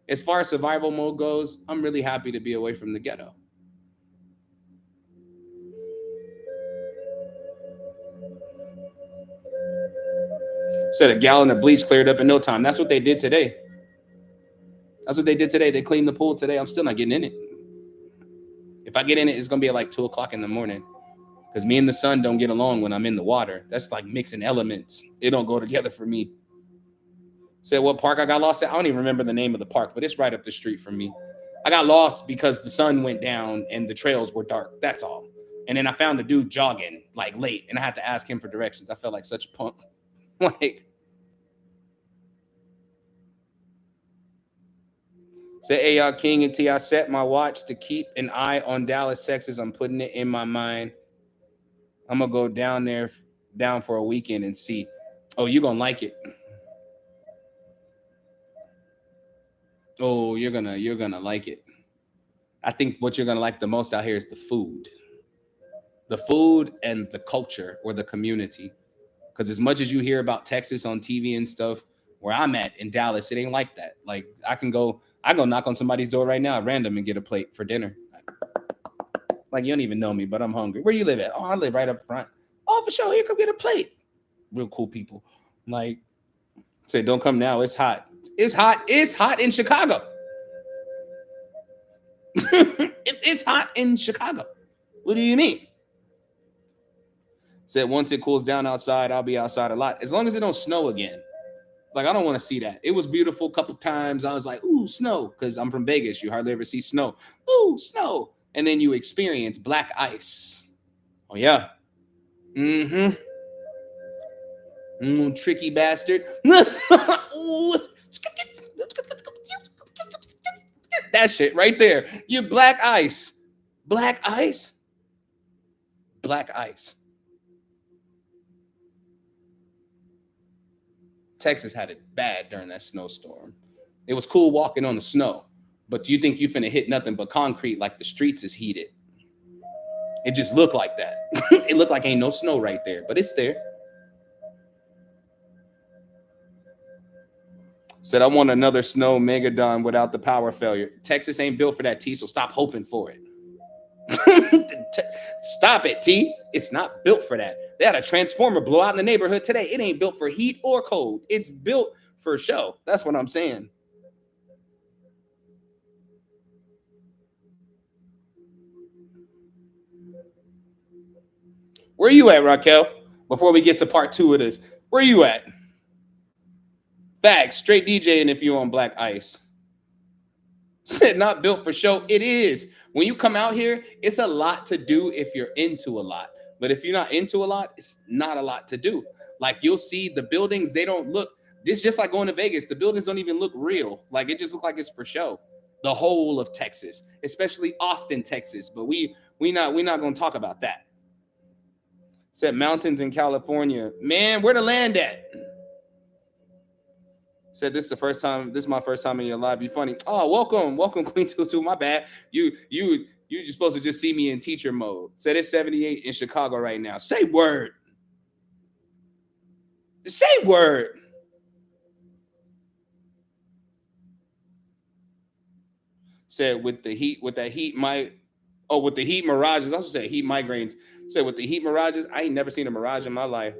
as far as survival mode goes, I'm really happy to be away from the ghetto. Said a gallon of bleach cleared up in no time. That's what they did today. They cleaned the pool today. I'm still not getting in it. If I get in it, it's going to be at like 2 o'clock in the morning. Because me and the sun don't get along when I'm in the water. That's like mixing elements. It don't go together for me. Said what park I got lost at? I don't even remember the name of the park, but it's right up the street from me. I got lost because the sun went down and the trails were dark. That's all. And then I found a dude jogging like late, and I had to ask him for directions. I felt like such a punk. Like, Say, hey, y'all, King, until I set my watch to keep an eye on Dallas, Texas. I'm putting it in my mind. I'm gonna go down for a weekend and see. Oh, you're gonna like it. Oh, you're gonna like it. I think what you're gonna like the most out here is the food and the culture or the community. Because as much as you hear about Texas on TV and stuff, where I'm at in Dallas, it ain't like that. Like I go knock on somebody's door right now at random and get a plate for dinner. Like you don't even know me, but I'm hungry. Where you live at? Oh, I live right up front. Oh, for sure. Here, come get a plate. Real cool people. Like, say, don't come now. It's hot. It's hot. It's hot in Chicago. It's hot in Chicago. What do you mean? Said once it cools down outside, I'll be outside a lot. As long as it don't snow again. Like, I don't want to see that. It was beautiful a couple times. I was like, ooh, snow. Because I'm from Vegas. You hardly ever see snow. Ooh, snow. And then you experience black ice. Oh, yeah. Mm-hmm. Tricky bastard. That shit right there. You black ice. Black ice. Black ice. Texas had it bad during that snowstorm. It was cool walking on the snow, but do you think you finna hit nothing but concrete like the streets is heated? It just looked like that. It looked like ain't no snow right there, but it's there. Said I want another snow megadon without the power failure. Texas ain't built for that, T, so stop hoping for it. Stop it, T. It's not built for that. They had a transformer blow out in the neighborhood today. It ain't built for heat or cold. It's built for show. That's what I'm saying. Where you at, Raquel? Before we get to part 2 of this, where you at? Facts, straight DJing if you're on black ice. Said not built for show. It is. When you come out here, it's a lot to do if you're into a lot. But if you're not into a lot, it's not a lot to do. Like you'll see the buildings, they don't look. It's just like going to Vegas. The buildings don't even look real. Like it just looks like it's for show. The whole of Texas, especially Austin, Texas. But we're not gonna talk about that. Said mountains in California. Man, where the land at? Said this is the first time. This is my first time in your live. Be funny. Oh, welcome, Queen Tutu. My bad. You just supposed to just see me in teacher mode. Said it's 78 in Chicago right now. Say word. Say word. Said with the heat, with the heat mirages. I should say heat migraines. Said with the heat mirages, I ain't never seen a mirage in my life.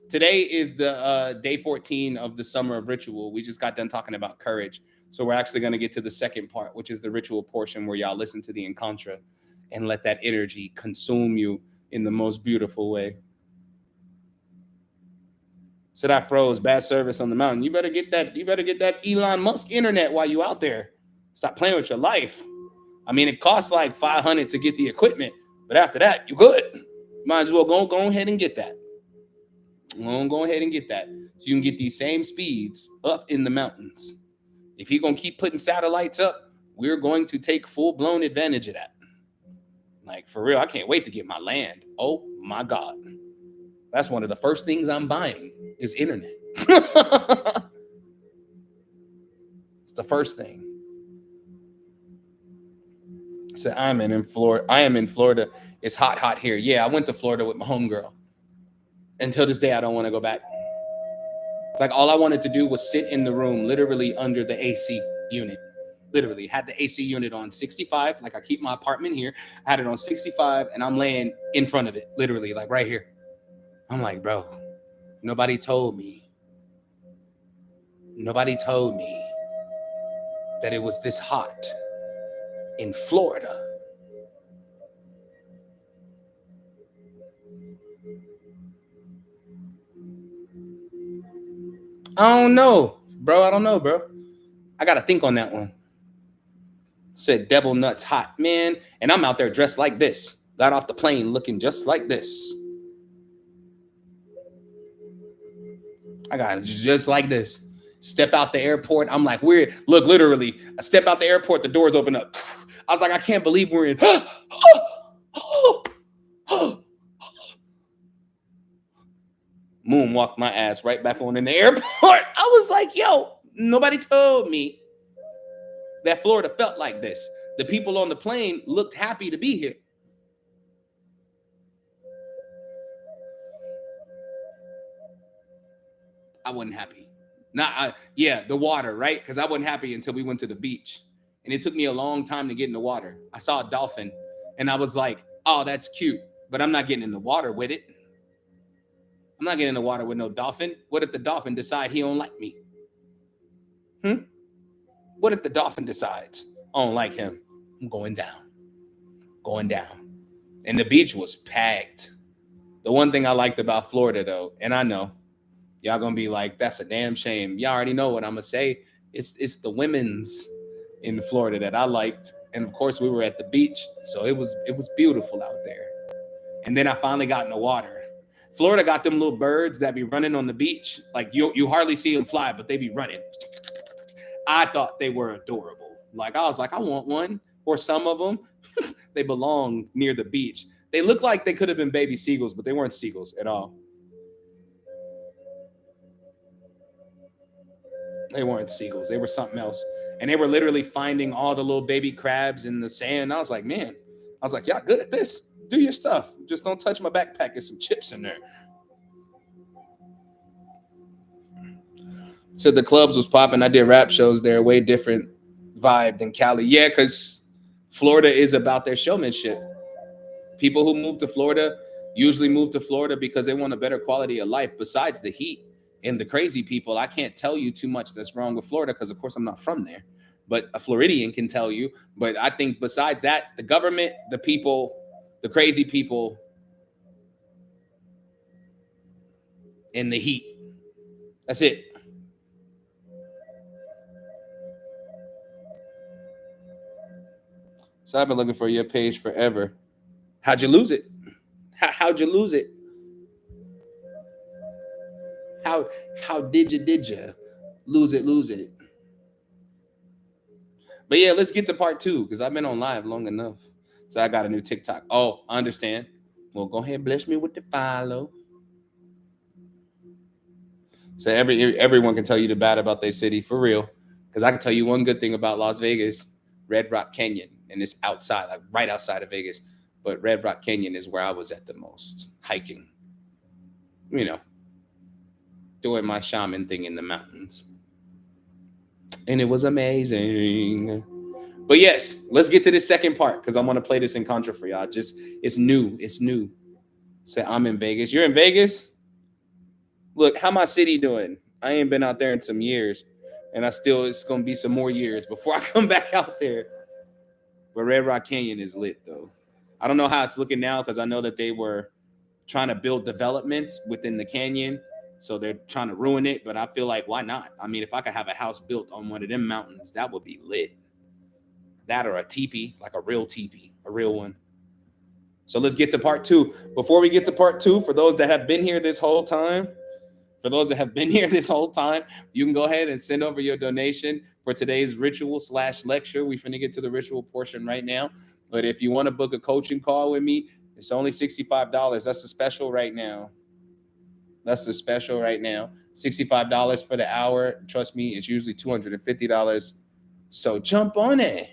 Today is the day 14 of the summer of ritual. We just got done talking about courage. So we're actually going to get to the second part, which is the ritual portion where y'all listen to the encontra and let that energy consume you in the most beautiful way. Said I froze, bad service on the mountain. You better get that Elon Musk internet while you out there. Stop playing with your life. I mean, it costs like $500 to get the equipment, but after that, you good. Might as well go ahead and get that. Go ahead and get that. So you can get these same speeds up in the mountains. If you're going to keep putting satellites up, we're going to take full-blown advantage of that. Like, for real, I can't wait to get my land. Oh, my God. That's one of the first things I'm buying is internet. It's the first thing. So I am in Florida. It's hot here. Yeah, I went to Florida with my homegirl. Until this day, I don't want to go back. Like all I wanted to do was sit in the room, literally under the AC unit. Literally had the AC unit on 65. Like I keep my apartment here. I had it on 65 and I'm laying in front of it, literally like right here. I'm like, bro, nobody told me that it was this hot in Florida. I don't know, bro. I got to think on that one. Said devil nuts hot, man. And I'm out there dressed like this. Got off the plane looking just like this. I got just like this. Step out the airport. I'm like, weird. Look, literally, I step out the airport, the doors open up. I was like, I can't believe we're in. Moonwalked my ass right back on in the airport. I was like, yo, nobody told me that Florida felt like this. The people on the plane looked happy to be here. I wasn't happy. The water, right? Because I wasn't happy until we went to the beach. And it took me a long time to get in the water. I saw a dolphin and I was like, oh, that's cute. But I'm not getting in the water with it. I'm not getting in the water with no dolphin. What if the dolphin decide he don't like me? What if the dolphin decides I don't like him? I'm going down. Going down. And the beach was packed. The one thing I liked about Florida, though, and I know y'all gonna be like, that's a damn shame. Y'all already know what I'm gonna say. It's the women's in Florida that I liked. And of course we were at the beach, so it was beautiful out there. And then I finally got in the water. Florida got them little birds that be running on the beach. Like you hardly see them fly, but they be running. I thought they were adorable. Like I was like, I want one. Or some of them, they belong near the beach. They look like they could have been baby seagulls, but they weren't seagulls at all. They weren't seagulls. They were something else. And they were literally finding all the little baby crabs in the sand. I was like, man, y'all good at this. Do your stuff. Just don't touch my backpack. There's some chips in there. So the clubs was popping. I did rap shows there. Way different vibe than Cali. Yeah, because Florida is about their showmanship. People who move to Florida usually move to Florida because they want a better quality of life besides the heat. And the crazy people, I can't tell you too much that's wrong with Florida because, of course, I'm not from there. But a Floridian can tell you. But I think besides that, the government, the people, the crazy people, and the heat. That's it. So I've been looking for your page forever. How'd you lose it? How'd you lose it? How did you lose it? But yeah, let's get to part 2 because I've been on live long enough. So I got a new TikTok. Oh, I understand. Well, go ahead and bless me with the follow. So everyone can tell you the bad about their city for real. Because I can tell you one good thing about Las Vegas, Red Rock Canyon, and it's outside, like right outside of Vegas. But Red Rock Canyon is where I was at the most, hiking. You know, doing my shaman thing in the mountains. And it was amazing. But yes, let's get to the second part because I want to play this in contra for y'all. It's new. Say I'm in Vegas. You're in Vegas? Look, how my city doing? I ain't been out there in some years. And it's going to be some more years before I come back out there. But Red Rock Canyon is lit, though. I don't know how it's looking now because I know that they were trying to build developments within the canyon. So they're trying to ruin it. But I feel like, why not? I mean, if I could have a house built on one of them mountains, that would be lit. That or a teepee, like a real teepee, a real one. So let's get to part 2. Before we get to part 2, for those that have been here this whole time, you can go ahead and send over your donation for today's ritual/lecture. We finna get to the ritual portion right now. But if you want to book a coaching call with me, it's only $65. That's the special right now. $65 for the hour. Trust me, it's usually $250. So jump on it.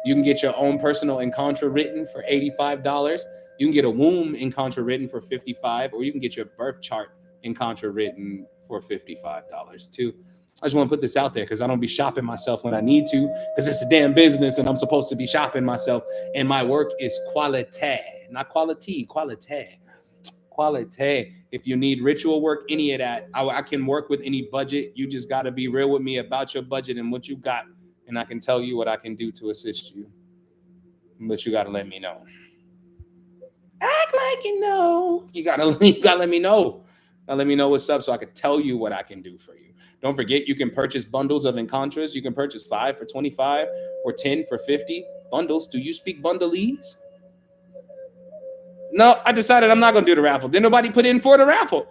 You can get your own personal encounter written for $85. You can get a womb encounter written for $55, or you can get your birth chart encounter written for $55 too. I just want to put this out there because I don't be shopping myself when I need to because it's a damn business and I'm supposed to be shopping myself. And my work is quality, not quality. If you need ritual work, any of that, I can work with any budget. You just got to be real with me about your budget and what you got. And I can tell you what I can do to assist you. But you got to let me know. Act like you know. You gotta let me know. Now let me know what's up so I can tell you what I can do for you. Don't forget, you can purchase bundles of encounters. You can purchase 5 for $25 or 10 for $50. Bundles. Do you speak bundleese? No, I decided I'm not gonna do the raffle. Didn't nobody put in for the raffle.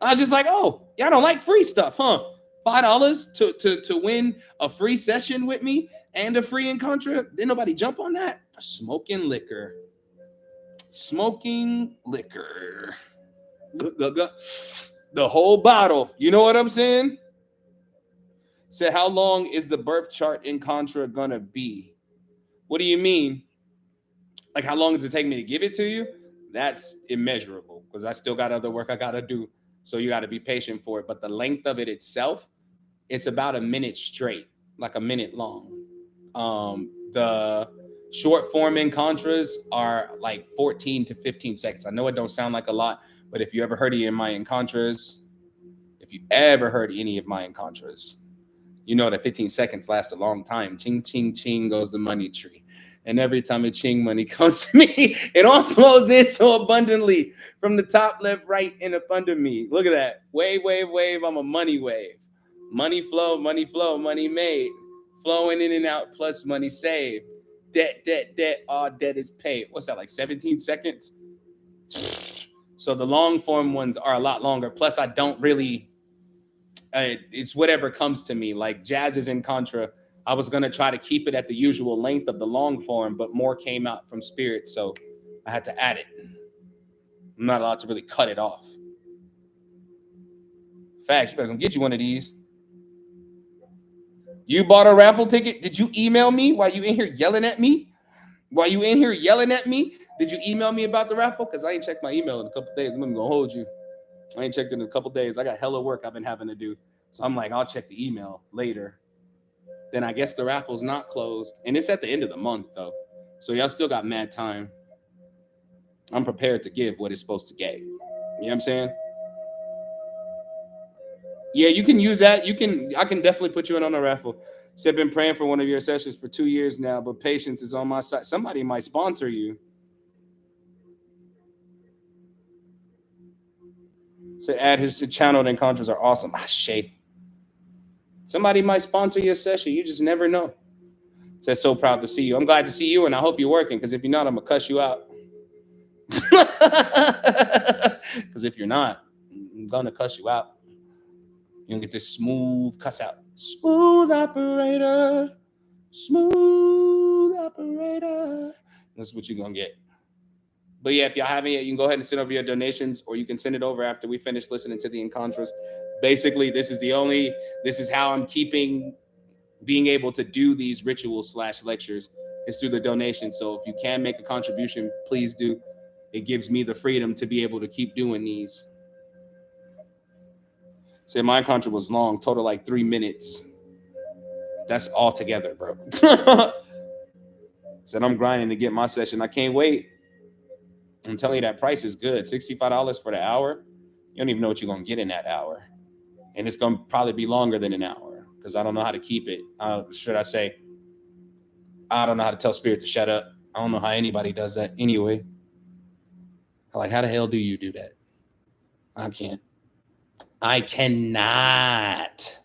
I was just like, oh, y'all don't like free stuff, huh? $5 to win a free session with me and a free encounter. Didn't nobody jump on that? Smoking liquor. Smoking liquor. The whole bottle. You know what I'm saying? Said, how long is the birth chart in Contra gonna be? What do you mean? Like, how long does it take me to give it to you? That's immeasurable because I still got other work I gotta do. So you gotta be patient for it. But the length of it itself, it's about a minute straight, like a minute long. The short form in Contras are like 14 to 15 seconds. I know it don't sound like a lot, but if you ever heard of my Contras, if you ever heard any of my Contras, you know that 15 seconds lasts a long time. Ching, ching, ching goes the money tree. And every time a ching money comes to me, it all flows in so abundantly from the top, left, right, and up under me. Look at that. Wave, wave, wave. I'm a money wave. Money flow, money made. Flowing in and out, plus money saved. Debt, debt, debt. All debt is paid. What's that, like 17 seconds? So the long form ones are a lot longer. Plus, I don't really... it's whatever comes to me. Like jazz is in Contra. I was gonna try to keep it at the usual length of the long form, but more came out from spirit, so I had to add it. I'm not allowed to really cut it off. Facts, you better gonna get you one of these. You bought a raffle ticket? Did you email me while you in here yelling at me? While you in here yelling at me? Did you email me about the raffle? Because I ain't checked my email in a couple days. I'm gonna hold you. I ain't checked it in a couple days. I got hella work I've been having to do. So I'm like, I'll check the email later. Then I guess the raffle's not closed. And it's at the end of the month, though. So y'all still got mad time. I'm prepared to give what it's supposed to get. You know what I'm saying? Yeah, you can use that. I can definitely put you in on a raffle. So I've been praying for one of your sessions for 2 years now, but patience is on my side. Somebody might sponsor you. So add his channel and contras are awesome. Ah, shit. Somebody might sponsor your session. You just never know. Says, so proud to see you. I'm glad to see you, and I hope you're working, because if you're not, I'm going to cuss you out. Because if you're not, I'm going to cuss you out. You're going to get this smooth cuss out. Smooth operator. Smooth operator. That's what you're going to get. But yeah, if y'all haven't yet, you can go ahead and send over your donations, or you can send it over after we finish listening to the Encontras. Basically, this is how I'm keeping being able to do these rituals / lectures is through the donation. So if you can make a contribution, please do. It gives me the freedom to be able to keep doing these. Say my contra was long, total like 3 minutes. That's all together, bro. Said I'm grinding to get my session. I can't wait. I'm telling you, that price is good. $65 for the hour. You don't even know what you're going to get in that hour. And it's going to probably be longer than an hour because I don't know how to keep it. Should I say, I don't know how to tell spirit to shut up. I don't know how anybody does that anyway. Like, how the hell do you do that? I can't. I cannot.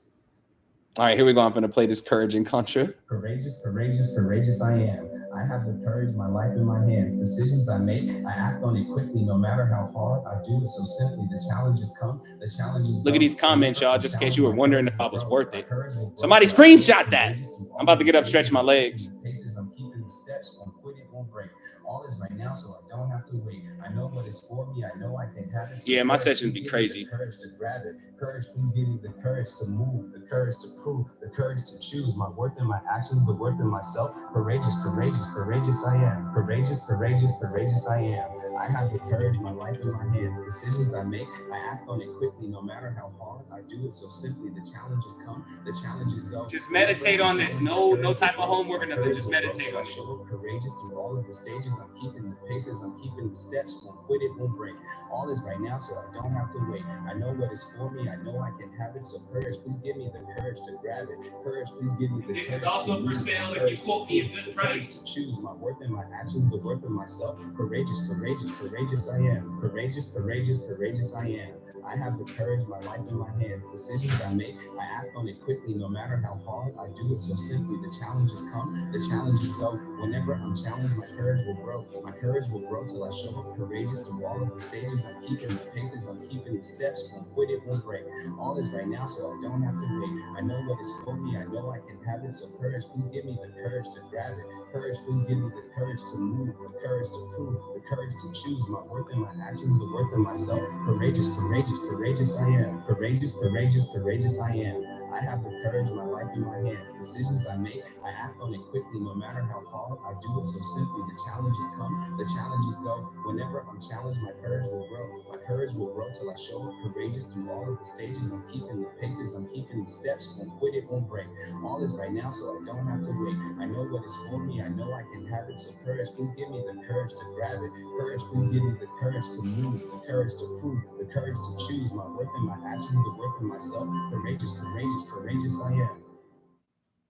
All right, here we go. I'm going to play this Courage and Contra. Courageous, courageous, courageous I am. I have the courage, my life in my hands. Decisions I make, I act on it quickly, no matter how hard. I do it so simply. The challenges come, the challenges Look at these comments, y'all, just in case you were wondering if I was worth it. Somebody screenshot that. I'm about to get up, stretch my legs. Paces, I'm keeping the steps, won't quit it, won't break. All is right now, so I don't have to wait. I know what is for me, I know I can have it. So yeah, my sessions be crazy. Courage to grab it. Courage, please give me the courage to move, the courage to prove, the courage to choose. My worth and my actions, the worth in myself. Courageous, courageous, courageous I am. Courageous, courageous, courageous I am. I have the courage, my life in my hands. Decisions I make, I act on it quickly, no matter how hard. I do it so simply. The challenges come, the challenges go. Just meditate on this. No type of homework or nothing. Just meditate on it. Courageous through all of the stages. I'm keeping the paces. I'm keeping the steps. Won't quit it, won't break. All is right now, so I don't have to wait. I know what is for me. I know I can have it. So courage, please give me the courage to grab it. Courage, please give me the courage. This is also for sale if you quote me a good price. To choose my worth and my actions, the worth of myself. Courageous, courageous, courageous I am. Courageous, courageous, courageous I am. I have the courage, my life in my hands. Decisions I make, I act on it quickly, no matter how hard. I do it so simply. The challenges come, the challenges go. Whenever I'm challenged, my courage will grow. My courage will grow till I show up courageous through all of the stages. I'm keeping the paces, I'm keeping the steps. Won't quit, it won't break. All is right now, so I don't have to wait. I know what is for me, I know I can have it. So courage, please give me the courage to grab it. Courage, please give me the courage to move, the courage to prove, the courage to choose my worth and my actions, the worth of myself. Courageous, courageous, courageous I am. Courageous, courageous, courageous I am. I have the courage, my life in my hands. Decisions I make, I act on it quickly, no matter how hard. I do it so simply. The challenges come, the challenges go. Whenever I'm challenged, my courage will grow. My courage will grow till I show up courageous through all of the stages. I'm keeping the paces, I'm keeping the steps. Won't quit, it won't break. All is right now, so I don't have to wait. I know what is for me, I know I can have it. So courage, please give me the courage to grab it. Courage, please give me the courage to move, the courage to prove, the courage to choose my worth and my actions, the worth of myself. Courageous, courageous, courageous I am.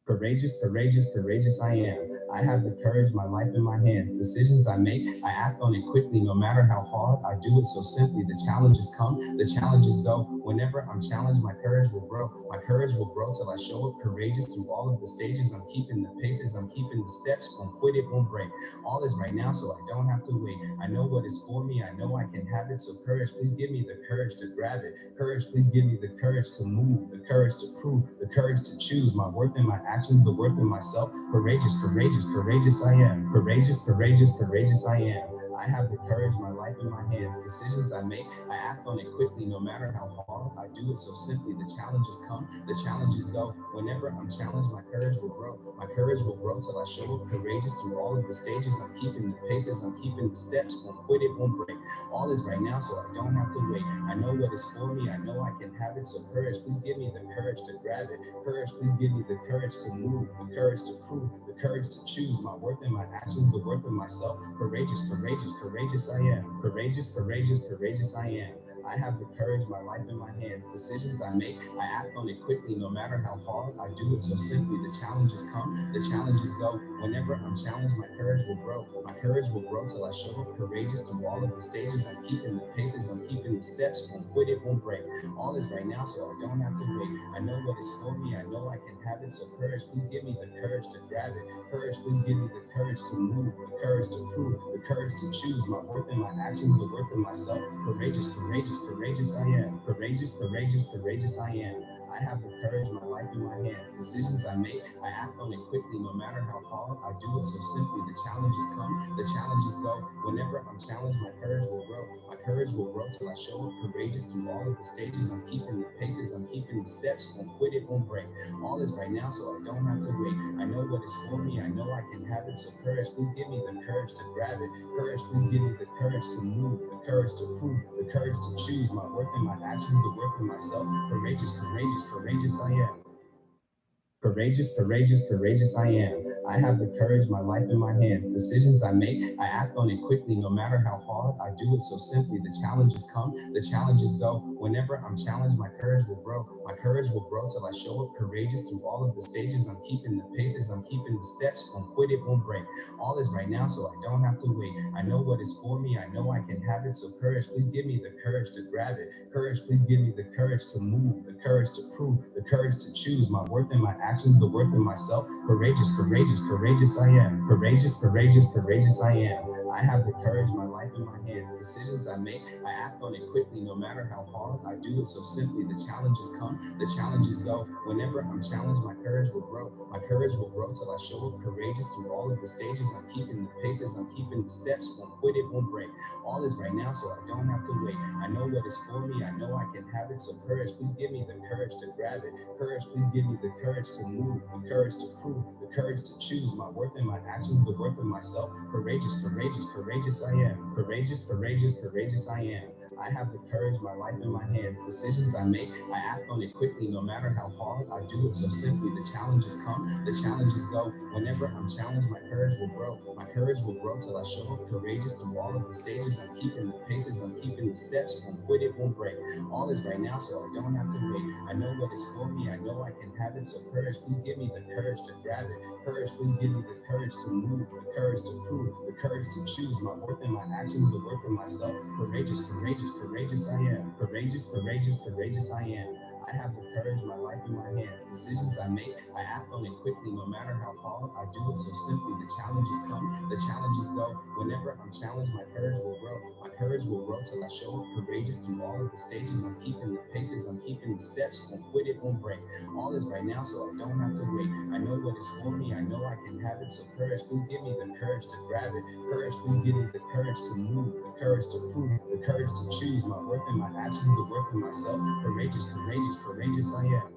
Courageous, courageous, courageous I am. I have the courage, my life in my hands. Decisions I make, I act on it quickly, no matter how hard. I do it so simply. The challenges come, the challenges go. Whenever I'm challenged, my courage will grow. My courage will grow till I show up courageous through all of the stages. I'm keeping the paces, I'm keeping the steps. Won't quit, it won't break. All is right now, so I don't have to wait. I know what is for me, I know I can have it. So courage, please give me the courage to grab it. Courage, please give me the courage to move, the courage to prove, the courage to choose my worth and my actions, the worth of myself. Courageous, courageous, courageous I am. Courageous, courageous, courageous I am. I have the courage, my life in my hands. Decisions I make, I act on it quickly, no matter how hard. I do it so simply. The challenges come, the challenges go. Whenever I'm challenged, my courage will grow. My courage will grow till I show up courageous through all of the stages. I'm keeping the paces, I'm keeping the steps. Won't quit, it won't break. All is right now, so I don't have to wait. I know what is for me, I know I can have it. So courage, please give me the courage to grab it. Courage, please give me the courage to move, the courage to prove, the courage to choose my worth and my actions, the worth of myself. Courageous, courageous, courageous I am. Courageous, courageous, courageous I am. I have the courage, my life in my hands. Decisions I make, I act on it quickly, no matter how hard. I do it so simply. The challenges come, the challenges go. Whenever I'm challenged, my courage will grow. My courage will grow till I show up courageous through all of the stages. I'm keeping the paces, I'm keeping the steps. Won't quit, it won't break. All is right now, so I don't have to wait. I know what is for me, I know I can have it. So courage, please give me the courage to grab it. Courage, please give me the courage to move, the courage to prove, the courage to choose my worth and my actions, the worth of myself. Courageous, courageous, courageous I am. Courageous, courageous, courageous I am. I have the courage, my life in my hands. Decisions I make, I act on it quickly, no matter how hard. I do it so simply. The challenges come, the challenges go. Whenever I'm challenged, my courage will grow. My courage will grow till I show up courageous through all of the stages. I'm keeping the paces, I'm keeping the steps. Won't quit, it won't break. All is right now, so I don't have to wait. I know what is for me, I know I can have it. So courage, please give me the courage to grab it. Courage, please give me the courage to move, the courage to prove, the courage to choose my worth and my actions, the worth of myself. Courageous, courageous, courageous I am. Courageous, courageous, courageous I am. I have the courage, my life in my hands. Decisions I make, I act on it quickly, no matter how hard. I do it so simply. The challenges come, the challenges go. Whenever I'm challenged, my courage will grow. My courage will grow till I show up courageous through all of the stages. I'm keeping the paces, I'm keeping the steps. Won't quit, it won't break. All is right now, so I don't have to wait. I know what is for me, I know I can have it. So courage, please give me the courage to grab it. Courage, please give me the courage to move, the courage to prove, the courage to choose my worth and my actions, the worth of myself. Courageous, courageous, courageous I am. Courageous, courageous, courageous I am. I have the courage, my life in my hands. Decisions I make, I act on it quickly, no matter how hard. I do it so simply. The challenges come, the challenges go. Whenever I'm challenged, my courage will grow. My courage will grow till I show up courageous through all of the stages. I'm keeping the paces, I'm keeping the steps. Won't quit, it won't break. All is right now, so I don't have to wait. I know what is for me, I know I can have it. So courage, please give me the courage to grab it. Courage, please give me the courage to move, the courage to prove, the courage to choose my worth and my actions, the worth of myself. Courageous, courageous, courageous I am. Courageous, courageous, courageous I am. I have the courage, my life in my hands. Decisions I make, I act on it quickly, no matter how hard. I do it so simply. The challenges come, the challenges go. Whenever I'm challenged, my courage will grow. My courage will grow till I show up courageous through all of the stages. I'm keeping the paces, I'm keeping the steps. Won't quit, it won't break. All is right now, so I don't have to wait. I know what is for me, I know I can have it. So courage, please give me the courage to grab it. Courage, please give me the courage to move, the courage to prove, the courage to choose my worth and my actions, the worth of myself. Courageous, courageous, courageous I am. Courageous, courageous, courageous I am. I have the courage, my life in my hands. Decisions I make, I act on it quickly, no matter how hard. I do it so simply. The challenges come, the challenges go. Whenever I'm challenged, my courage will grow. My courage will grow till I show up courageous through all of the stages. I'm keeping the paces, I'm keeping the steps. Won't quit it, won't break. All is right now, so I don't have to wait. I know what is for me, I know I can have it. So courage, please give me the courage to grab it. Courage, please give me the courage to move, the courage to prove, the courage to choose my worth and my actions, the worth of myself. Courageous, courageous, courageous I am.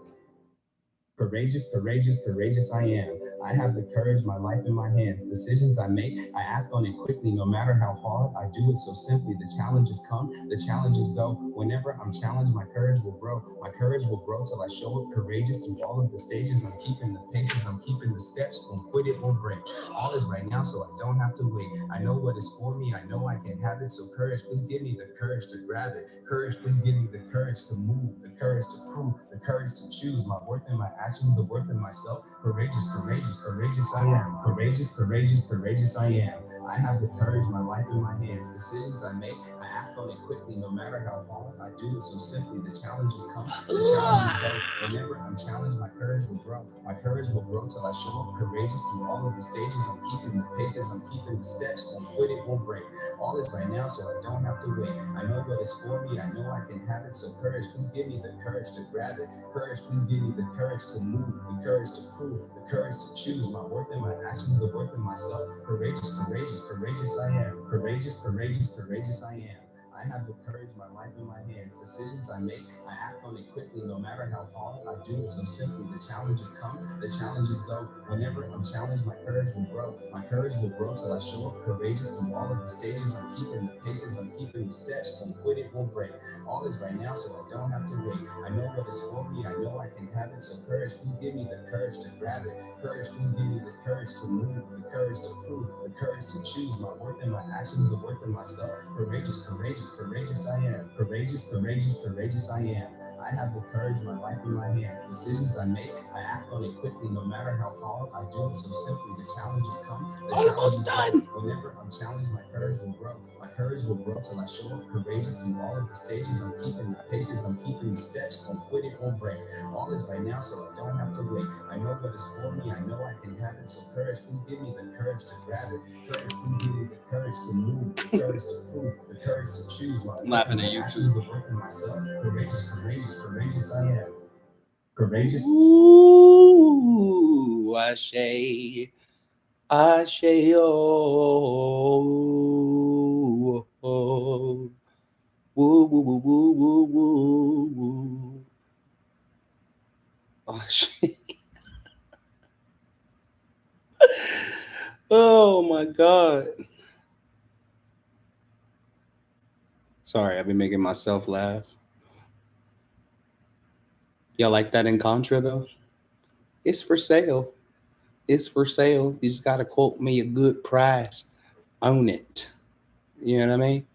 Courageous, courageous, courageous I am. I have the courage, my life in my hands. Decisions I make, I act on it quickly, no matter how hard. I do it so simply. The challenges come, the challenges go. Whenever I'm challenged, my courage will grow. My courage will grow till I show up courageous through all of the stages. I'm keeping the paces, I'm keeping the steps. Won't quit it, won't break. All is right now, so I don't have to wait. I know what is for me, I know I can have it. So courage, please give me the courage to grab it. Courage, please give me the courage to move, the courage to prove, the courage to choose my worth and my actions, the worth of myself. Courageous, courageous, courageous I am. Courageous, courageous, courageous I am. I have the courage, my life in my hands. Decisions I make, I act on it quickly, no matter how hard. I do it so simply. The challenges come, the challenges go. Whenever I'm challenged, my courage will grow. My courage will grow till I show up courageous through all of the stages. I'm keeping the paces, I'm keeping the steps. Won't quit it, won't break. All is right now, so I don't have to wait. I know what is for me, I know I can have it. So courage, please give me the courage to grab it. Courage, please give me the courage to move, the courage to prove, the courage to choose my worth and my actions, the worth of myself. Courageous, courageous, courageous I am. Courageous, courageous, courageous I am. I have the courage, my life in my hands. Decisions I make, I act on it quickly, no matter how hard. I do it so simply. The challenges come, the challenges go. Whenever I'm challenged, my courage will grow. My courage will grow till I show up courageous through all of the stages. I'm keeping the paces, I'm keeping the steps. Won't quit it, won't break. All is right now, so I don't have to wait. I know what is for me, I know I can have it. So courage, please give me the courage to grab it. Courage, please give me the courage to move, the courage to prove, the courage to choose my worth and my actions, the worth of myself. Courageous, courageous, courageous I am. Courageous, courageous, courageous I am. I have the courage, my life in my hands. Decisions I make, I act on it quickly, no matter how hard. I do it so simply. The challenges come, the challenges go. Whenever I'm challenged, my courage will grow. My courage will grow till I show up courageous through all of the stages. I'm keeping the paces, I'm keeping the steps. Won't quit it, won't break. All is right now, so I don't have to wait. I know what is for me, I know I can have it. So courage, please give me the courage to grab it. Courage, please give me the courage to move, the courage to prove, the courage to choose my I'm laughing at you actions, too. the work of myself. Courageous, courageous, courageous I am. Courageous. Ooh, Ashe, oh, oh, woo, woo, woo, woo, woo, woo, woo. Ashe. Oh my God. Sorry, I've been making myself laugh. Y'all like that in Contra though? It's for sale. It's for sale. You just gotta quote me a good price. Own it. You know what I mean?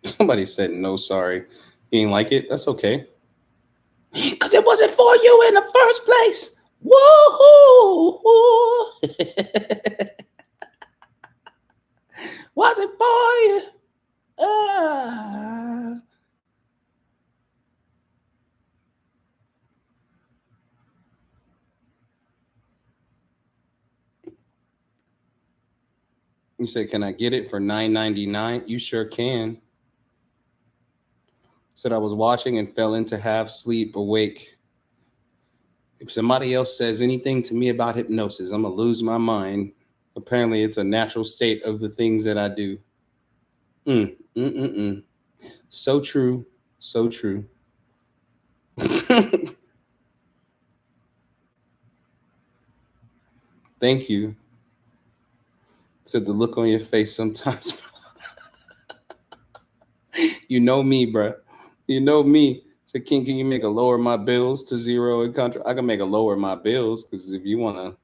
Somebody said no, sorry. You ain't like it? That's okay. Cause it wasn't for you in the first place. Woohoo! Wasn't for you. Ah. You said, "Can I get it for $9.99?" You sure can. Said I was watching and fell into half sleep, awake. If somebody else says anything to me about hypnosis, I'm gonna lose my mind. Apparently, it's a natural state of the things that I do. Mm, mm, mm, mm. So true, so true. Thank you. Said the look on your face sometimes. You know me, bruh. You know me. Say, King, can you make a lower my bills to zero in country? I can make a lower my bills because if you want to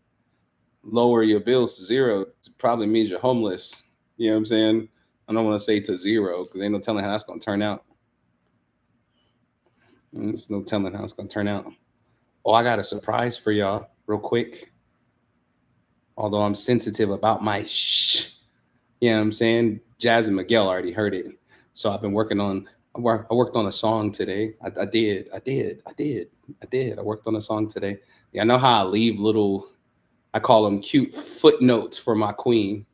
lower your bills to zero, it probably means you're homeless. You know what I'm saying? I don't want to say to zero because ain't no telling how that's gonna turn out. There's no telling how it's gonna turn out. Oh, I got a surprise for y'all, real quick. Although I'm sensitive about my shh. You know what I'm saying? Jazz and Miguel already heard it. So I've been working on I worked on a song today. I worked on a song today. Yeah, I know how I leave little I call them cute footnotes for my queen.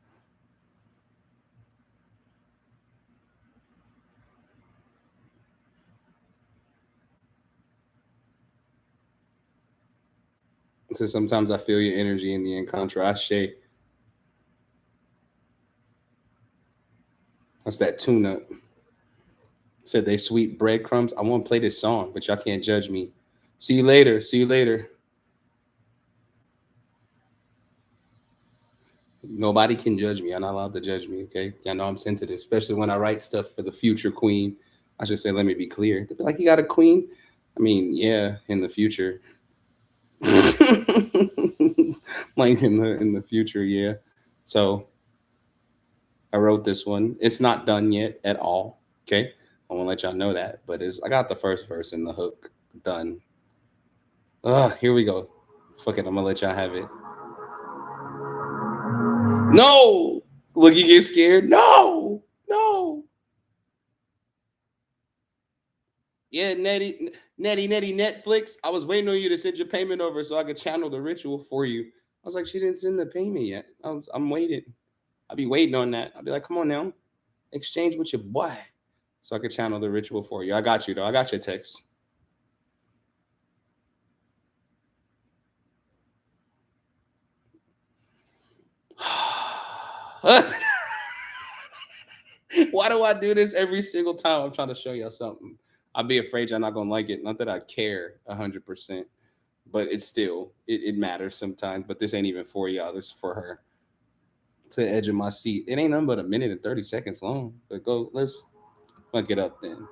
So sometimes I feel your energy in the encounter. That's that tuna. Said they sweet breadcrumbs. I want to play this song, but y'all can't judge me. See you later. See you later. Nobody can judge me. You're not allowed to judge me, okay? Y'all know I'm sensitive, especially when I write stuff for the future queen. I should say, let me be clear. They'd be like, you got a queen? I mean, yeah, in the future. Like in the future, yeah. So I wrote this one. It's not done yet at all. Okay. I won't let y'all know that. But it's I got the first verse and the hook done. Here we go. Fuck it, I'm gonna let y'all have it. No! Look, you get scared. No! No! Yeah, Nettie, Netflix. I was waiting on you to send your payment over so I could channel the ritual for you. I was like, she didn't send the payment yet. I'm waiting. I'll be waiting on that. I'll be like, come on now, exchange with your boy, so I could channel the ritual for you. I got you though. I got your text. Why do I do this every single time? I'm trying to show y'all something. I'll be afraid y'all not gonna like it. Not that I care 100%, but it's still it matters sometimes. But this ain't even for y'all. This is for her. To the edge of my seat. It ain't nothing but a minute and 30 seconds long. But go, let's fuck it up then.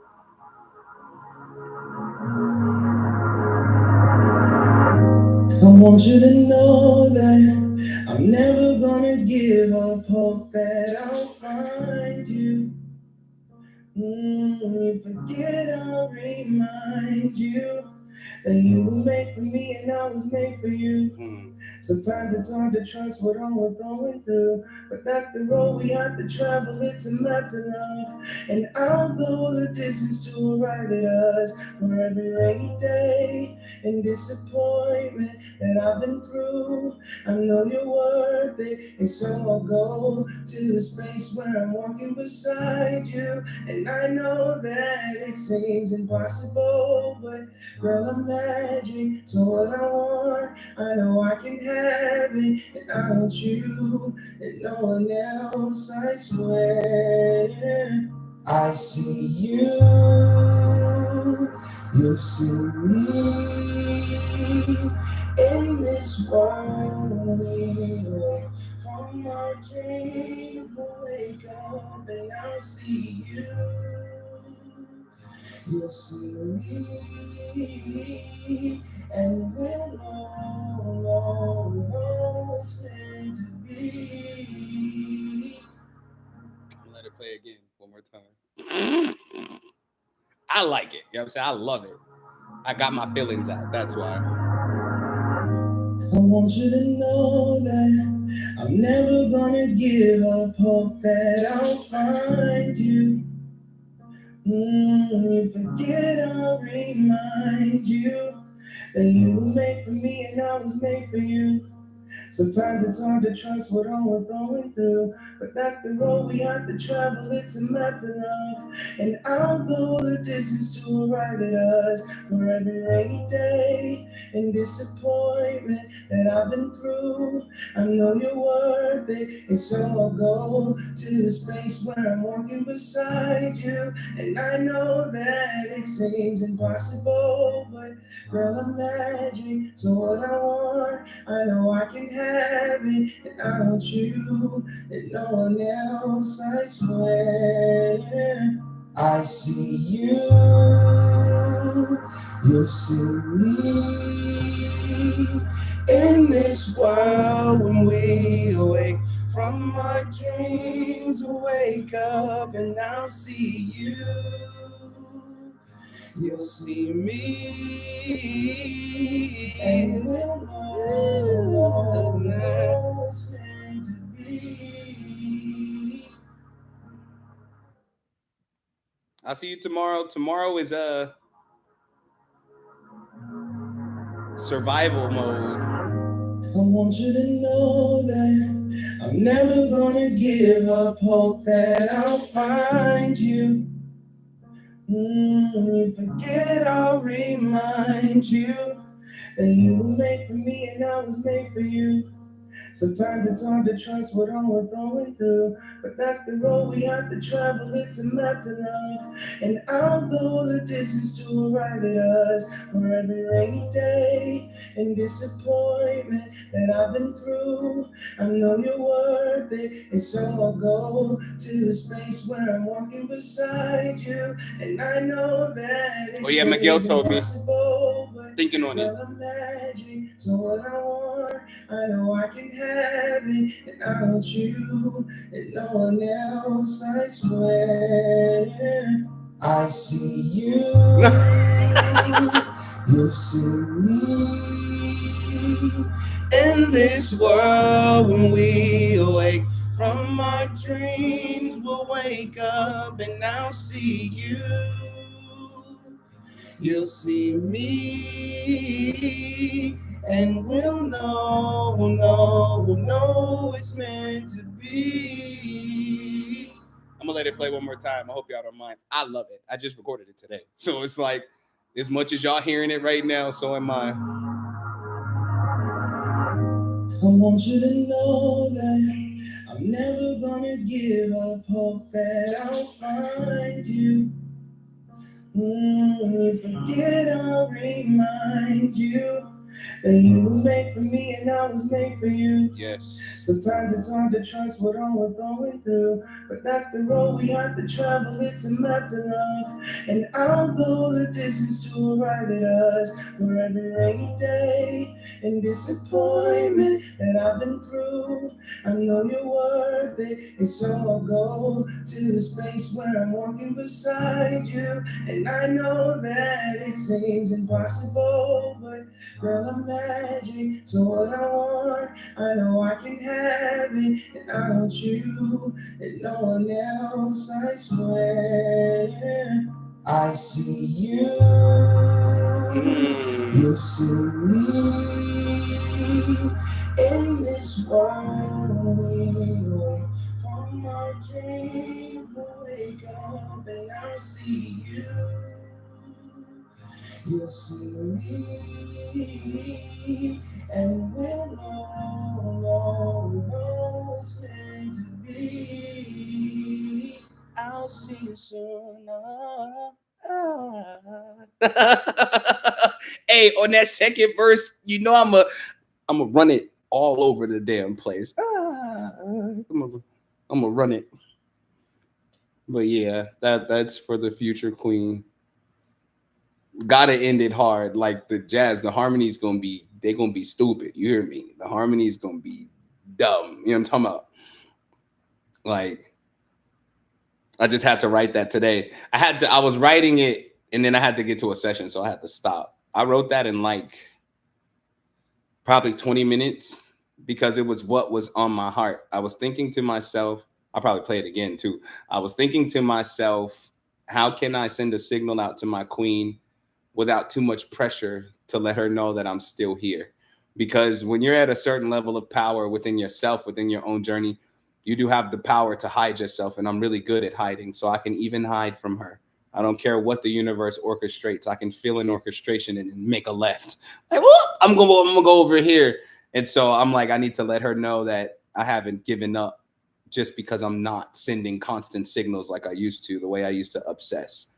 I want you to know that I'm never gonna give up hope that I'll find you. When you forget, I'll remind you that you were made for me and I was made for you. Sometimes it's hard to trust what all we're going through, but that's the road we have to travel. It's a map to love, and I'll go the distance to arrive at us. For every rainy day and disappointment that I've been through, I know you're worth it, and so I'll go to the space where I'm walking beside you. And I know that it seems impossible, but girl, I'm magic. So what I want, I know I can have it, and I want you and no one else, I swear. I see you, you see me in this world. We wait for my dream to wake up, and I see you. You'll see me, and we'll know it's meant to be. Let it play again one more time. I like it. You know what I'm saying? I love it. I got my feelings out. That's why. I want you to know that I'm never gonna give up hope that I'll find you. When you forget, I'll remind you that you were made for me and I was made for you. Sometimes it's hard to trust what all we're going through, but that's the road we have to travel. It's a map to love, and I'll go the distance to arrive at us. For every rainy day and disappointment that I've been through, I know you're worth it, and so I'll go to the space where I'm walking beside you. And I know that it seems impossible, but girl, I'm magic. So what I want, I know I can have it, and I want you and no one else, I swear. I see you, You'll see me in this world when we awake from my dreams. We'll wake up and I'll see you. You'll see me and we'll know it's meant to be. I'll see you tomorrow. Tomorrow is a survival mode. I want you to know that I'm never gonna give up hope that I'll find you. When you forget, I'll remind you that you were made for me and I was made for you. Sometimes it's hard to trust what all we're going through, but that's the road we have to travel. It's a map to love, and I'll go the distance to arrive at us. For every rainy day and disappointment that I've been through, I know you're worth it, and so I'll go to the space where I'm walking beside you, and I know that Oh it's yeah, Miguel told me. impossible, but Thinking on it. girl, imagine. So what I want, I know I can have it, and I want you and no one else, I swear. I see you, you see me in this world when we awake from our dreams. We'll wake up and I'll see you. You'll see me, and we'll know it's meant to be. I'm gonna let it play one more time. I hope y'all don't mind. I love it. I just recorded it today, so it's like as much as y'all hearing it right now, so am I. I want you to know that I'm never gonna give up hope that I'll find you. When you forget, I'll remind you that you were made for me and I was made for you. Yes. Sometimes it's hard to trust what all we're going through, but that's the road we have to travel. It's a map to love, and I'll go the distance to arrive at us. For every rainy day and disappointment that I've been through, I know you're worth it, and so I'll go to the space where I'm walking beside you, and I know that it seems impossible, but girl, imagine. So what I want, I know I can have it, and I want you and no one else, I swear. I see you, you see me in this world. We wake from our dreams, we'll wake up and I'll see you. You'll see me, and we'll know it's meant to be. I'll see you soon. Hey, on that second verse, you know I'm gonna run it all over the damn place. I'm gonna run it. But yeah, that's for the future queen. Gotta end it hard. Like the jazz, the harmony's gonna be they're gonna be stupid. You hear me? The harmony's gonna be dumb. You know what I'm talking about? Like I just had to write that today. I was writing it and then I had to get to a session, so I had to stop. I wrote that in like probably 20 minutes because it was what was on my heart. I was thinking to myself, I'll probably play it again too. I was thinking to myself, how can I send a signal out to my queen without too much pressure to let her know that I'm still here? Because when you're at a certain level of power within yourself, within your own journey, you do have the power to hide yourself. And I'm really good at hiding. So I can even hide from her. I don't care what the universe orchestrates. I can feel an orchestration and then make a left. Like, whoop, I'm gonna go over here. And so I'm like, I need to let her know that I haven't given up just because I'm not sending constant signals like I used to, the way I used to obsess.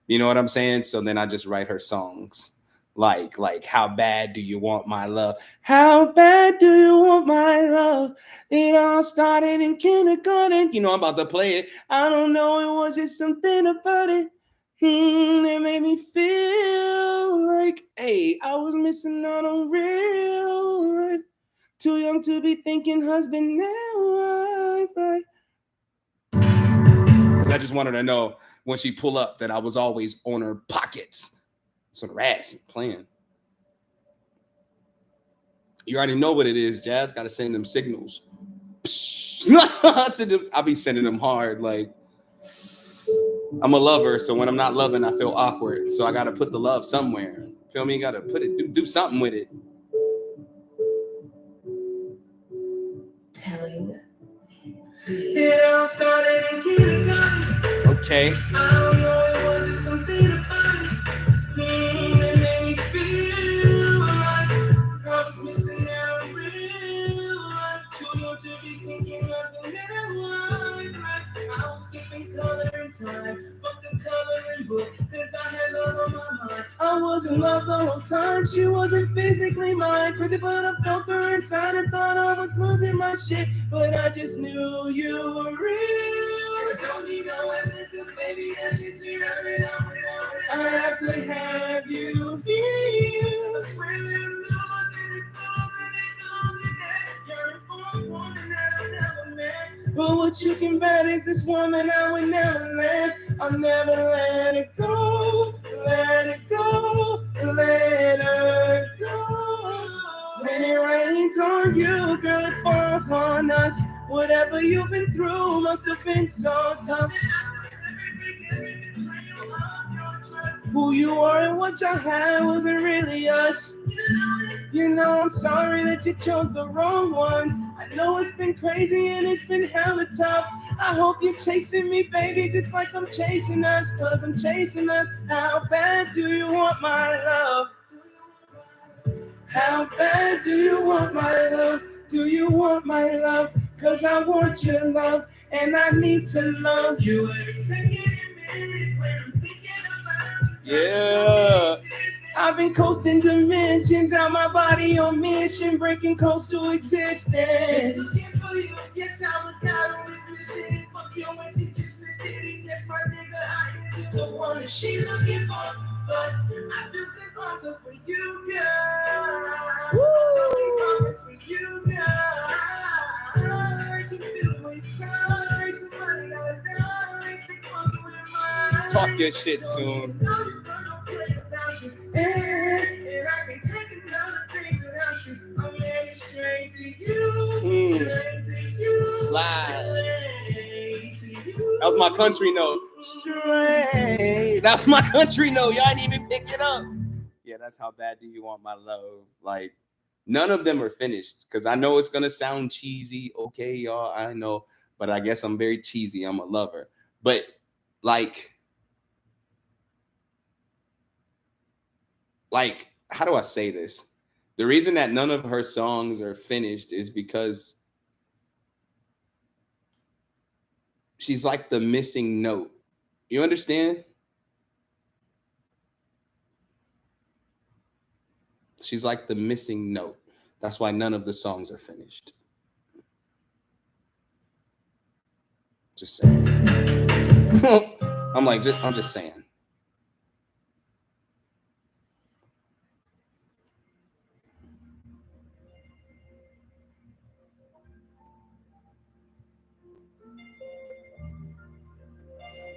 You know what I'm saying? So then I just write her songs. Like how bad do you want my love? How bad do you want my love? It all started in kindergarten. You know, I'm about to play it. I don't know, it was just something about it. It made me feel like, hey, I was missing out on real life. Too young to be thinking husband now, right? Because I just wanted to know when she pull up that I was always on her pockets. Sort of ass and playing. You already know what it is, Jazz. Got to send them signals. I'll be sending them hard. Like, I'm a lover, so when I'm not loving, I feel awkward. So I got to put the love somewhere. Feel me? Got to put it, do something with it. Telling. It all started in kindergarten. Okay. I don't know, it was just something about it. It made me feel like I was missing out on real life. Too young to be thinking of the new life. I was skipping coloring time, fuck the coloring book, cause I had love on my mind. I was in love the whole time, she wasn't physically mine. Crazy, but I felt her inside and thought I was losing my shit. But I just knew you were real. I don't need no evidence, cause baby, that shit's around and out and out. I have to have you here. I swear that I'm losing it, you're for a woman that I've never met. But what you can bet is this woman I would never let. I'll never let her go, let her go, let her go. When it rains on you, girl, it falls on us. Whatever you've been through must have been so tough. Who you are and what you had wasn't really us. You know I'm sorry that you chose the wrong ones. I know it's been crazy and it's been hella tough. I hope you're chasing me, baby, just like I'm chasing us. Cause I'm chasing us. How bad do you want my love? How bad do you want my love? Do you want my love? Cause I want your love and I need to love you every second and minute when I'm thinking about you. Yeah. I've been coasting dimensions, out my body on mission, breaking codes to existence. Just looking for you, yes, I'm a god on this mission. Fuck your ex, he just missed it. Yes, my nigga, I is the one that she looking for. But I built an altar for you, girl. Woo! I built these for you, girl. I can feel it when you cry. Somebody gotta die. Big monkey with mine. Talk your shit soon. And I can take another thing without you. I'm headed straight to you. Straight to you. Slide. Straight to you. That was my country note. Straight. That's my country note. Y'all didn't even pick it up. Yeah, that's how bad do you want my love? Like, none of them are finished because I know it's gonna sound cheesy. Okay, y'all, I know, but I guess I'm very cheesy. I'm a lover, but like, how do I say this? The reason that none of her songs are finished is because she's like the missing note. You understand? She's like the missing note. That's why none of the songs are finished. Just saying. I'm just saying.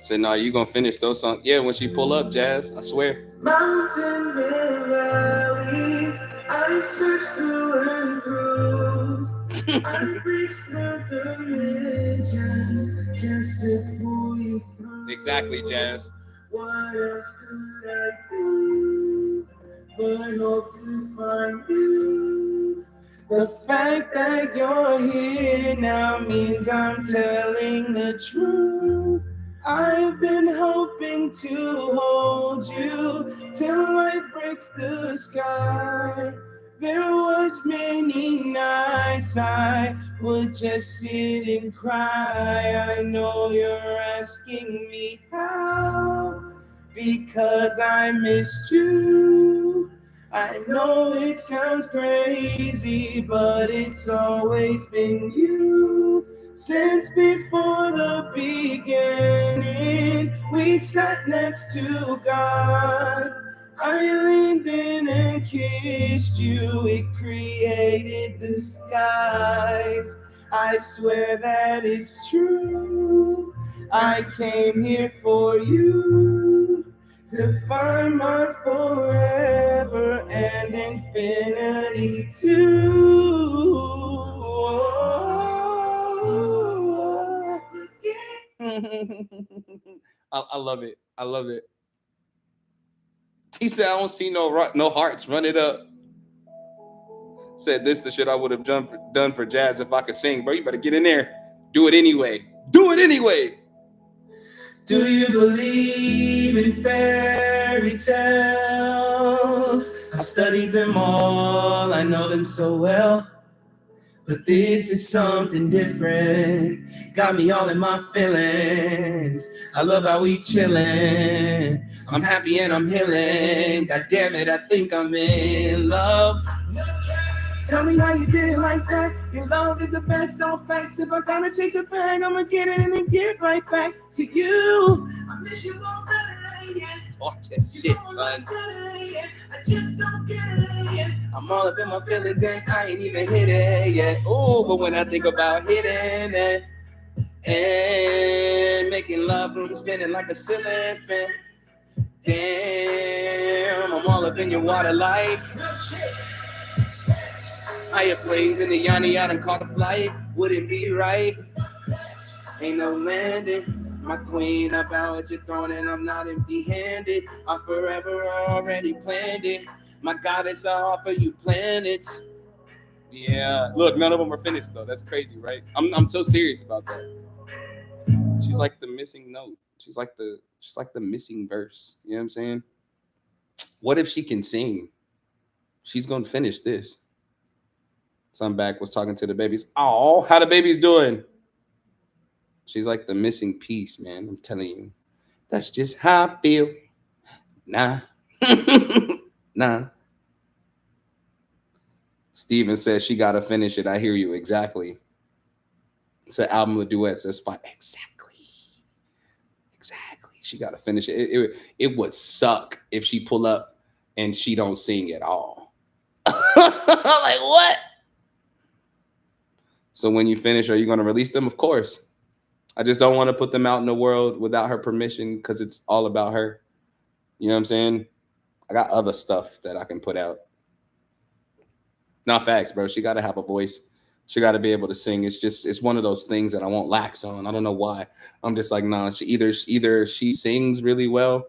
Said, no, you gonna finish those songs? Yeah, when she pull up, Jazz, I swear. Mountains and valleys, I've searched through and through. I've reached through dimensions just to pull you through. Exactly, Jazz. What else could I do but hope to find you? The fact that you're here now means I'm telling the truth. I've been hoping to hold you till light breaks the sky. There was many nights I would just sit and cry. I know you're asking me how, because I missed you. I know it sounds crazy, but it's always been you. Since before the beginning, we sat next to God. I leaned in and kissed you. It created the skies. I swear that it's true. I came here for you to find my forever and infinity too. I love it. I love it. He said, "I don't see no hearts. Run it up." Said this the shit I would have done for jazz if I could sing, bro. You better get in there. Do it anyway. Do it anyway. Do you believe in fairy tales? I studied them all. I know them so well. But this is something different. Got me all in my feelings. I love how we chillin'. I'm happy and I'm healing. God damn it, I think I'm in love. Tell me how you did it like that. Your love is the best, all facts. If I gotta chase a bag, I'ma get it and then get right back to you. I miss you already. Yeah. Talk that shit, son. I just don't get it yet. I'm all up in my feelings and I ain't even hit it yet. Ooh, but when I think about hitting it and making love room spinning like a ceiling fan, damn, I'm all up in your water like higher planes in the Yanni. I done caught a flight. Would it be right? Ain't no landing. My queen, I bow at your throne and I'm not empty-handed. I forever already planned it. My goddess, I offer you planets. Yeah, look, none of them are finished though. That's crazy, right? I'm so serious about that. She's like the missing note. She's like the missing verse. You know what I'm saying? What if she can sing? She's gonna finish this. So I'm back, was talking to the babies. Oh, how the babies doing? She's like the missing piece, man. I'm telling you. That's just how I feel. Nah. Nah. Steven says she gotta finish it. I hear you exactly. It's an album of duets. That's fine. Exactly. Exactly. She gotta finish it. It would suck if she pull up and she don't sing at all. Like what? So when you finish, are you gonna release them? Of course. I just don't want to put them out in the world without her permission because it's all about her. You know what I'm saying? I got other stuff that I can put out. Not facts, bro. She got to have a voice. She got to be able to sing. It's one of those things that I won't lax on. I don't know why. I'm just like, nah. Either she sings really well,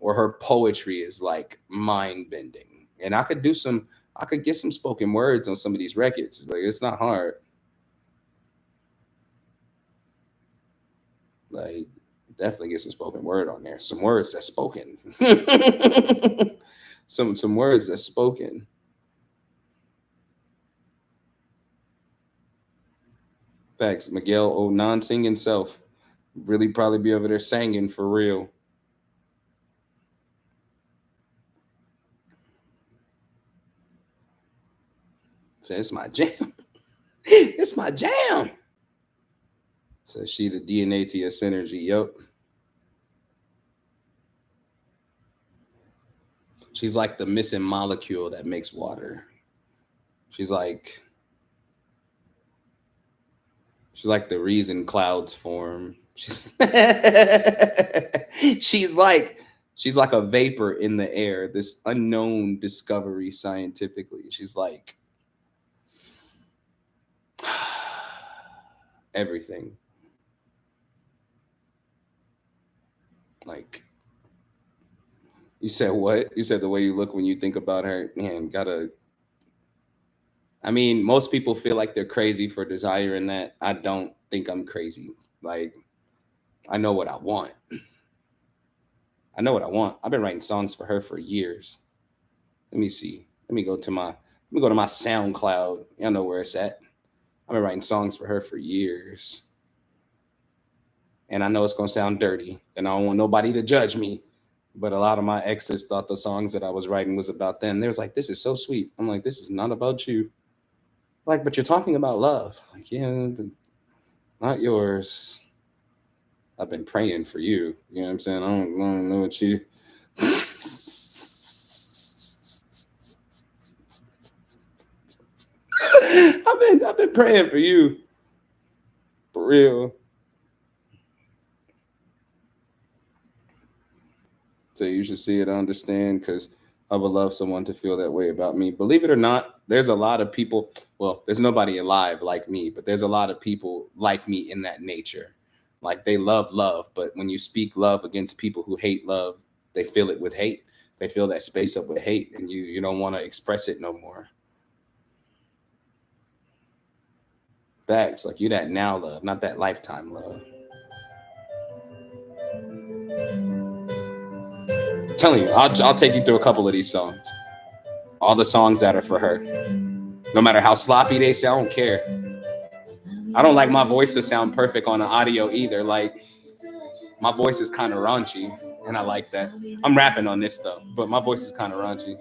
or her poetry is like mind bending. And I could do some. I could get some spoken words on some of these records. Like it's not hard. Like definitely get some spoken word on there. Some words that's spoken. some words that's spoken. Facts. Miguel, oh non-singing self, really probably be over there singing for real. So it's my jam. It's my jam. So she the DNA to your synergy. Yup. She's like the missing molecule that makes water. She's like she's like the reason clouds form. She's like she's like a vapor in the air, this unknown discovery scientifically. She's like everything. Like you said what? You said the way you look when you think about her, man, gotta I mean, most people feel like they're crazy for desiring that. I don't think I'm crazy. Like I know what I want. I know what I want. I've been writing songs for her for years. Let me see. Let me go to my SoundCloud. Y'all know where it's at. I've been writing songs for her for years. And I know it's gonna sound dirty, and I don't want nobody to judge me. But a lot of my exes thought the songs that I was writing was about them. They was like, "This is so sweet." I'm like, "This is not about you." Like, but you're talking about love. Like, yeah, not yours. I've been praying for you. You know what I'm saying? I don't know what you. I've been praying for you, for real. So you should see it, understand, because I would love someone to feel that way about me. Believe it or not, there's a lot of people. Well, there's nobody alive like me, but there's a lot of people like me in that nature. Like they love love, but when you speak love against people who hate love, they fill it with hate. They fill that space up with hate, and you don't want to express it no more. Facts, like you that now love, not that lifetime love. I'm telling you, I'll take you through a couple of these songs. All the songs that are for her. No matter how sloppy they sound, I don't care. I don't like my voice to sound perfect on the audio either. Like my voice is kind of raunchy, and I like that. I'm rapping on this though, but my voice is kind of raunchy.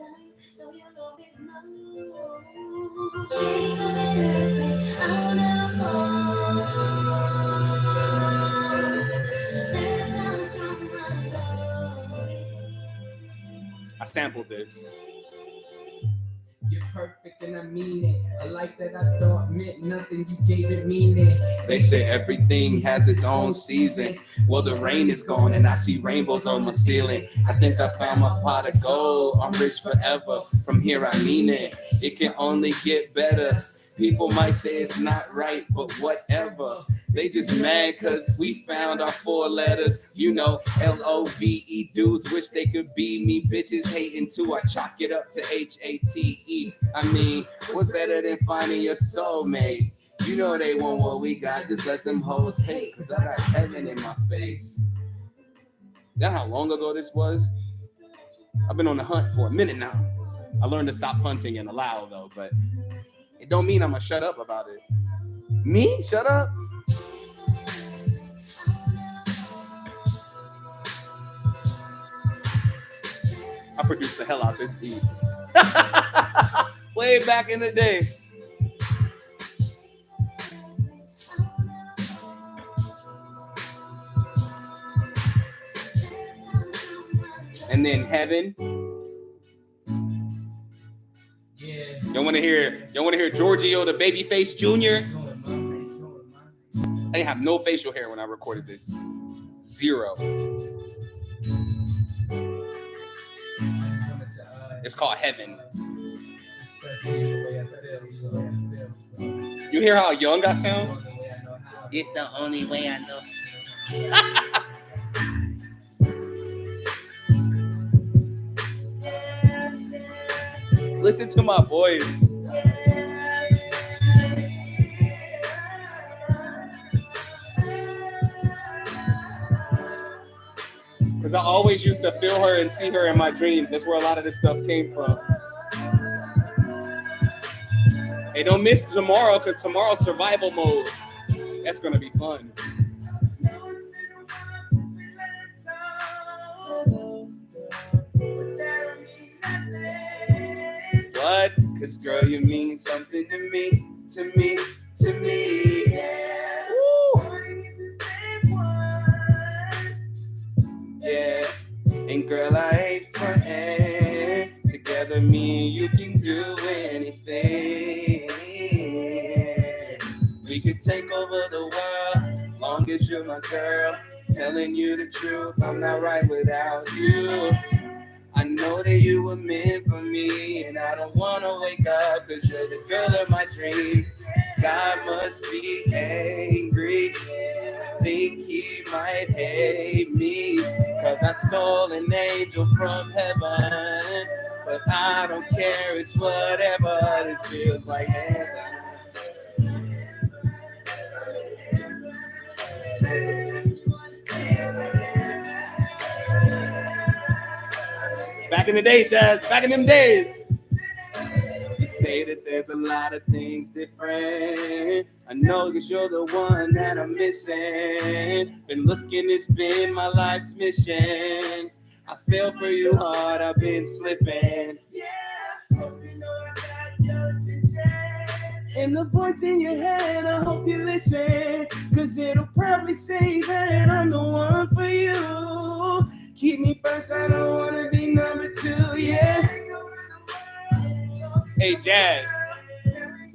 I sampled this. You're perfect and I mean it. A life that I thought meant nothing, you gave it meaning. They say everything has its own season. Well, the rain is gone and I see rainbows on my ceiling. I think I found my pot of gold. I'm rich forever. From here I mean it. It can only get better. People might say it's not right, but whatever. They just mad cause we found our 4 letters. You know, LOVE. Dudes wish they could be me. Bitches hating too. I chalk it up to HATE. I mean, what's better than finding your soulmate? You know they want what we got. Just let them hoes hate. Cause I got heaven in my face. You know how long ago this was? I've been on the hunt for a minute now. I learned to stop hunting and allow though, but it don't mean I'm gonna shut up about it. Me? Shut up? I produced the hell out this beat. Way back in the day. And then Heaven. Y'all wanna hear Giorgio the Babyface Jr.? I didn't have no facial hair when I recorded this. 0. It's called Heaven. You hear how young I sound? It's the only way I know. Listen to my voice. Because I always used to feel her and see her in my dreams. That's where a lot of this stuff came from. Hey, don't miss tomorrow, because tomorrow's survival mode. That's going to be fun. What? Because, girl, you mean something to me, to me, to me. Yeah. Woo. Yeah. And, girl, I ain't friend. Together, me and you can do anything. We could take over the world, long as you're my girl. Telling you the truth, I'm not right without you. I know that you were meant for me, and I don't want to wake up, because you're the girl of my dreams. God must be angry, think he might hate me, because I stole an angel from heaven. But I don't care, it's whatever, this feels like heaven. Back in the days, Jazz, back in them days. You say that there's a lot of things different. I know that you're the one that I'm missing. Been looking, it's been my life's mission. I fell for you hard, I've been slipping. Yeah, hope you know I got your attention. And the voice in your head, I hope you listen. Cause it'll probably say that I'm the one for you. Keep me first, I don't wanna be number two, yeah. Hey, Jazz,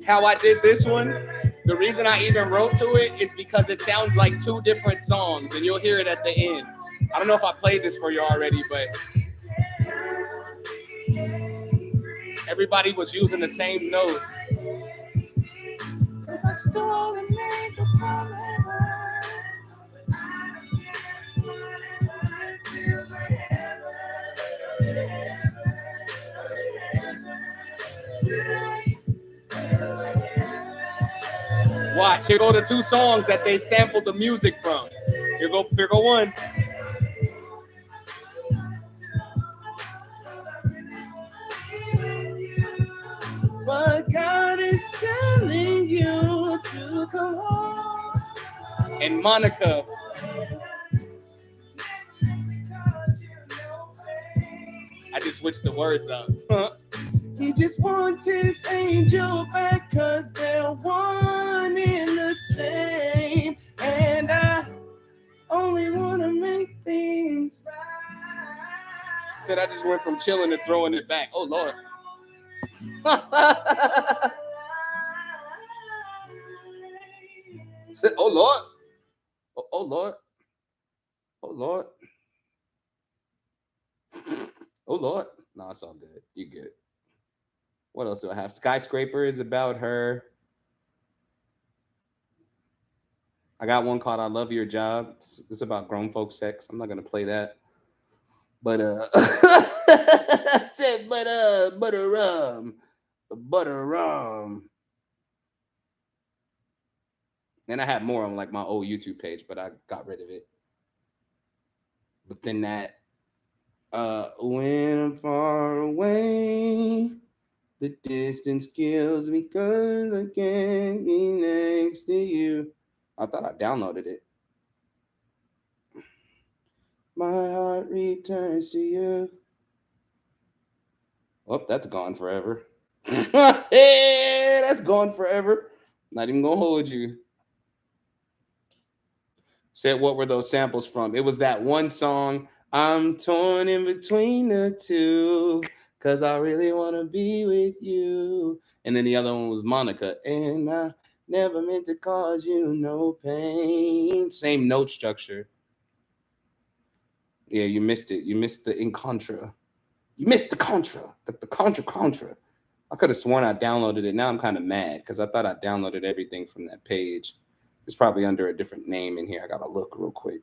how I did this one, the reason I even wrote to it is because it sounds like two different songs, and you'll hear it at the end. I don't know if I played this for you already, but everybody was using the same note. Watch, here go the two songs that they sampled the music from. Here go one. But God is telling you to come home. And Monica. I just switched the words up. He just wants his angel back cause they're one in the same. And I only want to make things right. Said I just went from chilling to throwing it back. Oh, Lord. Said, oh, Lord. Oh, Lord. Oh, Lord. Oh, Lord. No, it's all good. You good. What else do I have? Skyscraper is about her. I got one called I Love Your Job. It's about grown folk sex. I'm not going to play that. But, I said, butter rum. And I had more on like my old YouTube page, but I got rid of it. But then that, when I'm far away, the distance kills me cause I can't be next to you. I thought I downloaded it. My heart returns to you. Oh, that's gone forever. Hey, that's gone forever. Not even gonna hold you. Said, what were those samples from? It was that one song, I'm torn in between the two, cause I really wanna be with you. And then the other one was Monica, and I never meant to cause you no pain. Same note structure. Yeah, you missed it. You missed the in contra. You missed the contra. The contra. I could have sworn I downloaded it. Now I'm kind of mad because I thought I downloaded everything from that page. It's probably under a different name in here. I gotta look real quick.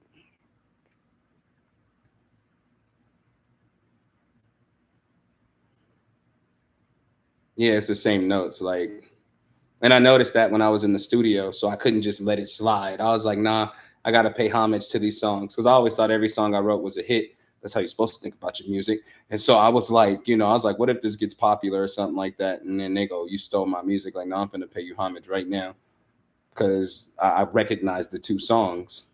Yeah, it's the same notes. Like, and I noticed that when I was in the studio, so I couldn't just let it slide. I was like, nah, I gotta pay homage to these songs because I always thought every song I wrote was a hit. That's how you're supposed to think about your music. And so I was like, I was like, what if this gets popular or something like that? And then they go, you stole my music. Like, no, I'm gonna pay you homage right now because I recognize the two songs.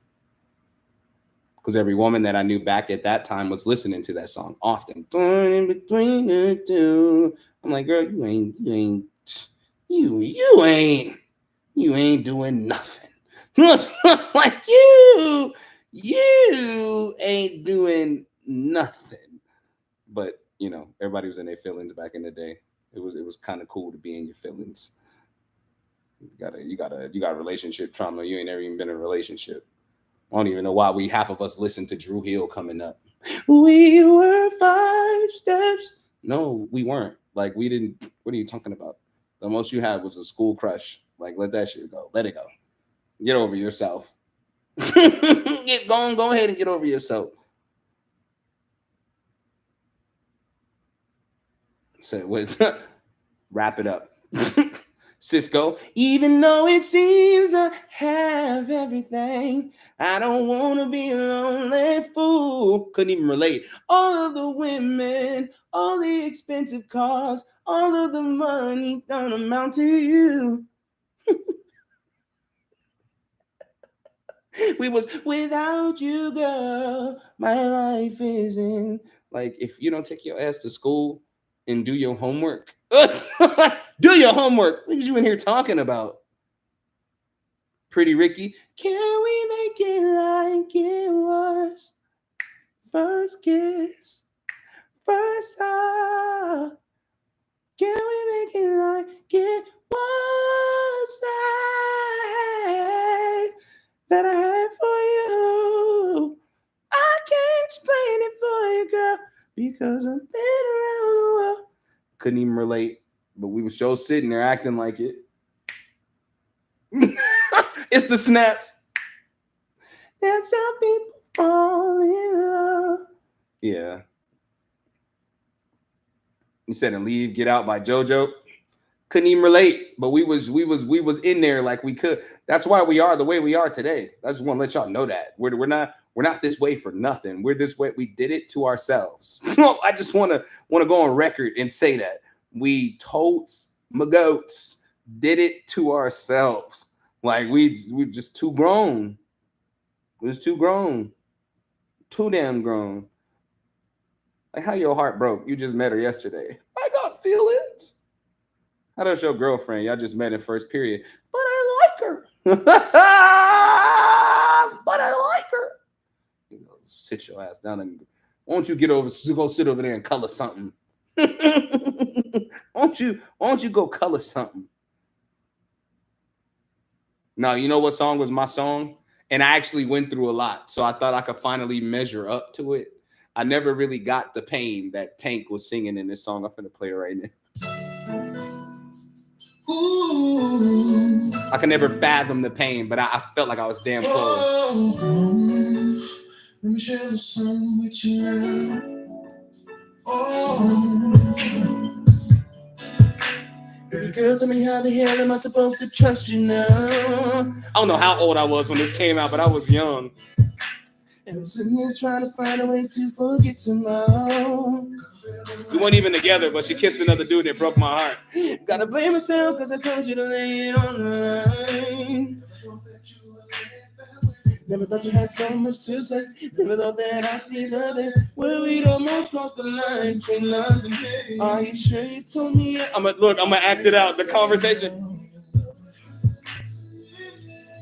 Because every woman that I knew back at that time was listening to that song often. Torn in between the two. I'm like, girl, you ain't doing nothing. Like you ain't doing nothing. But everybody was in their feelings back in the day. It was kind of cool to be in your feelings. You got relationship trauma. You ain't never even been in a relationship. I don't even know why half of us listen to Drew Hill coming up. We were 5 steps. No, we weren't. Like, we didn't. What are you talking about? The most you had was a school crush. Like, let that shit go. Let it go. Get over yourself. Go ahead and get over yourself. So, wrap it up. Cisco, even though it seems I have everything, I don't want to be a lonely fool. Couldn't even relate. All of the women, all the expensive cars, all of the money don't amount to you. We was without you, girl. My life isn't. Like, if you don't take your ass to school and do your homework, do your homework. What are you in here talking about? Pretty Ricky. Can we make it like it was? First kiss, first love. Can we make it like it was that I had for you? I can't explain it for you, girl, because I've been around the world. Couldn't even relate, but we were still sitting there acting like it. It's the snaps. That's how people fall in love. Yeah. You said "And Leave, Get Out" by JoJo. Couldn't even relate, but we was in there like we could. That's why we are the way we are today. I just want to let y'all know that we're not this way for nothing. We're this way. We did it to ourselves. I just want to go on record and say that we totes my goats did it to ourselves. Like we just too grown. We was too grown, too damn grown. Like how your heart broke. You just met her yesterday. I got feelings. How does your girlfriend? Y'all just met in first period. But I like her. But I like her. You know, sit your ass down and won't you go sit over there and color something? won't you go color something? Now, you know what song was my song? And I actually went through a lot. So I thought I could finally measure up to it. I never really got the pain that Tank was singing in this song. I'm finna play it right now. Ooh. I can never fathom the pain, but I felt like I was damn close. Let me share the song with you now. Baby girl, tell me how the hell am I supposed to trust you now? I don't know how old I was when this came out, but I was young. And I'm sitting there trying to find a way to forget tomorrow. We weren't even together, but she kissed another dude and it broke my heart. Gotta blame myself because I told you to lay it on the line. Never thought you had so much to say. Never thought that I'd see the day where we'd almost crossed the line. Are you sure you told me? I'm gonna act it out. The conversation.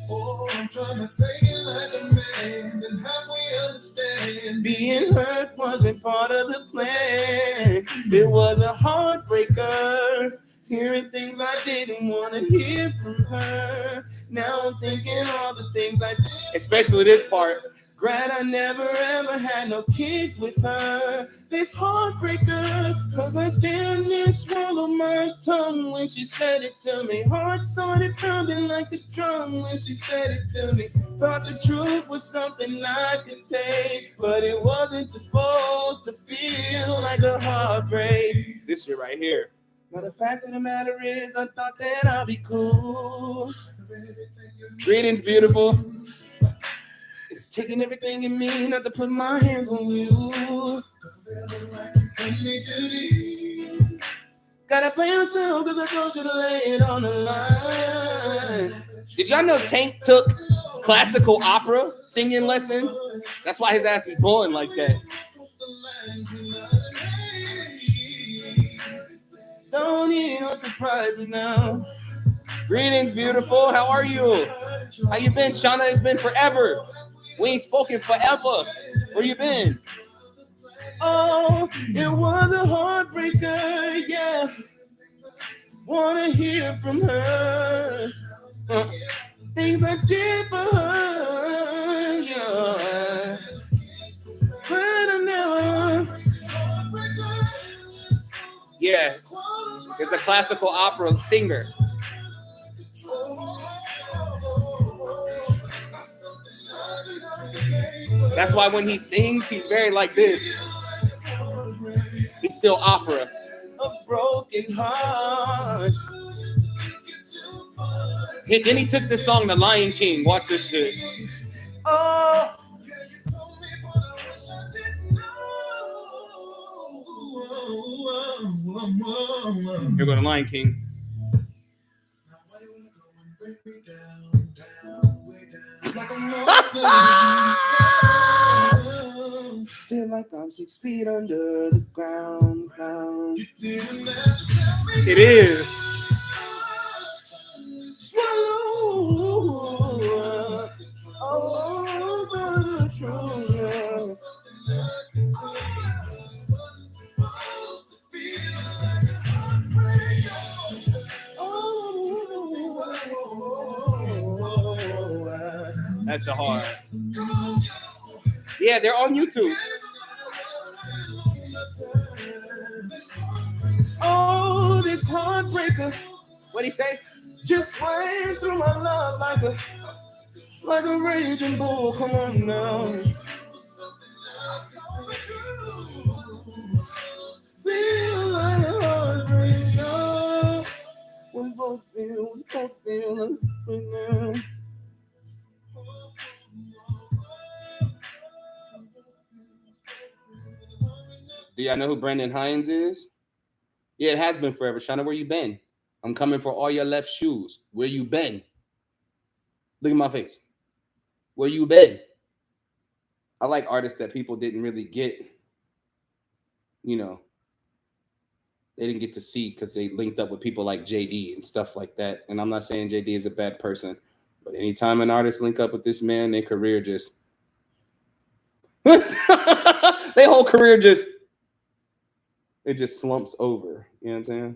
Oh, I'm trying to take it like a man and halfway understand. Being hurt wasn't part of the plan. It was a heartbreaker. Hearing things I didn't want to hear from her. Now I'm thinking all the things I did. Especially this part. Glad I never ever had no kiss with her. This heartbreaker, cause I damn near swallowed my tongue when she said it to me. Heart started pounding like a drum when she said it to me. Thought the truth was something I could take, but it wasn't supposed to feel like a heartbreak. This shit right here. But the fact of the matter is, I thought that I'd be cool. Greetings, beautiful. It's taking everything in me not to put my hands on you. Gotta play myself because I told you to lay it on the line. Did y'all know Tank took classical opera singing lessons? That's why his ass be blowing like that. Don't need no surprises now. Greetings, beautiful. How are you? How you been, Shauna? It's been forever. We ain't spoken forever. Where you been? Oh, it was a heartbreaker, yeah. Wanna hear from her. Things I did for her, yeah. But I never. Yeah, it's a classical opera singer. That's why when he sings, he's very like this. He's still opera. A broken heart. Then he took this song, The Lion King. Watch this shit. Oh. Here go The Lion King. Feel like I'm 6 feet under the ground. It is. S.O.R. Yeah, they're on YouTube. Oh, this heartbreaker. What'd he say? Just ran through my love like a raging bull. Come on now. Feel like a heartbreaker. We both feel it right now. Do y'all know who Brandon Hines is? Yeah, it has been forever. Shauna, where you been? I'm coming for all your left shoes. Where you been? Look at my face. Where you been? I like artists that people didn't really get, you know, they didn't get to see because they linked up with people like JD and stuff like that. And I'm not saying JD is a bad person, but anytime an artist link up with this man, their career just, their whole career just, it just slumps over. You know what I'm saying?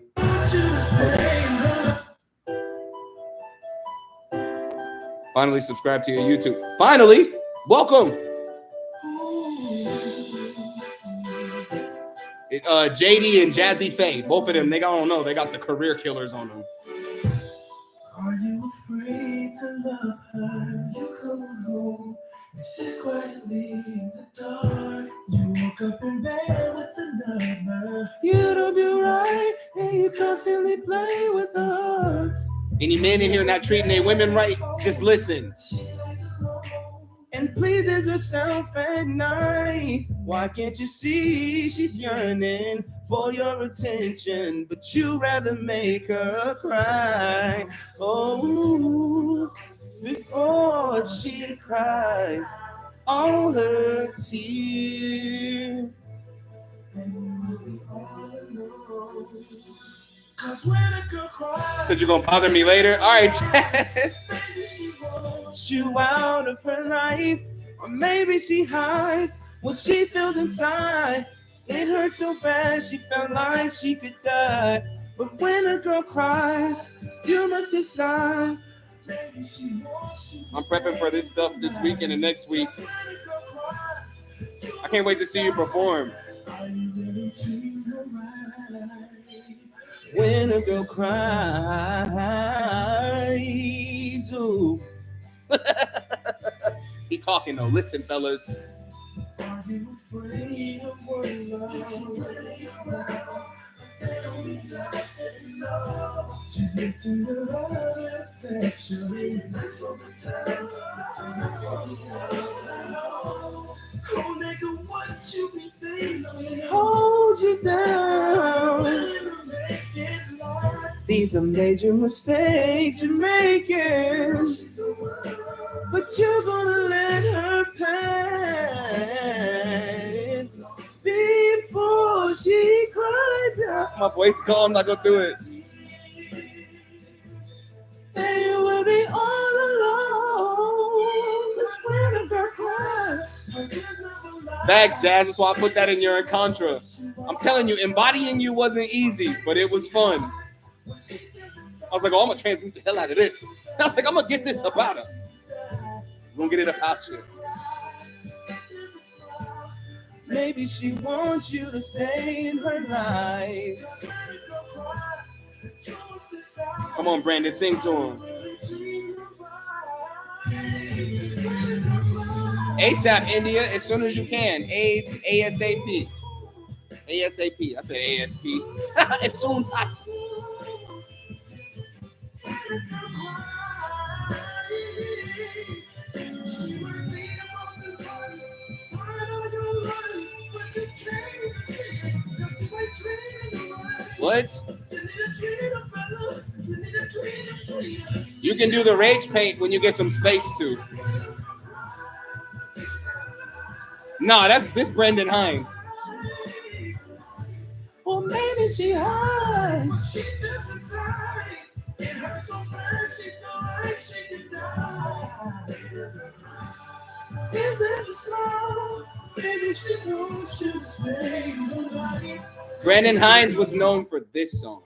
Finally, subscribe to your YouTube. Finally, welcome. JD and Jazzy Faye, both of them, I don't know, they got the career killers on them. Are you afraid to love her? You come home and sit quietly in the dark. You woke up in bed with another. You don't do right, and you constantly play with her heart. Any men in here not treating their women right, just listen. And pleases herself at night. Why can't you see she's yearning for your attention, but you rather make her cry? Oh, before she cries all her tears, then you will be all alone. Cause when a girl cries, Said you're gonna bother me later? All right, Chad. maybe she wants you out of her life, or maybe she hides what she feels inside. It hurts so bad she felt like she could die. But when a girl cries, you must decide. Maybe she wants you. I'm prepping for this stuff this weekend and next week. I can't wait to see you perform. Are you really treating her right? When a girl cries, ooh. He talking though. Listen, fellas. Are you afraid of what love? They don't mean nothing, no. She's missing your love and affection. That's all the time. That's all oh, nigga, what you be thinking? Hold you down. Make it last. These are major mistakes you're making. But you're gonna let her pass before she cries out. My voice gone, I'm not gonna do it. Then you will be all alone. That's when a girl cries. Thanks, Jazz. That's why I put that in your Contra. I'm telling you, embodying you wasn't easy, but it was fun. I was like, oh, I'm gonna transmute the hell out of this. I was like, I'm gonna get this about her. I'm gonna get it about you. Maybe she wants you to stay in her life. Come on, Brandon, sing to him. ASAP, India, as soon as you can. ASAP. ASAP. I said ASP. As soon as possible. What? You can do the rage paint when you get some space too. No, that's this Brendan Hines. Or maybe she hides. She feels inside. It hurts so bad she feels like she could die. If there's a smile, maybe she wants you to stay in her life. Brandon Hines was known for this song.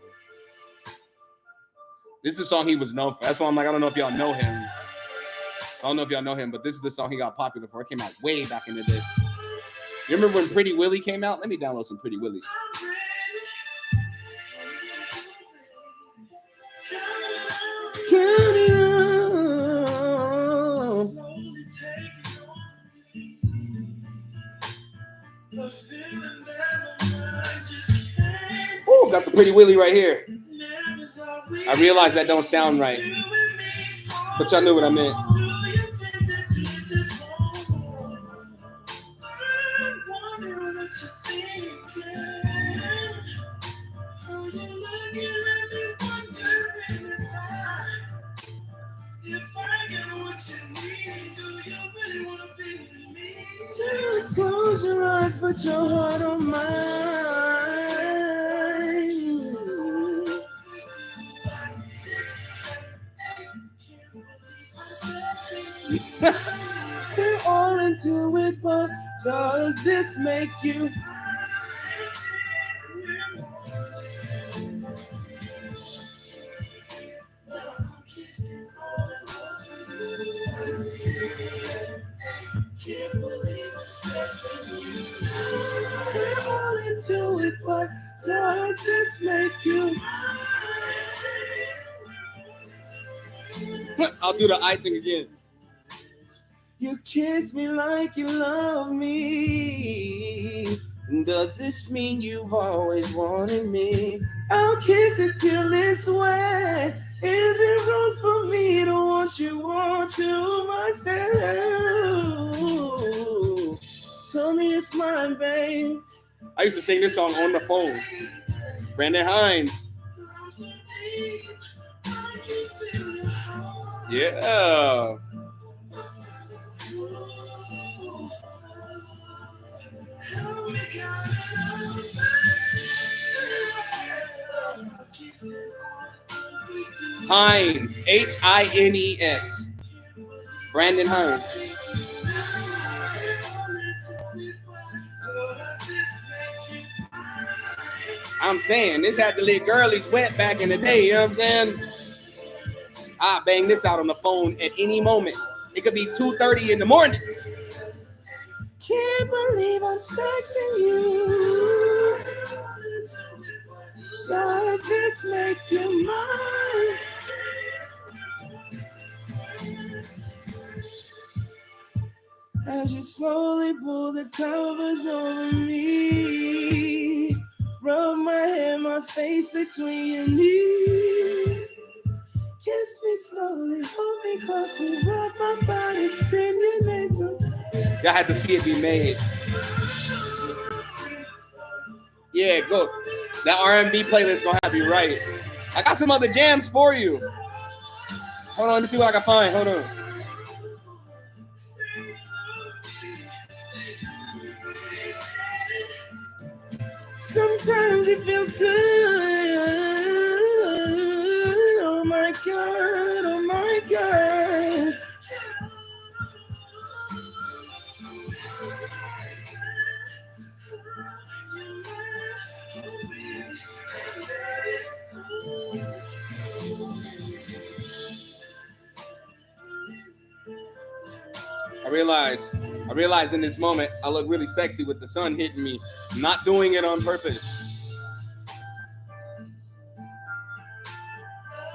This is a song he was known for. That's why I'm like, I don't know if y'all know him. I don't know if y'all know him, but this is the song he got popular for. It came out way back in the day. You remember when Pretty Willie came out? Let me download some Pretty Willie. Ooh, got the Pretty Willie right here. I realize that don't sound right, but y'all knew what I meant. Just close your eyes, put your heart on mine. We're all into it, but does this make you? We're all into it, but does this make you? I'll do the I thing again. You kiss me like you love me. Does this mean you've always wanted me? I'll kiss it till it's wet. Is it wrong for me to want you all to myself? Tell me it's mine, babe. I used to sing this song on the phone. Brandon Hines. Yeah. Hines, Hines. Brandon Hines. I'm saying this had to leave girlies wet back in the day, you know what I'm saying? I bang this out on the phone at any moment. It could be 2:30 in the morning. Can't believe I'm texting you. Does this make you mine? As you slowly pull the covers over me, rub my hair, my face between your knees. Kiss me slowly, hold me closely, rub my body, scream your name. Y'all had to see it be made. Yeah, go. That R&B playlist gonna have you right. I got some other jams for you. Hold on, let me see what I can find. Hold on. Sometimes it feels good. Oh my God, oh my God. I realize in this moment I look really sexy with the sun hitting me. I'm not doing it on purpose.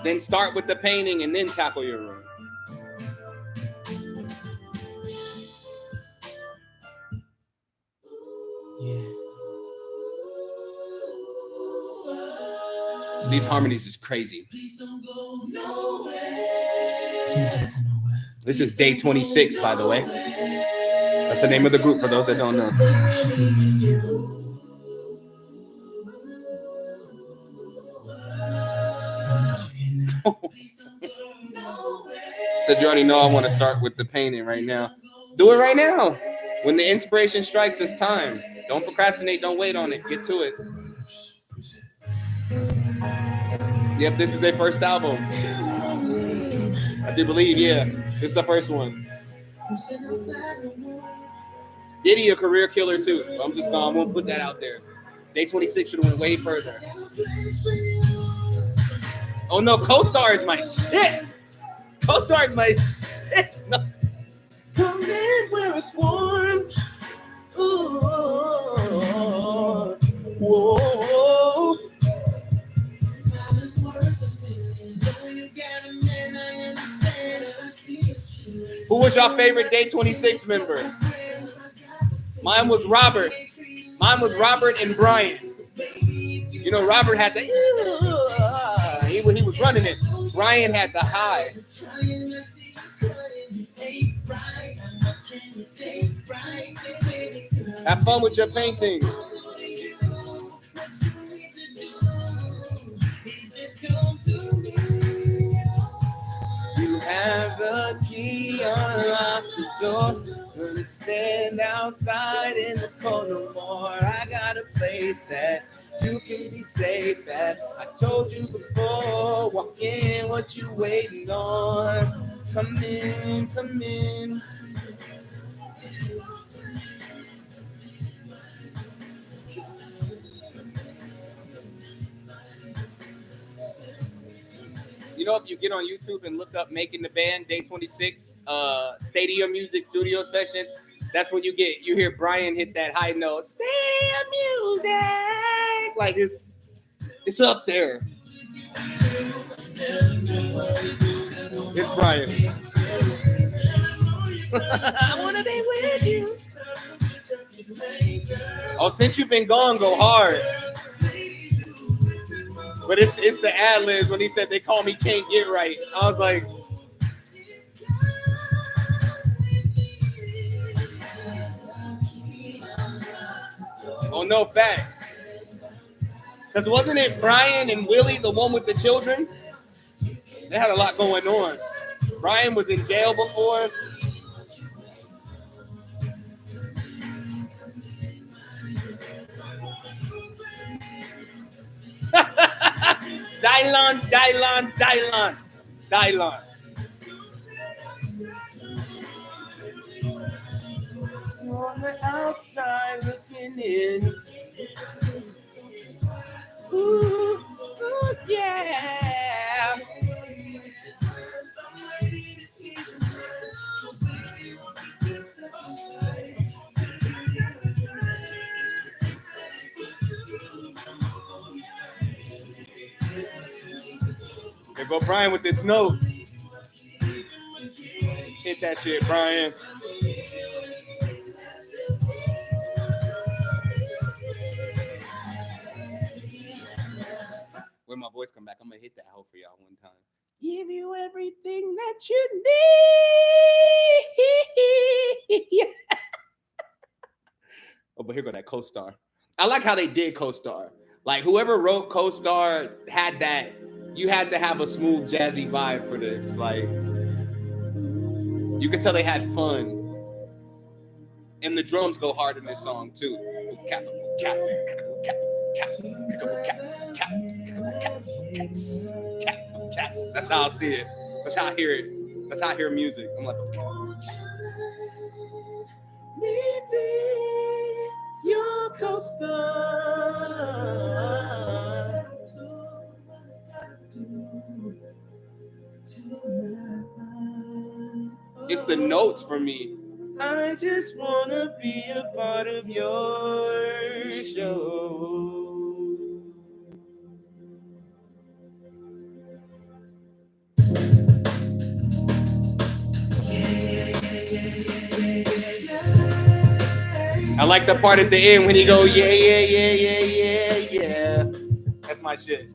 Then start with the painting and then tackle your room. Yeah. These harmonies is crazy. Please don't go nowhere. This is day 26, by the way. That's the name of the group for those that don't know. Said you already know I want to start with the painting right now. Do it right now. When the inspiration strikes, it's time. Don't procrastinate. Don't wait on it. Get to it. Yep, this is their first album. I do believe, yeah. This is the first one. Diddy a career killer too. So I won't put that out there. Day 26 should have went way further. Oh no, Co-Star is my shit. Co-Star is my shit. No. Come in where it's warm. Ooh, whoa. Who was your favorite Day 26 member? Mine was Robert. Mine was Robert and Brian. You know, Robert had the he was running it. Brian had the high. Have fun with your painting. You have the key, unlock the door. Gonna stand outside in the cold no more. I got a place that you can be safe at. I told you before, walk in, what you waiting on? Come in, come in. You know, if you get on YouTube and look up Making the Band Day 26 Stadium Music Studio Session, that's when you hear Brian hit that high note. Stadium Music! Like it's up there. It's Brian. I wanna be with you. Oh, since you've been gone, go hard. But it's the ad-libs when he said they call me Can't Get Right. I was like, oh, no facts. Because wasn't it Brian and Willie, the one with the children? They had a lot going on. Brian was in jail before. Dylon. On the outside looking in. Ooh, yeah. There go Brian with this note. Hit that shit, Brian. When my voice come back, I'm gonna hit that hoe for y'all one time. Give you everything that you need. Oh, but here go that co-star. I like how they did co-star. Like whoever wrote co-star had that. You had to have a smooth, jazzy vibe for this. Like you could tell they had fun. And the drums go hard in this song too. That's how I see it. That's how I hear it. That's how I hear music. I'm like, okay. Your co-star. It's the notes for me. I just wanna be a part of your show. I like the part at the end when he go, yeah. That's my shit.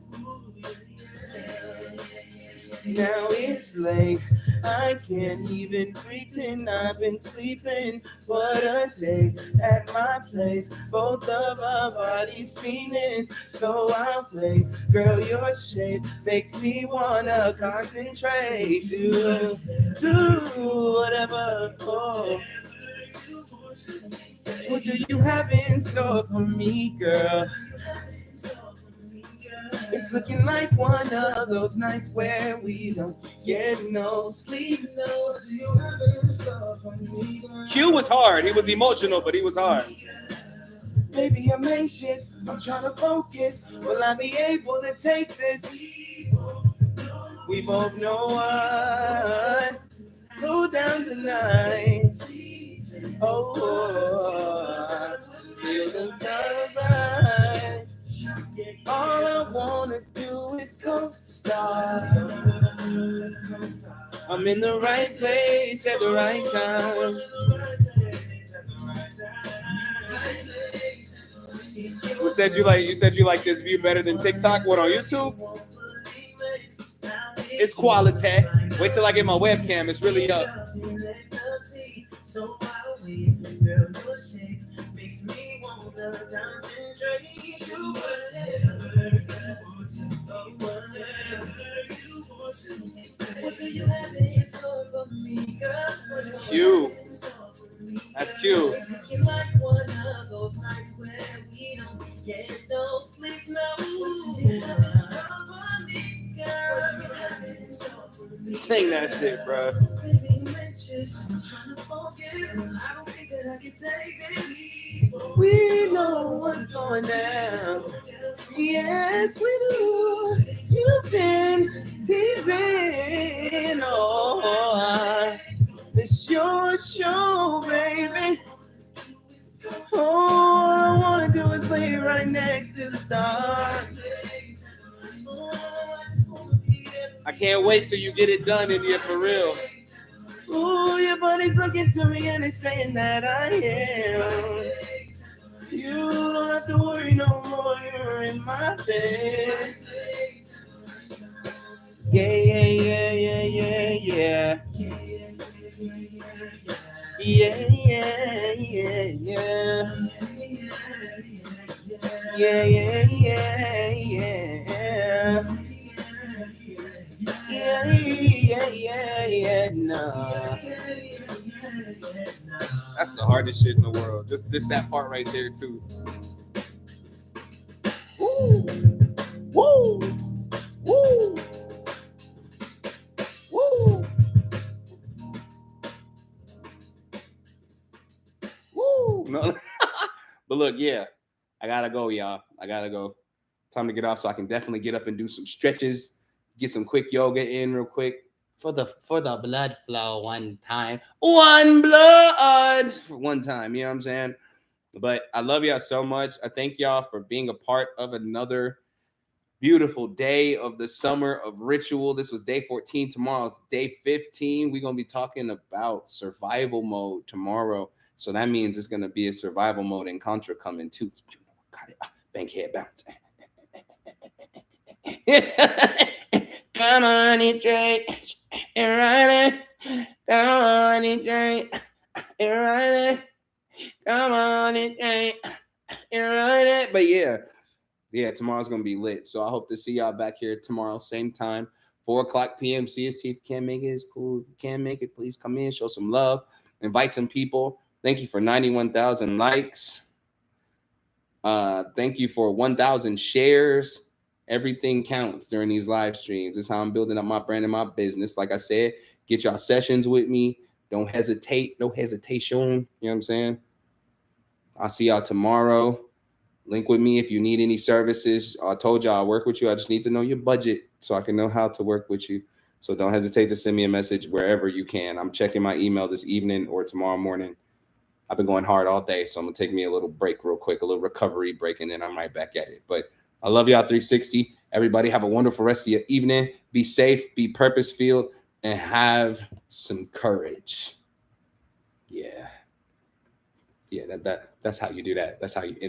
Now it's late. I can't even pretend I've been sleeping for a day at my place. Both of our bodies fiending, so I'll play. Girl, your shape makes me wanna concentrate. Do whatever. Oh. What do you have in store for me, girl? It's looking like one of those nights where we don't get no sleep. Q was hard. He was emotional, but he was hard. Baby, I'm anxious. I'm trying to focus. Will I be able to take this? We both know what go down tonight. Oh, feel the vibe. All I wanna do is co-star. I'm in the right place at the right time. Who said you like? You said you like this view better than TikTok? What, on YouTube? It's quality. Wait till I get my webcam. It's really up. Q. That's cute. Sing that shit, bro. We know what's going down. Yes, we do. You've been teasing. Oh, it's your show, baby. All I wanna do is lay right next to the star. I can't wait till you get it done in here for real. Ooh, your buddy's looking to me and he's saying that I am. You don't have to worry no more, you're in my bed. Yeah, yeah, yeah, yeah, yeah, yeah. Yeah, yeah, yeah, yeah. Yeah, yeah, yeah, yeah. Yeah, yeah, yeah, yeah, no. That's the hardest shit in the world. Just that part right there too. Woo! Woo! Woo! Woo! Woo! No. But look, yeah, I gotta go, y'all. I gotta go. Time to get off so I can definitely get up and do some stretches, get some quick yoga in real quick for the blood flow one time. One blood for one time, you know what I'm saying? But I love y'all so much. I thank y'all for being a part of another beautiful day of the summer of ritual. This was day 14. Tomorrow it's day 15. We're going to be talking about survival mode tomorrow. So that means it's going to be a survival mode in Contra coming too. Got it. Bankhead bounce. Come on, it Drake. You're right. Come on, it Drake. You're right. Come on, it Drake. You're right. But yeah, tomorrow's gonna be lit. So I hope to see y'all back here tomorrow, same time, 4:00 p.m. CST. If you can't make it, it's cool. If you can't make it, please come in, show some love, invite some people. Thank you for 91,000 likes. Thank you for 1,000 shares. Everything counts during these live streams. It's how I'm building up my brand and my business. Like I said, get y'all sessions with me. Don't hesitate. No hesitation. You know what I'm saying? I'll see y'all tomorrow. Link with me if you need any services. I told y'all I'll work with you. I just need to know your budget so I can know how to work with you. So don't hesitate to send me a message wherever you can. I'm checking my email this evening or tomorrow morning. I've been going hard all day, so I'm gonna take me a little break real quick, a little recovery break, and then I'm right back at it. But I love y'all 360. Everybody have a wonderful rest of your evening. Be safe, be purpose-filled, and have some courage. Yeah. Yeah, that's how you do that. That's how you end